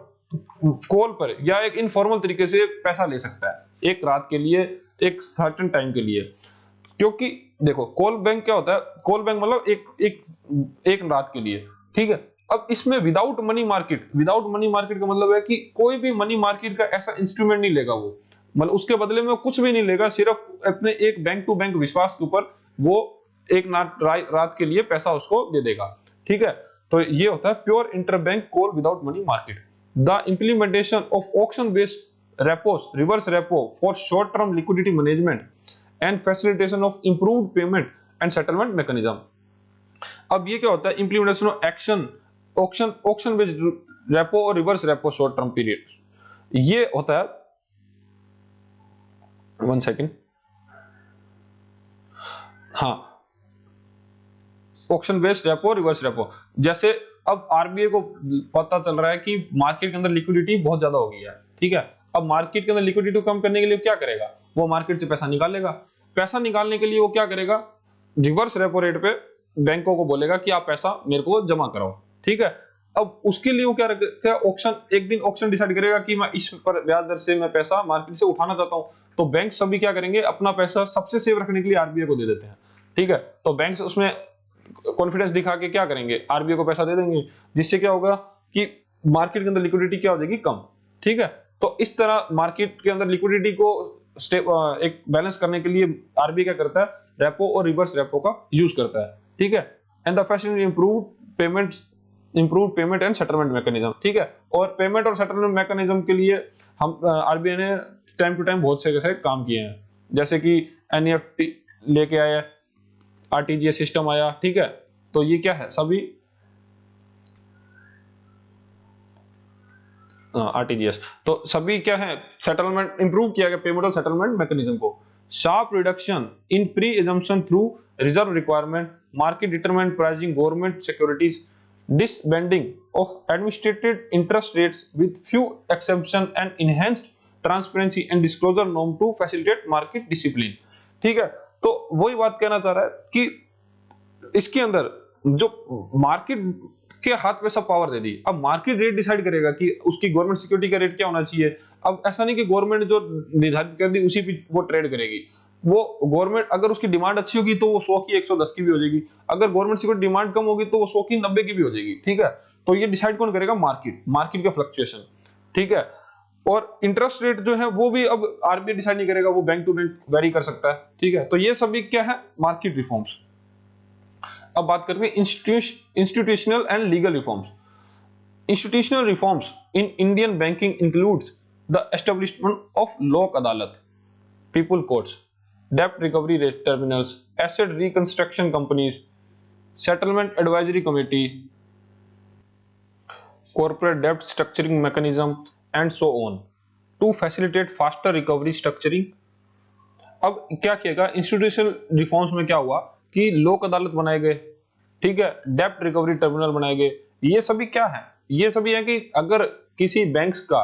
कॉल पर या एक इनफॉर्मल तरीके से पैसा ले सकता है, एक रात के लिए, एक सर्टेन टाइम के लिए। क्योंकि देखो, कॉल बैंक क्या होता है, कॉल बैंक मतलब एक रात के लिए। ठीक है, अब इसमें विदाउट मनी मार्केट का मतलब है कि कोई भी मनी मार्केट का ऐसा इंस्ट्रूमेंट नहीं लेगा वो, मतलब उसके बदले में कुछ भी नहीं लेगा, सिर्फ अपने एक बैंक टू बैंक विश्वास के ऊपर वो एक रात के लिए पैसा उसको दे देगा। ठीक है, तो ये होता है pure interbank call without money market. The implementation of auction based repos, reverse repo for short term liquidity management and facilitation of improved payment and settlement mechanism. अब ये क्या होता है, implementation of action auction based repo और reverse repo short term period, ये होता है, वन सेकेंड, हाँ, auction based repo reverse repo. जैसे अब आरबीआई को पता चल रहा है कि मार्केट के अंदर लिक्विडिटी बहुत ज्यादा हो गई है, ठीक है, अब मार्केट के अंदर लिक्विडिटी कम करने के लिए क्या करेगा, वो मार्केट से पैसा निकालेगा। पैसा निकालने के लिए वो क्या करेगा, रिवर्स रेपो रेट पे बैंकों को बोलेगा कि आप पैसा मेरे को जमा कराओ। ठीक है, अब उसके लिए वो क्या ऑक्शन, एक दिन ऑक्शन डिसाइड करेगा कि मैं इस पर ब्याज दर से मैं पैसा मार्केट से उठाना चाहता हूं, तो बैंक सभी क्या करेंगे, अपना पैसा सबसे सेव रखने के लिए आरबीआई को दे देते हैं। ठीक है, तो बैंक उसमें कॉन्फिडेंस दिखा के क्या करेंगे, आरबीआई को पैसा दे देंगे, जिससे क्या होगा कि मार्केट के अंदर लिक्विडिटी क्या हो जाएगी, कम। ठीक है, तो इस तरह मार्केट के अंदर लिक्विडिटी को एक बैलेंस करने के लिए आरबीआई क्या करता है, रेपो और रिवर्स रेपो का यूज करता है। ठीक है, and the facility improve payment and settlement mechanism. ठीक है, और पेमेंट और सेटलमेंट मैकेनिज्म के लिए हम आरबीआई ने टाइम टू टाइम बहुत से काम किए हैं, जैसे कि एनईएफटी लेके आया, आरटीजीएस सिस्टम आया। ठीक है, तो ये क्या है, सभी आरटीजीएस, तो सभी क्या है, सेटलमेंट इंप्रूव किया गया पेमेंट और सेटलमेंट मैकेनिज्म को। Sharp reduction in pre assumption through reserve requirement, market determined pricing government securities, disbanding of administrated interest rates with few exception and enhanced transparency and disclosure norm to facilitate market discipline। ठीक है, तो वही बात कहना चाह रहा है कि इसके अंदर जो मार्केट के हाथ में सब पावर दे दी, अब मार्केट रेट डिसाइड करेगा कि उसकी गवर्नमेंट सिक्योरिटी का रेट क्या होना चाहिए। अब ऐसा नहीं कि गवर्नमेंट जो निर्धारित कर दी उसी पे वो ट्रेड करेगी, वो गवर्नमेंट अगर उसकी डिमांड अच्छी होगी तो वो 100 की 110 की भी हो जाएगी, अगर गवर्नमेंट सिक्योरिटी डिमांड कम होगी तो वो 100 की 90 की भी हो जाएगी। ठीक है, तो ये डिसाइड कौन करेगा, मार्केट का फ्लक्चुएशन। ठीक है, और इंटरेस्ट रेट जो है वो भी अब आरबीआई डिसाइड नहीं करेगा, वो बैंक टू बैंक वेरी कर सकता है। ठीक है, तो ये सभी क्या है, मार्केट रिफॉर्म्स। अब बात करते हैं institutional and legal reforms. Institutional reforms in Indian banking includes the establishment of Lok Adalat, people courts, डेप्ट recovery terminals, asset reconstruction companies, settlement advisory committee, corporate debt structuring mechanism and so on to facilitate faster recovery structuring। अब क्या किएगा, इंस्टीट्यूशनल रिफॉर्म्स में क्या हुआ कि लोक अदालत बनाए गए, ठीक है, डेप्ट रिकवरी टर्मिनल बनाए गए। ये सभी क्या है, ये सभी है कि अगर किसी बैंक्स का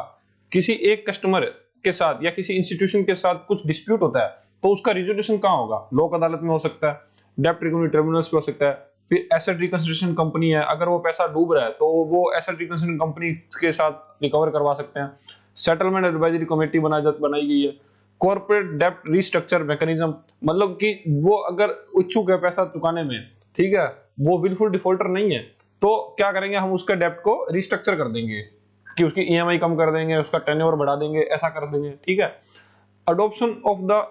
किसी एक कस्टमर के साथ या किसी इंस्टीट्यूशन के साथ कुछ डिस्प्यूट होता है तो उसका रिजोल्यूशन कहाँ होगा, लोक अदालत में हो सकता है, डेप्ट रिकवरी टर्मिनल्स पे हो सकता है। फिर एसेट रिकंस्ट्रक्शन कंपनी है, अगर वो पैसा डूब रहा है तो वो एसेट रिकंस्ट्रक्शन कंपनी के साथ रिकवर करवा सकते हैं। सेटलमेंट एडवाइजरी कमेटी बनाई गई है। कॉर्पोरेट डेप्ट रिस्ट्रक्चर मैकेनिज्म, मतलब कि वो अगर इच्छुक है पैसा चुकाने में, ठीक है, वो विलफुल डिफॉल्टर नहीं है, तो क्या करेंगे, हम उसके डेप्ट को रिस्ट्रक्चर कर देंगे कि उसकी ईएमआई कम कर देंगे, उसका टेन्योर बढ़ा देंगे, ऐसा कर देंगे। ठीक है, adoption of the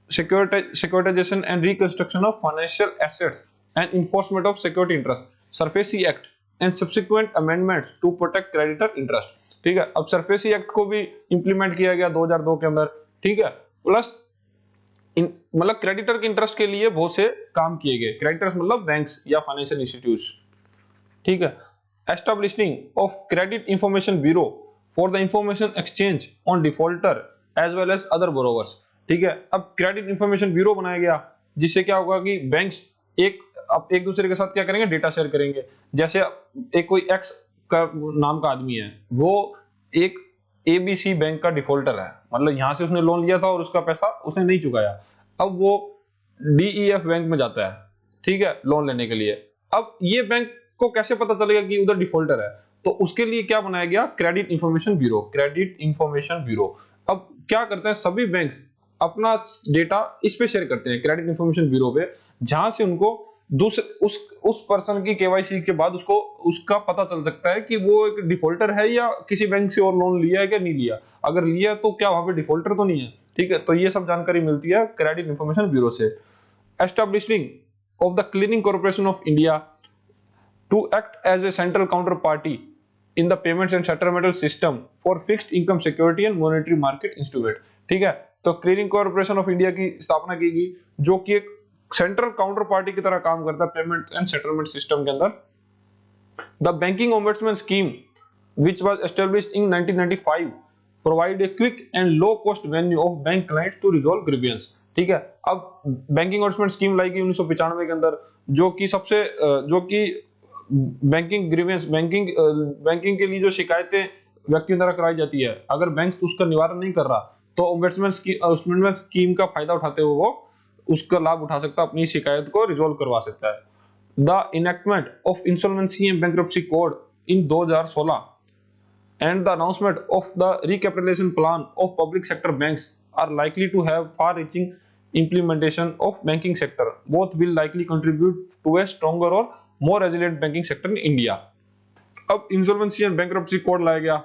securitization and reconstruction of financial assets and enforcement of security interest, SURFACI Act and subsequent amendments to protect creditor interest। ठीक है, अब SURFACI Act को भी इंप्लीमेंट किया गया 2002 के अंदर। ठीक है, प्लस मतलब क्रेडिटर के इंटरेस्ट के लिए बहुत से काम किए गए, क्रेडिटर्स मतलब बैंक्स या फाइनेंशियल इंस्टीट्यूट्स। ठीक है, establishing of credit information bureau for the information exchange on defaulter as well as other borrowers. ठीक है, अब क्रेडिट इंफॉर्मेशन ब्यूरो बनाया गया, जिससे क्या होगा कि बैंक्स एक दूसरे के साथ क्या करेंगे, डेटा शेयर करेंगे। जैसे एक कोई एक्स का नाम का आदमी है, वो एक एबीसी बैंक का डिफॉल्टर है, मतलब यहां से उसने लोन लिया था और उसका पैसा उसने नहीं चुकाया, अब वो डीईएफ बैंक में जाता है, ठीक है, लोन लेने के लिए। अब ये बैंक को कैसे पता चलेगा कि उधर डिफॉल्टर है, तो उसके लिए क्या बनाया गया, क्रेडिट इंफॉर्मेशन ब्यूरो। अब क्या करते हैं, सभी बैंक्स अपना डेटा इस पे शेयर करते हैं, क्रेडिट इंफॉर्मेशन ब्यूरो पे, जहां से उनको दूसरे उस पर्सन की केवाईसी के बाद उसको उसका पता चल सकता है कि वो एक डिफॉल्टर है या किसी बैंक से और लोन लिया है कि नहीं लिया। अगर लिया तो क्या वहां पे डिफॉल्टर तो नहीं है, ठीक है। तो ये सब जानकारी मिलती है क्रेडिट इंफॉर्मेशन ब्यूरो से। Establishing of the clearing corporation of India to act as a central counterparty in the payments and settlement system for fixed income security and monetary market instrument, ठीक है। तो क्लियरिंग कॉर्पोरेशन ऑफ इंडिया की स्थापना की गई, जो कि एक सेंट्रल काउंटर पार्टी की तरह काम करता है पेमेंट एंड सेटलमेंट सिस्टम के अंदर। The banking ombudsman scheme which was established in 1995 provide a quick and low cost venue of bank clients to resolve grievance, ठीक है। अब बैंकिंग ओम्बड्समैन स्कीम लाई गई 1995 के अंदर, जो कि सबसे जो कि बैंकिंग ग्रीवेंस बैंकिंग के लिए जो शिकायतें व्यक्तियों द्वारा कराई जाती है, अगर बैंक उसका निवारण नहीं कर रहा तो ओम्बड्समैन स्कीम का फायदा उठाते हुए वो उसका लाभ उठा सकता है, अपनी शिकायत को रिजोल्व करवा सकता है। The enactment of insolvency and bankruptcy code in 2016 and the announcement of the recapitalization plan of public sector banks are likely to have far-reaching implementation of banking sector. Both will likely contribute to a stronger or more resilient banking sector in India. अब इंसॉल्वेंसी एंड बैंक्रप्सी कोड लाया गया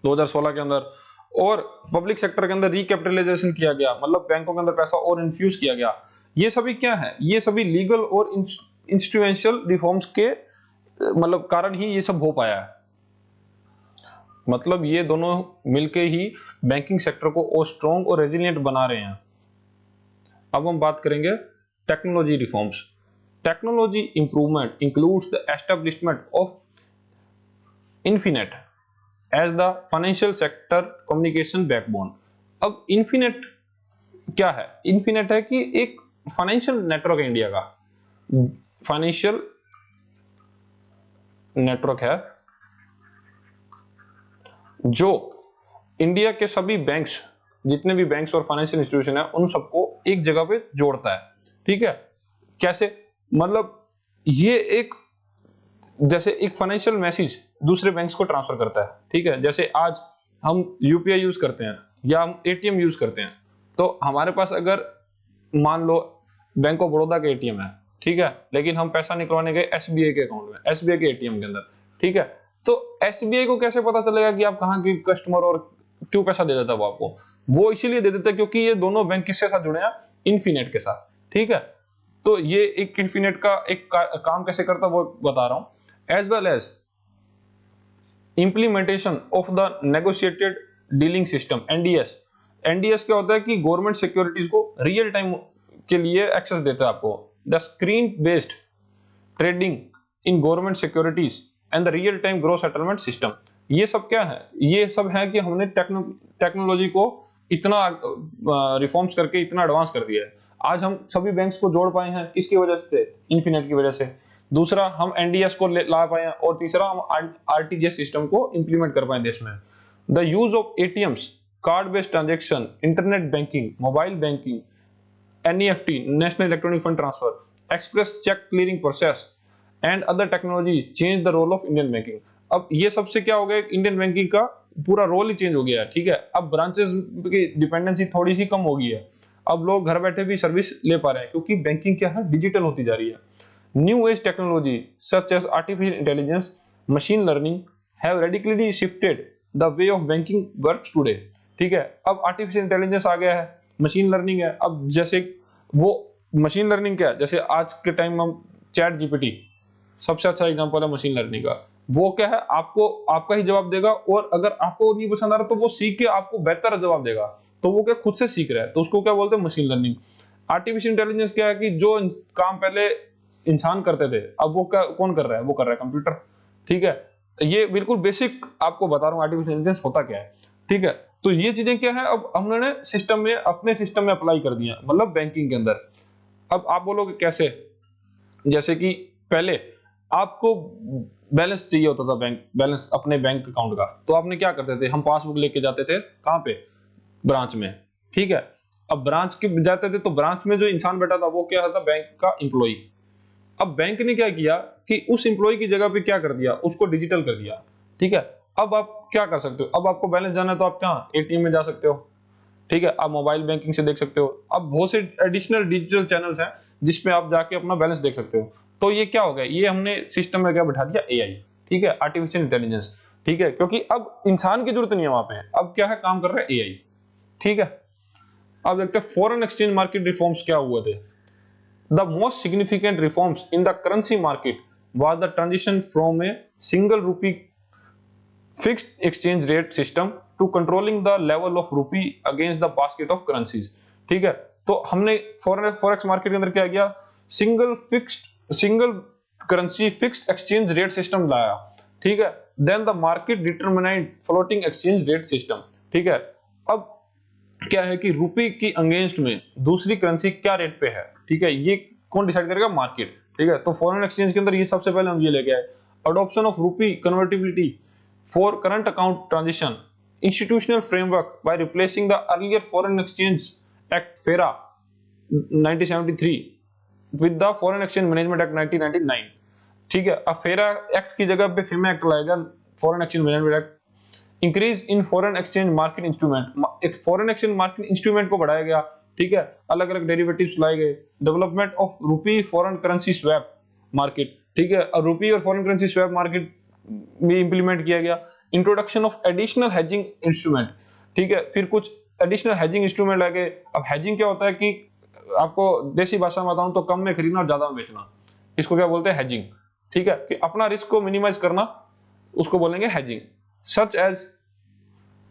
2016 के अंदर, और पब्लिक सेक्टर के अंदर रिकैपिटलाइजेशन किया गया, मतलब बैंकों के अंदर पैसा और इन्फ्यूज किया गया। ये सभी क्या है, ये सभी लीगल और इंस्टीट्यूशनल रिफॉर्म्स के मतलब कारण ही ये सब हो पाया है। मतलब ये दोनों मिलके ही बैंकिंग सेक्टर को और स्ट्रॉन्ग और रेजिलिएंट बना रहे हैं। अब हम बात करेंगे technology reforms. Technology improvement includes the establishment of INFINET as the financial sector communication backbone. अब इन्फिनेट क्या है? इन्फिनेट है कि एक फाइनेंशियल नेटवर्क है, इंडिया का फाइनेंशियल नेटवर्क है, जो इंडिया के सभी बैंक्स, जितने भी बैंक्स और फाइनेंशियल इंस्टीट्यूशन है, उन सबको एक जगह पे जोड़ता है, ठीक है। कैसे? मतलब ये एक जैसे एक फाइनेंशियल मैसेज दूसरे बैंक्स को ट्रांसफर करता है, ठीक है। जैसे आज हम यूपीआई यूज करते हैं या हम एटीएम यूज करते हैं, तो हमारे पास अगर मान लो बैंक ऑफ बड़ौदा का एटीएम है, ठीक है, लेकिन हम पैसा निकलवाने गए एसबीआई के अकाउंट में, एसबीआई के एटीएम के अंदर, ठीक है। तो एसबीआई को कैसे पता चलेगा कि आप कहां के कस्टमर और क्यों पैसा दे देता है वो आपको? वो इसीलिए दे देता है क्योंकि ये दोनों बैंक किसके साथ जुड़े हैं? इन्फिनेट के साथ, ठीक है। तो ये एक इन्फिनेट का एक काम कैसे करता है वो बता रहा हूं। As well as implementation of the negotiated dealing system, NDS. NDS क्या होता है कि गवर्नमेंट सिक्योरिटीज को रियल टाइम के लिए एक्सेस देता है आपको। The screen based trading in government securities and the real time gross settlement system. ये सब क्या है? ये सब है कि हमने टेक्नोलॉजी को इतना रिफॉर्म्स करके इतना एडवांस कर दिया है। आज हम सभी बैंक्स को जोड़ पाए हैं, किसकी वजह से? इन्फिनेट की वजह से। दूसरा, हम एनडीएस को ला पाए हैं, और तीसरा, हम आरटीजीएस सिस्टम को इंप्लीमेंट कर पाए देश में। The use of ATMs, card based transaction, internet banking, mobile banking, NEFT national electronic fund transfer, express cheque clearing process and other technology change the role of Indian banking. अब ये सबसे क्या हो गया, इंडियन बैंकिंग का पूरा रोल ही चेंज हो गया है, ठीक है। अब ब्रांचेस की डिपेंडेंसी थोड़ी सी कम हो गई है, अब लोग घर बैठे भी सर्विस ले पा रहे हैं, क्योंकि बैंकिंग क्या है, डिजिटल होती जा रही है। New age technology such as artificial intelligence, machine learning have radically shifted the way of banking works today, ठीक है। अब आर्टिफिशियल इंटेलिजेंस आ गया है, मशीन लर्निंग है। अब जैसे वो मशीन लर्निंग क्या है, जैसे आज के टाइम में हम चैट जीपीटी सबसे अच्छा एग्जांपल है मशीन लर्निंग का। वो क्या है, आपको आपका ही जवाब देगा, और अगर आपको नहीं पसंद आ रहा तो वो सीख के आपको बेहतर जवाब देगा। तो वो क्या खुद से सीख रहा है, तो उसको क्या बोलते हैं? Machine learning. आर्टिफिशियल इंटेलिजेंस क्या है कि जो काम पहले इंसान करते थे, अब वो क्या कौन कर रहा है? वो कर रहा है कंप्यूटर, ठीक है। ये बिल्कुल बेसिक आपको बता रहा हूँ आर्टिफिशियल इंटेलिजेंस होता क्या है, ठीक है। तो ये चीजें क्या है, अब हमने सिस्टम में, अपने सिस्टम में अप्लाई कर दिया, मतलब बैंकिंग के अंदर। अब आप बोलोगे कैसे? जैसे कि पहले आपको बैलेंस चाहिए होता था, बैंक बैलेंस अपने बैंक अकाउंट का, तो आपने क्या करते थे? हम पासबुक लेके जाते थे, कहाँ पे? ब्रांच में, ठीक है। अब ब्रांच के जाते थे तो ब्रांच में जो इंसान बैठा था वो क्या था? बैंक का एम्प्लॉय। अब बैंक ने क्या किया कि उस एम्प्लॉय की जगह पे क्या कर दिया? उसको डिजिटल कर दिया, ठीक है। अब आप क्या कर सकते हो? अब आपको बैलेंस जाना है तो आप कहाँ? एटीएम में जा सकते हो, ठीक है। आप मोबाइल बैंकिंग से देख सकते हो। अब बहुत से एडिशनल डिजिटल चैनल्स हैं जिसपे आप जाके अपना बैलेंस देख सकते हो। तो ये क्या हो गया, ये हमने सिस्टम में क्या बिठा दिया, एआई, ठीक है, आर्टिफिशियल इंटेलिजेंस, ठीक है, क्योंकि अब इंसान की जरूरत नहीं है वहां पे, अब क्या है, काम कर रहा है एआई, ठीक है। अब देखते हैं फॉरेन एक्सचेंज मार्केट रिफॉर्म्स क्या हुए थे। The most significant reforms in the currency market was the transition from a single rupee fixed exchange rate system to controlling the level of rupee against the basket of currencies, ठीक है। तो हमने फॉरेक्स मार्केट के अंदर क्या किया, single currency fixed exchange rate system लाया, ठीक है। Then the market determined floating exchange rate system, ठीक है। अब क्या है कि रुपी की अगेंस्ट में दूसरी करेंसी क्या रेट पे है, ठीक है, ये कौन डिसाइड करेगा, मार्केट, ठीक है। तो फॉरेन एक्सचेंज के अंदर ये सबसे पहले हम ये लेके आए, adoption of rupee convertibility for current account transition, institutional framework by replacing the earlier foreign exchange act फेरा 1973 with the foreign exchange management act 1999, ठीक है। अब फेरा एक्ट की जगह पे फेमा एक्ट लाएगा, foreign exchange management act. Increase in foreign exchange market instrument, एक फॉरेन एक्सचेंज मार्केट इंस्ट्रूमेंट को बढ़ाया गया, ठीक है, अलग अलग डेरिवेटिव्स लाए गए। Development of rupee foreign currency swap market, ठीक है, और रुपी और फॉरेन करेंसी स्वैप मार्केट भी इंप्लीमेंट किया गया। Introduction of additional hedging instrument, ठीक है, फिर कुछ एडिशनल हेजिंग इंस्ट्रूमेंट लाए गए। अब हेजिंग क्या होता है कि आपको देसी भाषा में बताऊं तो कम में खरीदना और ज्यादा में बेचना, इसको क्या बोलते हैं, हेजिंग, ठीक है, कि अपना रिस्क को मिनिमाइज करना, उसको बोलेंगे hedging. Such as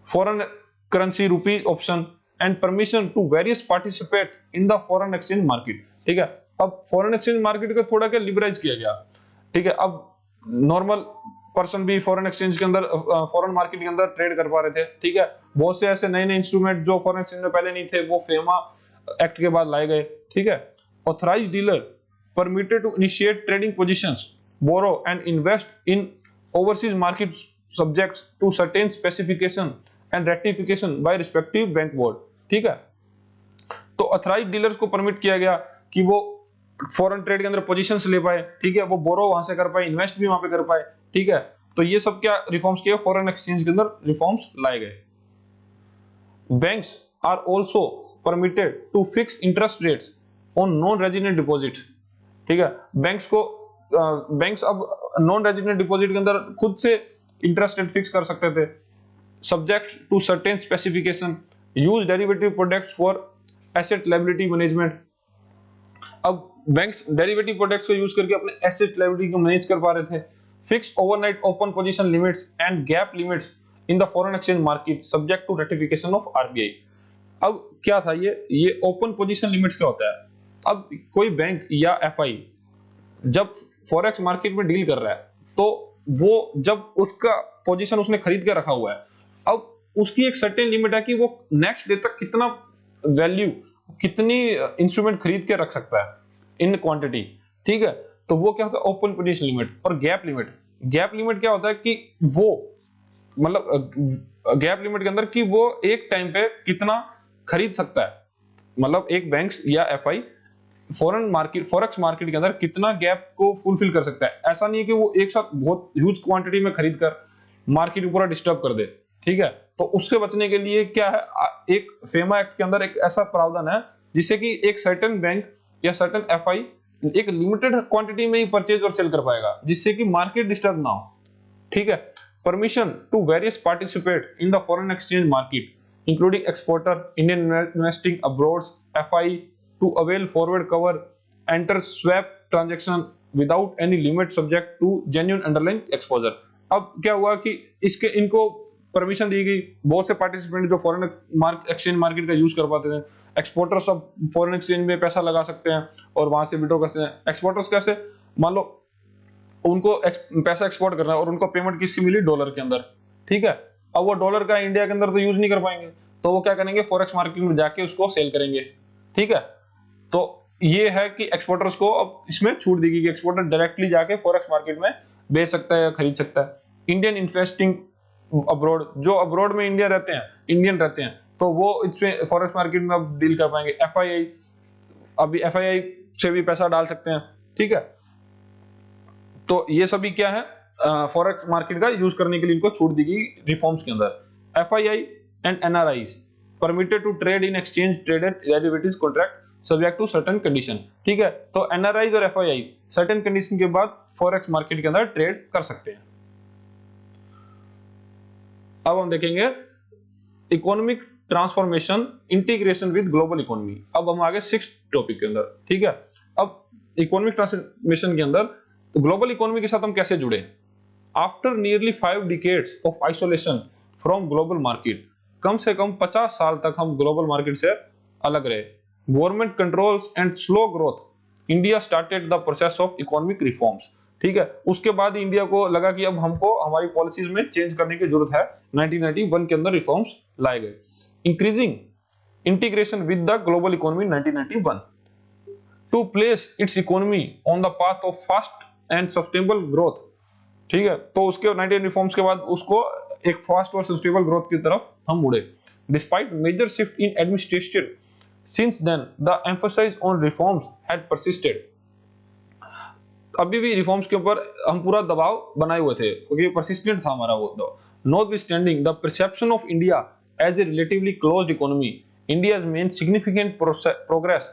foreign currency rupee option and permission to various participate in the foreign exchange market, ठीक है। अब फॉरेन एक्सचेंज मार्केट को थोड़ा क्या लिबरलाइज किया गया, ठीक है। अब नॉर्मल पर्सन भी फॉरेन एक्सचेंज के अंदर, फॉरेन मार्केट के अंदर ट्रेड कर पा रहे थे, ठीक है। बहुत से ऐसे नए नए इंस्ट्रूमेंट जो फॉरेन एक्सचेंज में पहले नहीं थे, वो फेमा एक्ट के बाद लाए गए, ठीक है। Authorised dealer permitted to initiate trading positions, borrow and invest in overseas markets subject to certain specification and ratification by respective bank board, ठीक है। तो ऑथराइज्ड डीलर्स को परमिट किया गया कि वो फॉरेन ट्रेड के अंदर पोजीशंस ले पाए, ठीक है, वो बोरो वहां से कर पाए, इन्वेस्ट भी वहां पे कर पाए, ठीक है। तो ये सब क्या रिफॉर्म्स किए, फॉरेन एक्सचेंज के अंदर रिफॉर्म्स लाए गए। Banks are also permitted to fix interest rates on non resident deposit, ठीक है। बैंक्स अब नॉन रेजिडेंट डिपॉजिट के अंदर खुद से इंटरेस्ट रेट फिक्स कर सकते थे, subject to certain specification, use derivative products for asset liability management. अब बैंक्स डेरिवेटिव प्रोडक्ट्स को यूज करके अपने एसेट लायबिलिटी को मैनेज कर पा रहे थे। Fix overnight open position limits and gap limits in the foreign exchange market subject to ratification of RBI. अब क्या था ये ओपन पोजीशन लिमिट्स क्या होता है, अब कोई बैंक या एफआई जब फॉरेक्स मार्केट में डील कर रहा है, तो वो जब उसका पोजीशन उसने खरीद के रखा हुआ है, अब उसकी एक सर्टेन लिमिट है कि वो नेक्स्ट डे तक कितना वैल्यू, कितनी इंस्ट्रूमेंट खरीद के रख सकता है इन क्वांटिटी, ठीक है। तो वो क्या होता है, ओपन पोजीशन लिमिट। और गैप लिमिट, गैप लिमिट क्या होता है कि वो मतलब गैप लिमिट के अंदर कि वो एक टाइम पे कितना खरीद सकता है, मतलब एक बैंक या FI foreign market, forex market के अंदर कितना गैप को फुलफिल कर सकता है। ऐसा नहीं है कि वो एक साथ बहुत ह्यूज क्वांटिटी में खरीद कर मार्केट को पूरा डिस्टर्ब कर दे, ठीक है। तो उससे बचने के लिए क्या है, एक फेमा एक्ट के अंदर एक ऐसा प्रावधान है जिससे कि एक सर्टेन बैंक या सर्टेन एफआई एक लिमिटेड क्वांटिटी में ही परचेज और सेल कर पाएगा, जिससे कि मार्केट डिस्टर्ब ना हो, ठीक है। Permission to various participate in the foreign exchange market including exporter, Indian investing abroad, FI to avail forward cover, enter swap transaction without any limit subject to genuine underlying exposure। अब क्या हुआ कि इनको परमिशन दी गई, बहुत से पार्टिसिपेंट जो फॉरेन एक्सचेंज मार्केट का यूज कर पाते थे, एक्सपोर्टर्स अब फॉरेन एक्सचेंज में पैसा लगा सकते हैं और वहां से विड्रॉ कर सकते हैं। एक्सपोर्टर्स कैसे, मान लो उनको पैसा एक्सपोर्ट करना है और उनको पेमेंट किसकी मिली, डॉलर के अंदर, ठीक है। अब वो डॉलर का इंडिया के अंदर तो यूज नहीं कर पाएंगे, तो वो क्या करेंगे, फॉरेक्स मार्केट में जाके उसको सेल करेंगे, ठीक है। तो ये है कि एक्सपोर्टर्स को अब इसमें छूट दी गई कि एक्सपोर्टर डायरेक्टली जाके फॉरेक्स मार्केट में बेच सकता है या खरीद सकता है। इंडियन इन्वेस्टिंग अब्रॉड, जो अब्रॉड में इंडियन रहते हैं, तो वो इसमें फॉरेक्स मार्केट में अब डील कर पाएंगे। एफआईआई, अभी एफआईआई से भी पैसा डाल सकते हैं, ठीक है। तो ये सभी क्या है, फॉरेक्स मार्केट का यूज करने के लिए इनको छूट दी गई रिफॉर्म्स के अंदर। FII and NRIs permitted to trade in exchange traded derivatives contract subject to certain condition. ठीक है, तो एनआरआई और एफआईआई सर्टेन कंडीशन के बाद फॉरेक्स मार्केट के अंदर ट्रेड कर सकते हैं। अब हम देखेंगे economic transformation integration with global economy. अब हम आगे 6 टॉपिक के अंदर। ठीक है, अब इकोनॉमिक ट्रांसफॉर्मेशन के अंदर ग्लोबल इकोनॉमी के साथ हम कैसे जुड़े। After nearly 5 decades of isolation from global market, कम से कम 50 साल तक हम ग्लोबल मार्केट से अलग रहे। Government controls and slow growth, India started the process of economic reforms. ठीक है, उसके बाद इंडिया को लगा कि अब हमको हमारी पॉलिसीज में चेंज करने की जरूरत है। 1991 के अंदर रिफॉर्म्स लाए गए। Increasing integration with the global economy 1991 to place its economy on the path of fast and sustainable growth. ठीक है, तो उसके 19 रिफॉर्म्स के बाद उसको एक फास्ट और सस्टेनेबल ग्रोथ की तरफ हम मुड़े। Despite major shift in administration since then the emphasise on reforms had persisted. अभी भी रिफॉर्म्स के ऊपर हम पूरा दबाव बनाए हुए थे क्योंकि परसिस्टेंट था हमारा वो दबाव। Notwithstanding the perception of India as a relatively closed economy, India has made significant progress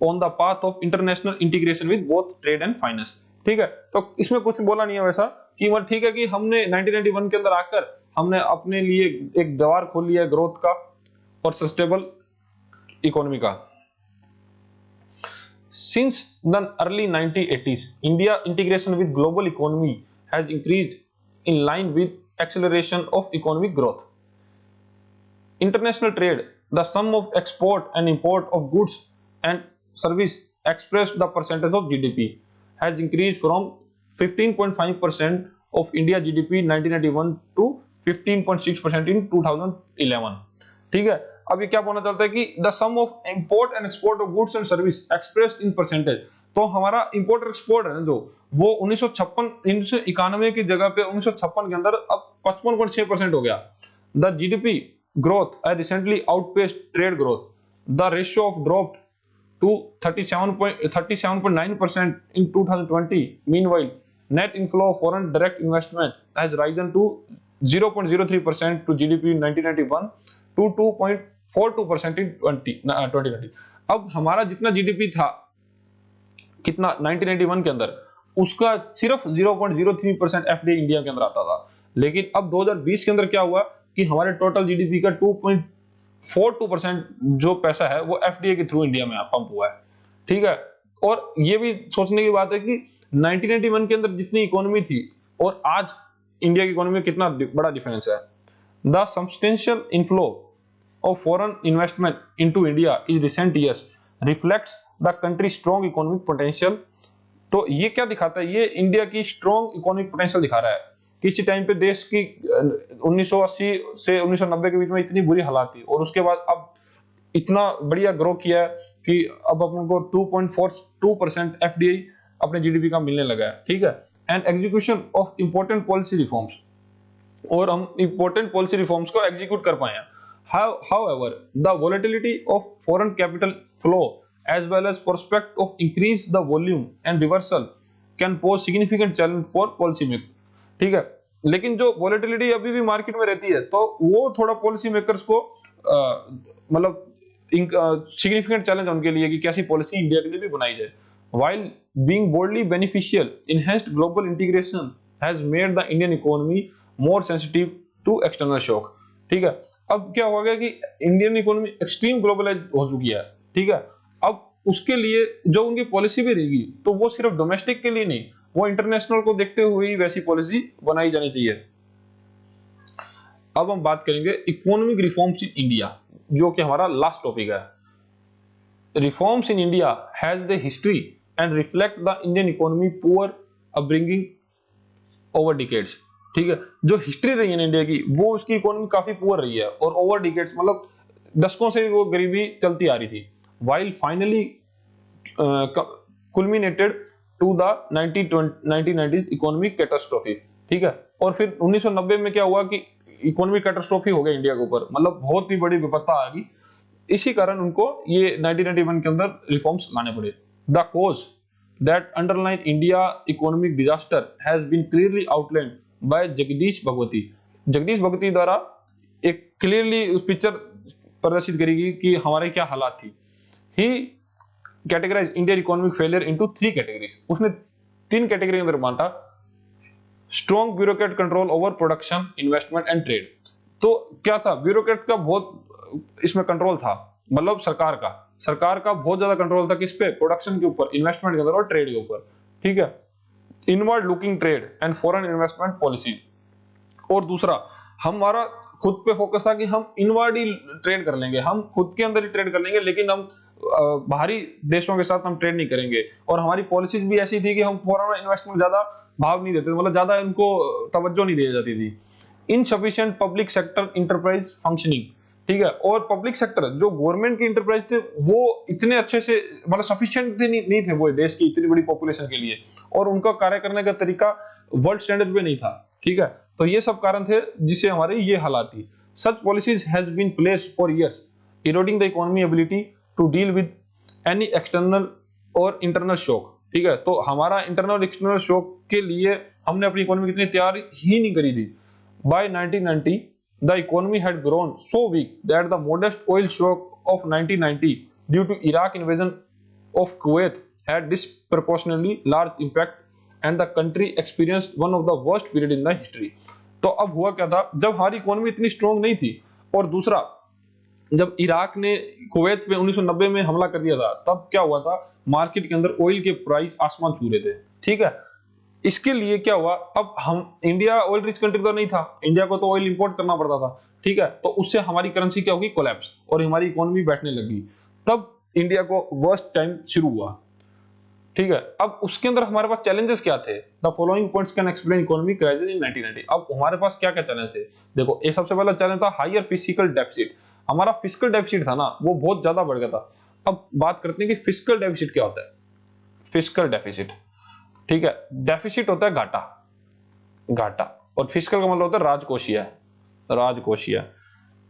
on the path of international integration with both trade and finance. ठीक है, तो इसमें कुछ बोला नहीं है वैसा कि मतलब ठीक है कि हमने 1991 के अंदर आकर हमने अपने लिए एक द्वार खोल लिया ग्रोथ का और सस्टेनेबल इकोनॉमी का। Since the early 1980s, India integration with global economy has increased in line with acceleration of economic growth. International trade, the sum of export and import of goods and service expressed the percentage of GDP, has increased from 15.5% of India GDP 1991 to 15.6% in 2011। ठीक है, अब ये क्या बोलना चाहता है कि the sum of import and export of goods and service expressed in percentage. तो हमारा इंपोर्ट और एक्सपोर्ट है ना जो वो 1991 की जगह पे 1956 के अंदर अब 55.6% हो गया। The GDP growth has recently outpaced trade growth. The ratio of dropped to 37.9% in 2020. Meanwhile, net inflow of foreign direct investment has risen to 0.03% to GDP in 1991 to 2.42% in 2020। अब हमारा जितना जीडीपी था कितना 1991 के अंदर, उसका सिर्फ 0.03% एफडीआई इंडिया के अंदर आता था। लेकिन अब 2020 के अंदर क्या हुआ कि हमारे टोटल जीडीपी का 2.42% जो पैसा है वो एफडीआई के थ्रू इंडिया में पंप हुआ है। ठीक है, और ये भी सोचने की बात है कि 1991 के अंदर जितनी इकोनॉमी थी और आज इंडिया की इकोनॉमी में कितना बड़ा डिफरेंस है। The substantial inflow of foreign investment into India in recent years reflects the country's strong economic potential। तो ये क्या दिखाता है, ये इंडिया की स्ट्रॉन्ग इकोनॉमिक पोटेंशियल दिखा रहा है। किसी टाइम पे देश की 1980 से 1990 के बीच में इतनी बुरी हालात थी और उसके बाद अब इतना बढ़िया ग्रो किया है कि अब अपन को 2.42% एफडीआई अपने जीडीपी का मिलने लगा है। ठीक है, and execution of important policy reforms, और हम इंपॉर्टेंट पॉलिसी रिफॉर्म्स को एग्जीक्यूट कर पाए हैं। However, the volatility of foreign capital flow as well as prospect of increase the volume and reversal can pose significant challenge for policy maker। ठीक है, लेकिन जो volatility अभी भी मार्केट में रहती है तो वो थोड़ा पॉलिसी मेकर्स को मतलब सिग्निफिकेंट चैलेंज उनके लिए कि कैसी पॉलिसी इंडिया के लिए भी बनाई जाए। While being broadly beneficial, enhanced global integration has made the Indian economy more sensitive to external shock। ठीक है, अब क्या हो गया कि इंडियन इकोनॉमी एक्सट्रीम ग्लोबलाइज हो चुकी है। ठीक है, अब उसके लिए जो उनकी पॉलिसी भी रहेगी तो वो सिर्फ डोमेस्टिक के लिए नहीं, वो इंटरनेशनल को देखते हुए ही वैसी पॉलिसी बनाई जानी चाहिए। अब हम बात करेंगे इकोनॉमिक रिफॉर्म्स इन इंडिया, जो कि हमारा लास्ट टॉपिक है। Reforms in India has the history and reflect the Indian economy poor upbringing over decades. ठीक है, जो हिस्ट्री रही है इंडिया की वो उसकी इकोनॉमी काफी पुअर रही है और ओवर डिकेड्स मतलब दशकों से वो गरीबी चलती आ रही थी। While finally culminated to the 1990s economic catastrophe. ठीक है, और फिर 1990 में क्या हुआ कि इकोनॉमिक कैटास्ट्रोफी हो गया इंडिया के ऊपर, मतलब बहुत ही बड़ी विपत्ता आ गई। इसी कारण उनको ये 1991 के अंदर रिफॉर्म्स लाने पड़े। The cause that underline India economic disaster has been clearly outlined by Jagdish Bhagwati. Jagdish Bhagwati द्वारा एक क्लियरली उस पिक्चर प्रदर्शित करेगी कि हमारे क्या हालात थी। He categorise Indian economic failure into 3 categories. उसने 3 कैटेगरी के अंदर बांटा। Strong bureaucrat control over production, investment and trade. तो क्या था, ब्यूरोक्रेट का बहुत इसमें कंट्रोल था, मतलब सरकार का बहुत ज्यादा कंट्रोल था किस पे, प्रोडक्शन के ऊपर, इन्वेस्टमेंट के अंदर और ट्रेड के ऊपर, ठीक है। Inward looking trade and foreign investment policy. और दूसरा, हमारा खुद पे फोकस था कि हम इनवर्ड ही ट्रेड कर लेंगे, हम खुद के अंदर ही ट्रेड कर लेंगे, लेकिन हम बाहरी देशों के साथ हम ट्रेड नहीं करेंगे। और हमारी पॉलिसीज भी ऐसी थी कि हम फॉरेन इन्वेस्टमेंट ज्यादा भाव नहीं देते, मतलब ज्यादा इनको तवज्जो नहीं दी जाती थी। Insufficient public sector enterprise functioning, ठीक है। और पब्लिक सेक्टर जो गवर्नमेंट की इंटरप्राइज थे वो इतने अच्छे से, मतलब सफिशिएंट थे नहीं थे वो देश की इतनी बड़ी पॉपुलेशन के लिए, और उनका कार्य करने का तरीका वर्ल्ड स्टैंडर्ड पे नहीं था, ठीक है। तो ये सब कारण थे जिससे हमारी ये हालात थी। Such policies has been placed for years eroding the economy ability to deal with any external or internal shock, ठीक है। तो हमारा इंटरनल एक्सटर्नल शॉक के लिए हमने अपनी इकोनॉमी कितनी तैयार ही नहीं करी थी। By 1990 the economy had grown so weak that the modest oil shock of 1990 due to Iraq invasion of Kuwait had disproportionately large impact and the country experienced one of the worst period in the history। तो अब हुआ क्या था, जब हमारी इकोनॉमी इतनी स्ट्रॉन्ग नहीं थी, और दूसरा जब इराक ने कुवैत पे 1990 में हमला कर दिया था, तब क्या हुआ था, मार्केट के अंदर ऑयल के प्राइस आसमान छू रहे थे, ठीक है। इसके लिए क्या हुआ, अब हम इंडिया ऑयल रिच कंट्री तो नहीं था, इंडिया को तो ऑयल इंपोर्ट करना पड़ता था, ठीक है। तो उससे हमारी करेंसी क्या होगी, कोलैप्स, और हमारी इकोनॉमी बैठने लगी। तब इंडिया को वर्स्ट टाइम शुरू हुआ, ठीक है। अब उसके अंदर हमारे पास चैलेंजेस क्या थे, the following points can explain economic crisis in 1990। अब हमारे पास क्या क्या चैलेंज थे, देखो, एक सबसे पहला चैलेंज था हायर फिजिकल डेफिसिट। हमारा फिजिकल डेफिसिट था ना, वो बहुत ज्यादा बढ़ गया था। अब बात करते हैं कि फिजिकल डेफिसिट क्या होता है। फिजिकल डेफिसिट, ठीक है, डेफिसिट होता है घाटा, और फिजिकल का मतलब होता है राजकोषीय।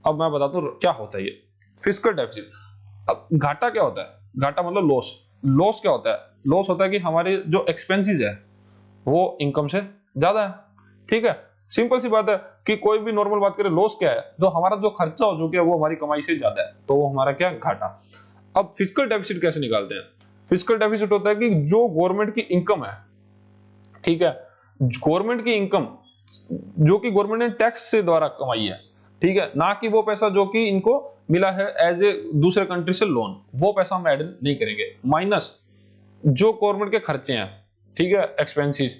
अब मैं बताता हूं क्या होता है ये फिजिकल डेफिसिट। अब घाटा क्या होता है, घाटा मतलब लॉस क्या होता है, लॉस होता है कि हमारे जो एक्सपेंसेस है वो इनकम से ज्यादा है, ठीक है। सिंपल सी बात है कि कोई भी नॉर्मल बात करें, लॉस क्या है, जो हमारा जो खर्चा हो चुका है वो हमारी कमाई से ज्यादा है, तो वो हमारा क्या, घाटा। अब फिजिकल डेफिसिट कैसे निकालते हैं, फिजिकल डेफिसिट होता है कि जो गवर्नमेंट की इनकम है, ठीक है, गवर्नमेंट की इनकम जो कि गवर्नमेंट ने टैक्स से द्वारा कमाई है, ठीक है, ना कि वो पैसा जो कि इनको मिला है एज ए दूसरे कंट्री से लोन, वो पैसा हम ऐड नहीं करेंगे, माइनस जो गवर्नमेंट के खर्चे हैं, ठीक है, एक्सपेंसेस,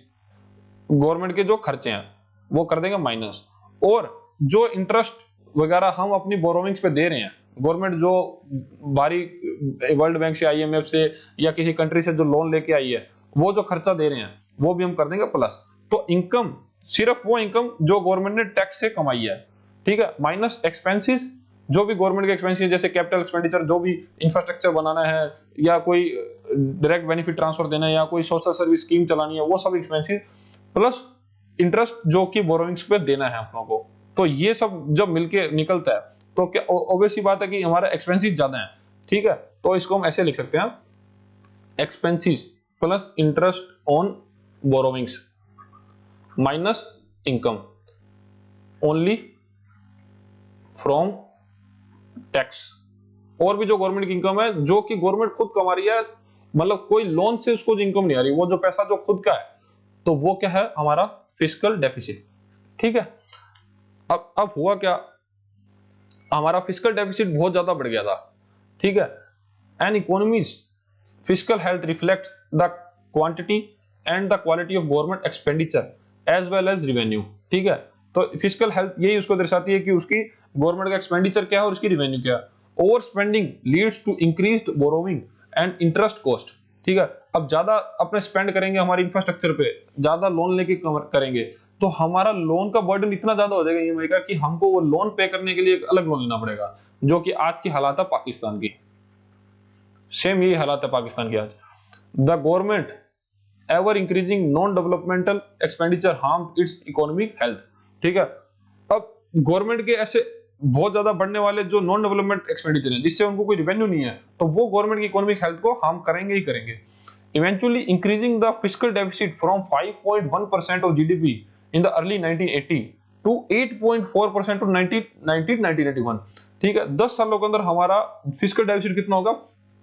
गवर्नमेंट के जो खर्चे हैं वो कर देंगे माइनस, और जो इंटरेस्ट वगैरह हम अपनी बोरोविंग्स पे दे रहे हैं, गवर्नमेंट जो बारी वर्ल्ड बैंक से, आईएमएफ से या किसी कंट्री से जो लोन लेके आई है, वो जो खर्चा दे रहे हैं वो भी हम कर देंगे प्लस। तो इनकम सिर्फ वो इनकम जो गवर्नमेंट ने टैक्स से कमाई है, ठीक है, माइनस एक्सपेंसेस, जो भी गवर्नमेंट के एक्सपेंसेस जैसे कैपिटल एक्सपेंडिचर, जो भी इंफ्रास्ट्रक्चर बनाना है या कोई डायरेक्ट बेनिफिट ट्रांसफर देना है या कोई सोशल सर्विस स्कीम चलानी है, वो सब एक्सपेंसेस प्लस इंटरेस्ट जो कि बोरोइंग्स पे देना है हम लोगों को। तो ये सब जब मिलके निकलता है तो क्या ऑब्वियस सी बात है कि हमारा एक्सपेंसेस ज्यादा है, ठीक है। तो इसको हम ऐसे लिख सकते हैं, expenses plus interest on borrowings minus income only from tax. और भी जो गवर्नमेंट की इनकम है जो कि गवर्नमेंट खुद कमा रही है, मतलब कोई लोन से उसको इनकम नहीं आ रही, वो जो पैसा जो खुद का है, तो वो क्या है, हमारा फिजिकल डेफिसिट, ठीक है। अब हुआ क्या, हमारा फिजिकल डेफिसिट बहुत ज्यादा बढ़ गया था, ठीक है। An economy's physical health reflect the quantity and the quality of government expenditure as well as revenue, ठीक है। तो फिजिकल हेल्थ यही उसको दर्शाती है कि उसकी गवर्नमेंट का एक्सपेंडिचर क्या है और उसकी रेवेन्यू क्या है। Over spending leads to increased borrowing and interest cost, ठीक है। अब ज्यादा अपने स्पेंड करेंगे हमारे इंफ्रास्ट्रक्चर पे, ज्यादा लोन लेके करेंगे, तो हमारा लोन का बर्डन इतना ज्यादा हो जाएगा ईएमआई का कि हमको वो लोन पे करने के लिए एक अलग लोन लेना पड़ेगा, जो कि आज की हालात है पाकिस्तान की। सेम यही हालात है पाकिस्तान की आज। The government ever increasing non developmental expenditure harm it's economic health, ठीक है। अब गवर्नमेंट के ऐसे बहुत ज्यादा बढ़ने वाले जो नॉन डेवलपमेंट एक्सपेंडिचर है जिससे उनको कोई रेवेन्यू नहीं है, तो वो गवर्नमेंट की इकोनॉमिक हेल्थ को हार्म करेंगे ही करेंगे। Eventually increasing the fiscal deficit from 5.1% of GDP in the early 1980 to 8.4% to 1991, ठीक है। 10 सालों के अंदर हमारा फिस्कल डेफिसिट कितना होगा,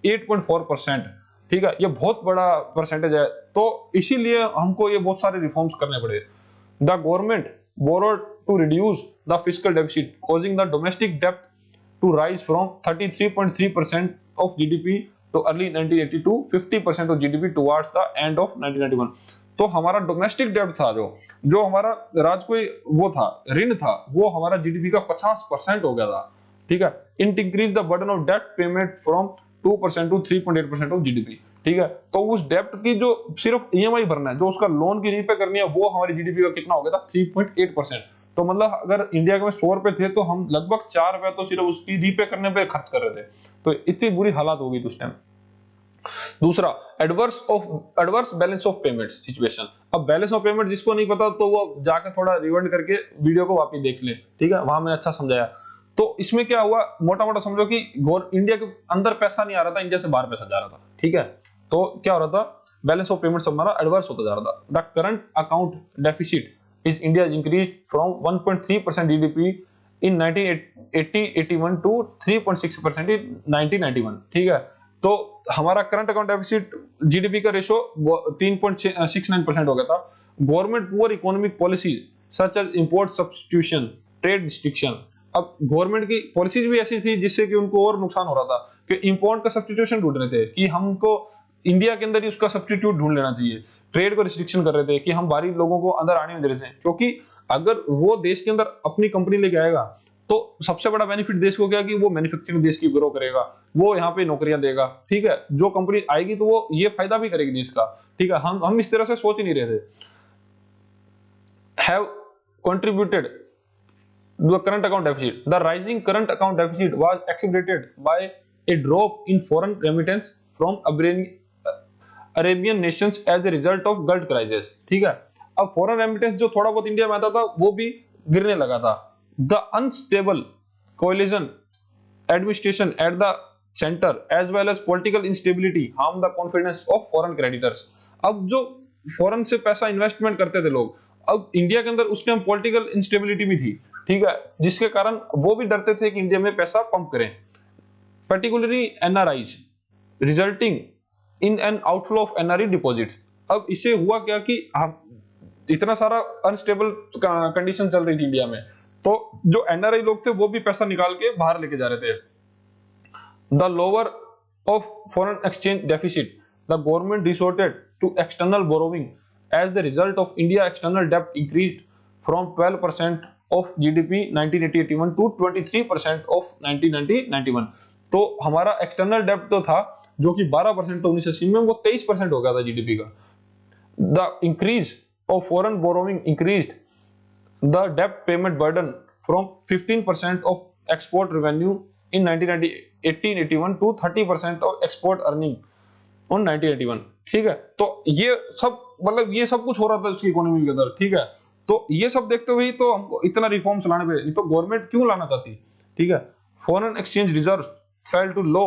8.4%। ठीक है, ये बहुत बड़ा परसेंटेज है, तो इसीलिए हमको ये बहुत सारे रिफॉर्म्स करने पड़े। The government borrowed to reduce the fiscal deficit causing the domestic डेब्ट to rise from 33.3% of GDP to early 1980 to 50% of GDP towards the end of 1991। तो हमारा डोमेस्टिक डेब्ट था जो हमारा राज कोई वो था ऋण था, वो हमारा जीडीपी का 50% हो गया था। ठीक है, it increase the burden of debt payment from 2% to 3.8% of GDP. ठीक है, तो उस डेब्ट की जो सिर्फ ईएमआई भरना है, जो उसका लोन की रीपे करनी है, वो हमारी जीडीपी का कितना हो गया था 3.8%। तो मतलब अगर इंडिया के में 100 रुपए थे तो हम लगभग 4 रुपए तो सिर्फ उसकी रीपे करने पे खर्च कर रहे थे। तो इतनी बुरी हालात हो गई उस टाइम। दूसरा, adverse balance of payment situation. अब बैलेंस ऑफ पेमेंट जिसको नहीं पता तो वो जाके थोड़ा रिवाइंड करके वीडियो को वापस देख ले। ठीक है, वहां मैंने अच्छा समझाया। तो इसमें क्या हुआ, मोटा मोटा समझो कि इंडिया के अंदर पैसा नहीं आ रहा था, इंडिया से बाहर पैसा जा रहा था। ठीक है, तो क्या हो रहा था, बैलेंस ऑफ पेमेंट हमारा एडवर्स होता जा रहा था। The current account deficit is India increase from 1.3% GDP in 1980-81 to 3.6% in 1991। ठीक है, तो हमारा करंट अकाउंट डेफिसिट जीडीपी का रेशो 3.69% हो गया था। Government poor economic policy such as import substitution, trade restriction. अब गवर्नमेंट की पॉलिसीज भी ऐसी थी जिससे कि उनको और नुकसान हो रहा था कि इंपोर्ट का सब्स्टिट्यूशन ढूंढ रहे थे कि हमको इंडिया के अंदर ही उसका सब्स्टिट्यूट ढूंढ लेना चाहिए। ट्रेड को रिस्ट्रिक्शन कर रहे थे कि हम बाहरी लोगों को अंदर आने नहीं दे रहे थे, क्योंकि अगर वो देश के अंदर अपनी कंपनी लेके आएगा तो सबसे बड़ा बेनिफिट देश को क्या कि वो मैन्युफैक्चरिंग देश की ग्रो करेगा, वो यहाँ पे नौकरियां देगा। ठीक है, जो कंपनी आएगी तो वो ये फायदा भी करेगी देश का। ठीक है, हम इस तरह से सोच ही नहीं रहे थे। Have contributed the current account deficit. The rising current account deficit was accelerated by a drop in foreign remittance from Arabian nations as a result of Gulf crisis. ठीक है, अब foreign remittance जो थोड़ा बहुत इंडिया में आता था वो भी गिरने लगा था। The unstable coalition administration at the center as well as political instability harm the confidence of foreign creditors. अब जो फॉरेन से पैसा इन्वेस्टमेंट करते थे लोग, अब इंडिया के अंदर उस टाइम पॉलिटिकल इंस्टेबिलिटी भी थी। ठीक है, जिसके कारण वो भी डरते थे कि इंडिया में पैसा पंप करें, particularly NRIs, resulting in an outflow of NRE deposits. अब इससे हुआ क्या कि इतना सारा अनस्टेबल कंडीशन चल रही थी इंडिया में, तो जो एनआरआई लोग थे वो भी पैसा निकाल के बाहर लेके जा रहे थे। The lower of foreign exchange deficit, the government resorted to external borrowing as the result of India external debt increased from 12% of GDP 1980-81 to 23% of 1990-91। तो हमारा एक्सटर्नल डेब्ट तो था जो कि 12% था 1980 में, वो 23% हो गया था जीडीपी का। The increase of foreign borrowing increased the debt payment burden from 15% of export revenue in 1980-81 to 30% of export earning on 1981। ठीक है, तो ये सब मतलब ये सब कुछ हो रहा था उसकी इकोनॉमी के अंदर। ठीक है, तो ये सब देखते हुए तो हमको इतना रिफॉर्म्स लाने पड़े, नहीं तो गवर्नमेंट क्यों लाना चाहती। ठीक है, foreign exchange reserve fell to low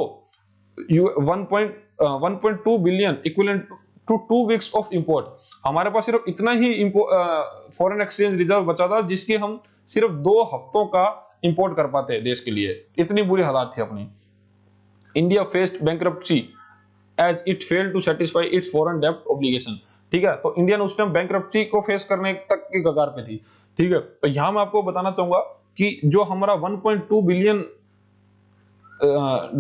1.2 billion equivalent to 2 weeks of import. हमारे पास सिर्फ इतना ही फॉरेन एक्सचेंज रिजर्व बचा था जिसके हम सिर्फ 2 हफ्तों का इंपोर्ट कर पाते देश के लिए, इतनी बुरी हालात थी अपनी। India faced bankruptcy as it failed to satisfy its foreign debt obligation। ठीक है, तो इंडिया ने उस टाइम बैंकरप्सी को फेस करने तक की कगार पे थी। ठीक है, तो यहां मैं आपको बताना चाहूंगा कि जो हमारा 1.2 बिलियन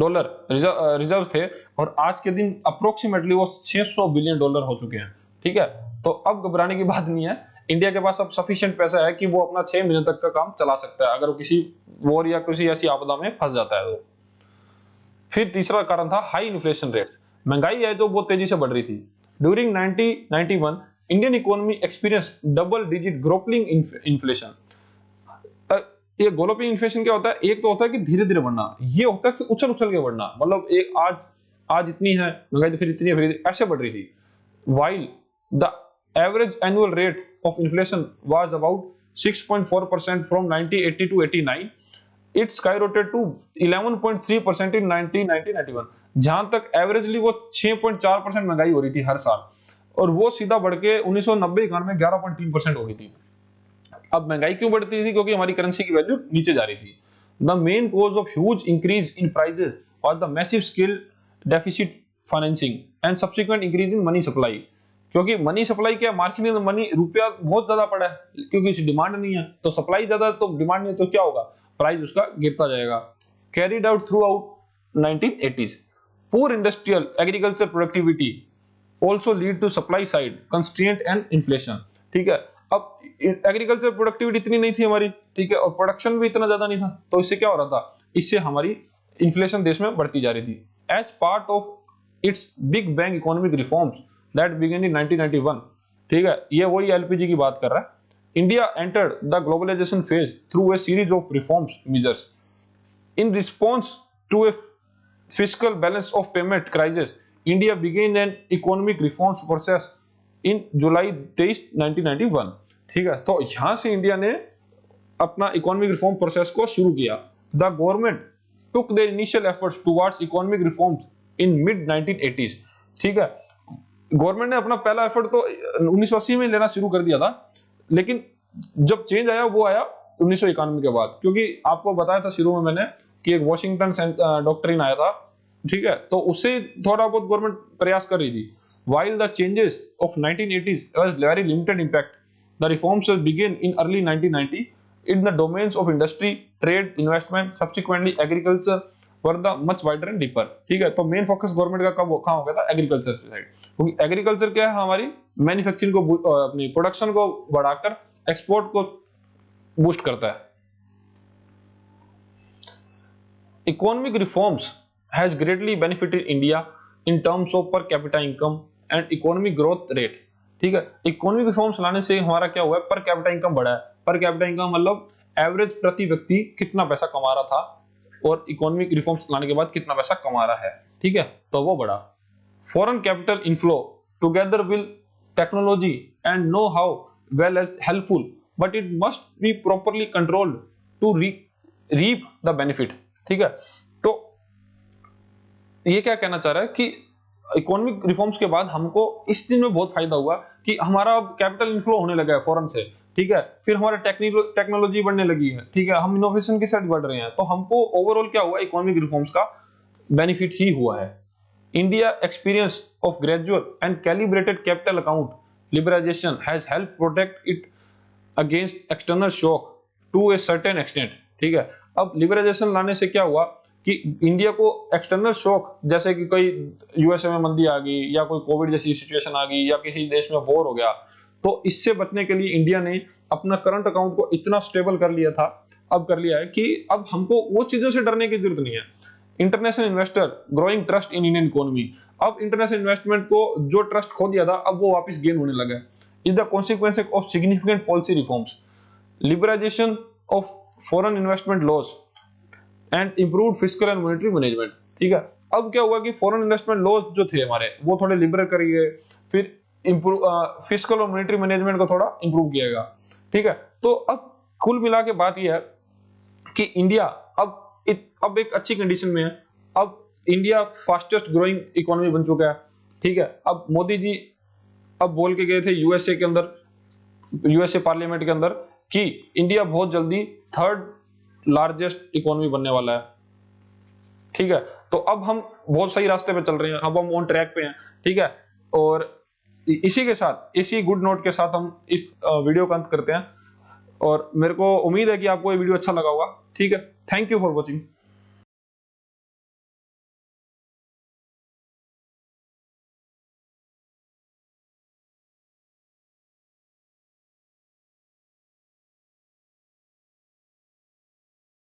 डॉलर रिजर्व थे और आज के दिन अप्रोक्सीमेटली वो 600 बिलियन डॉलर हो चुके हैं। ठीक है, तो अब घबराने की बात नहीं है, इंडिया के पास अब सफिशिएंट पैसा है कि वो अपना 6 महीने तक का काम चला सकता है अगर वो किसी वॉर या किसी ऐसी आपदा में फंस जाता है तो। फिर तीसरा कारण था हाई इन्फ्लेशन रेट्स, महंगाई है जो बहुत तेजी से बढ़ रही थी। During 1991 Indian economy experience double digit galloping inflation. ये ग्लोपिंग इन्फ्लेशन क्या होता है, एक तो होता है कि धीरे धीरे बढ़ना, ये होता है कि उछल उछल के बढ़ना, मतलब एक आज इतनी है महंगाई तो फिर इतनी है, फिर ऐसे बढ़ रही थी। While the average annual rate of inflation was about 6.4% from 1980 to 89, it skyrocketed to 11.3% in 1991। जहां तक एवरेजली वो 6.4% महंगाई हो रही थी हर साल, और वो सीधा बढ़ के 1990-91 में 11.3% हो गई थी। अब महंगाई क्यों बढ़ती थी, क्योंकि हमारी करेंसी की वैल्यू नीचे जा रही थी। The main cause of huge increase in prices और the massive scale deficit financing and subsequent increase in money supply, क्योंकि मनी सप्लाई क्या, मार्केट में मनी रुपया बहुत ज्यादा पड़ा है, क्योंकि इसकी डिमांड नहीं है, तो सप्लाई ज्यादा तो डिमांड नहीं है, तो क्या होगा, प्राइस उसका गिरता जाएगा। Carried out through out 1980s, poor industrial agriculture productivity also lead to supply side constraint and inflation। ठीक है, अब एग्रीकल्चर प्रोडक्टिविटी इतनी नहीं थी हमारी, ठीक है, और प्रोडक्शन भी इतना ज्यादा नहीं था, तो इससे क्या हो रहा था, इससे हमारी इन्फ्लेशन देश में बढ़ती जा रही थी। As part of its big bang economic reforms that began in 1991, ठीक है, ये वही एलपीजी की बात कर रहा है। India entered the globalisation phase through a series of reforms measures in response to a fiscal balance of payment crisis. India began an economic reforms process in July 23, 1991। ठीक है, तो यहां से इंडिया ने अपना इकोनॉमिक रिफॉर्म प्रोसेस को शुरू किया। The government took their initial efforts towards economic reforms in mid 1980s। ठीक है, गवर्नमेंट ने अपना पहला एफर्ट तो 1980 में लेना शुरू कर दिया था, लेकिन जब चेंज आया वो आया 1991 के बाद, क्योंकि आपको बताया था शुरू में मैंने कि एक वॉशिंगटन डॉक्ट्रिन आया था, ठीक है, तो उससे थोड़ा बहुत गवर्नमेंट प्रयास कर रही थी। While the changes of 1980s was very limited impact, the reforms began in early 1990 in the domains of industry, trade, investment, subsequently agriculture were the much wider and deeper। ठीक है, तो मेन फोकस गवर्नमेंट का कब कहाँ हो गया था, एग्रीकल्चर साइड, क्योंकि एग्रीकल्चर क्या है, हमारी मैन्युफैक्चरिंग को, अपनी प्रोडक्शन को बढ़ाकर एक्सपोर्ट को बूस्ट करता है। Economic reforms has greatly benefited India in terms of per capita income and economic growth rate। ठीक है, इकोनॉमिक रिफॉर्म्स लाने से हमारा क्या हुआ है, पर कैपिटा इनकम बढ़ा है। पर कैपिटा इनकम मतलब एवरेज प्रति व्यक्ति कितना पैसा कमा रहा था, और इकोनॉमिक रिफॉर्म्स लाने के बाद कितना पैसा कमा रहा है, ठीक है, तो वो बढ़ा। Foreign capital inflow together will technology and know how well as helpful, but it must be properly controlled to reap the benefit. ठीक है, तो ये क्या कहना चाह रहा है कि इकोनॉमिक रिफॉर्म्स के बाद हमको इस चीज में बहुत फायदा हुआ कि हमारा कैपिटल इनफ्लो होने लगा है फॉरेन से, ठीक है, फिर हमारा टेक्नोलॉजी बढ़ने लगी है, ठीक है, हम इनोवेशन की साइड बढ़ रहे हैं, तो हमको ओवरऑल क्या हुआ, इकोनॉमिक रिफॉर्म्स का बेनिफिट ही हुआ है। India experience of gradual and calibrated capital account liberalisation has help protect it against external shock to a certain extent. ठीक है, अब लिबरलाइजेशन लाने से क्या हुआ कि इंडिया को एक्सटर्नल शॉक, जैसे कि कोई यूएसए में मंदी आ गई, या कोई कोविड जैसी सिचुएशन आ गई, या किसी देश में वॉर हो गया, तो इससे बचने के लिए इंडिया ने अपना करंट अकाउंट को इतना स्टेबल कर लिया था, अब कर लिया है कि अब हमको वो चीजों से डरने की जरूरत नहीं है। International investor growing trust in Indian economy, अब इंटरनेशनल इन्वेस्टमेंट को जो ट्रस्ट खो दिया था, अब वो वापस गेन होने लगा है। Is the consequence of significant policy reforms, liberalisation of foreign investment laws and improved fiscal and monetary management. ठीक है, अब क्या हुआ कि फॉरेन इन्वेस्टमेंट लॉज जो थे हमारे, वो थोड़े लिबरल करिए, फिर फिस्कल और मॉनेटरी मैनेजमेंट को थोड़ा इंप्रूव किया गया। ठीक है, तो अब कुल मिला के बात यह है कि इंडिया अब एक अच्छी कंडीशन में है। अब इंडिया फास्टेस्ट ग्रोइंग इकोनॉमी बन चुका है। ठीक है, अब मोदी जी अब बोल के गए थे यूएसए के अंदर, यूएसए पार्लियामेंट के अंदर, कि इंडिया बहुत जल्दी थर्ड लार्जेस्ट इकोनॉमी बनने वाला है। ठीक है, तो अब हम बहुत सही रास्ते पे चल रहे हैं, अब हम ऑन ट्रैक पे हैं। ठीक है, और इसी के साथ, इसी गुड नोट के साथ हम इस वीडियो का अंत करते हैं, और मेरे को उम्मीद है कि आपको ये वीडियो अच्छा लगा होगा। ठीक है, थैंक यू फॉर वॉचिंग।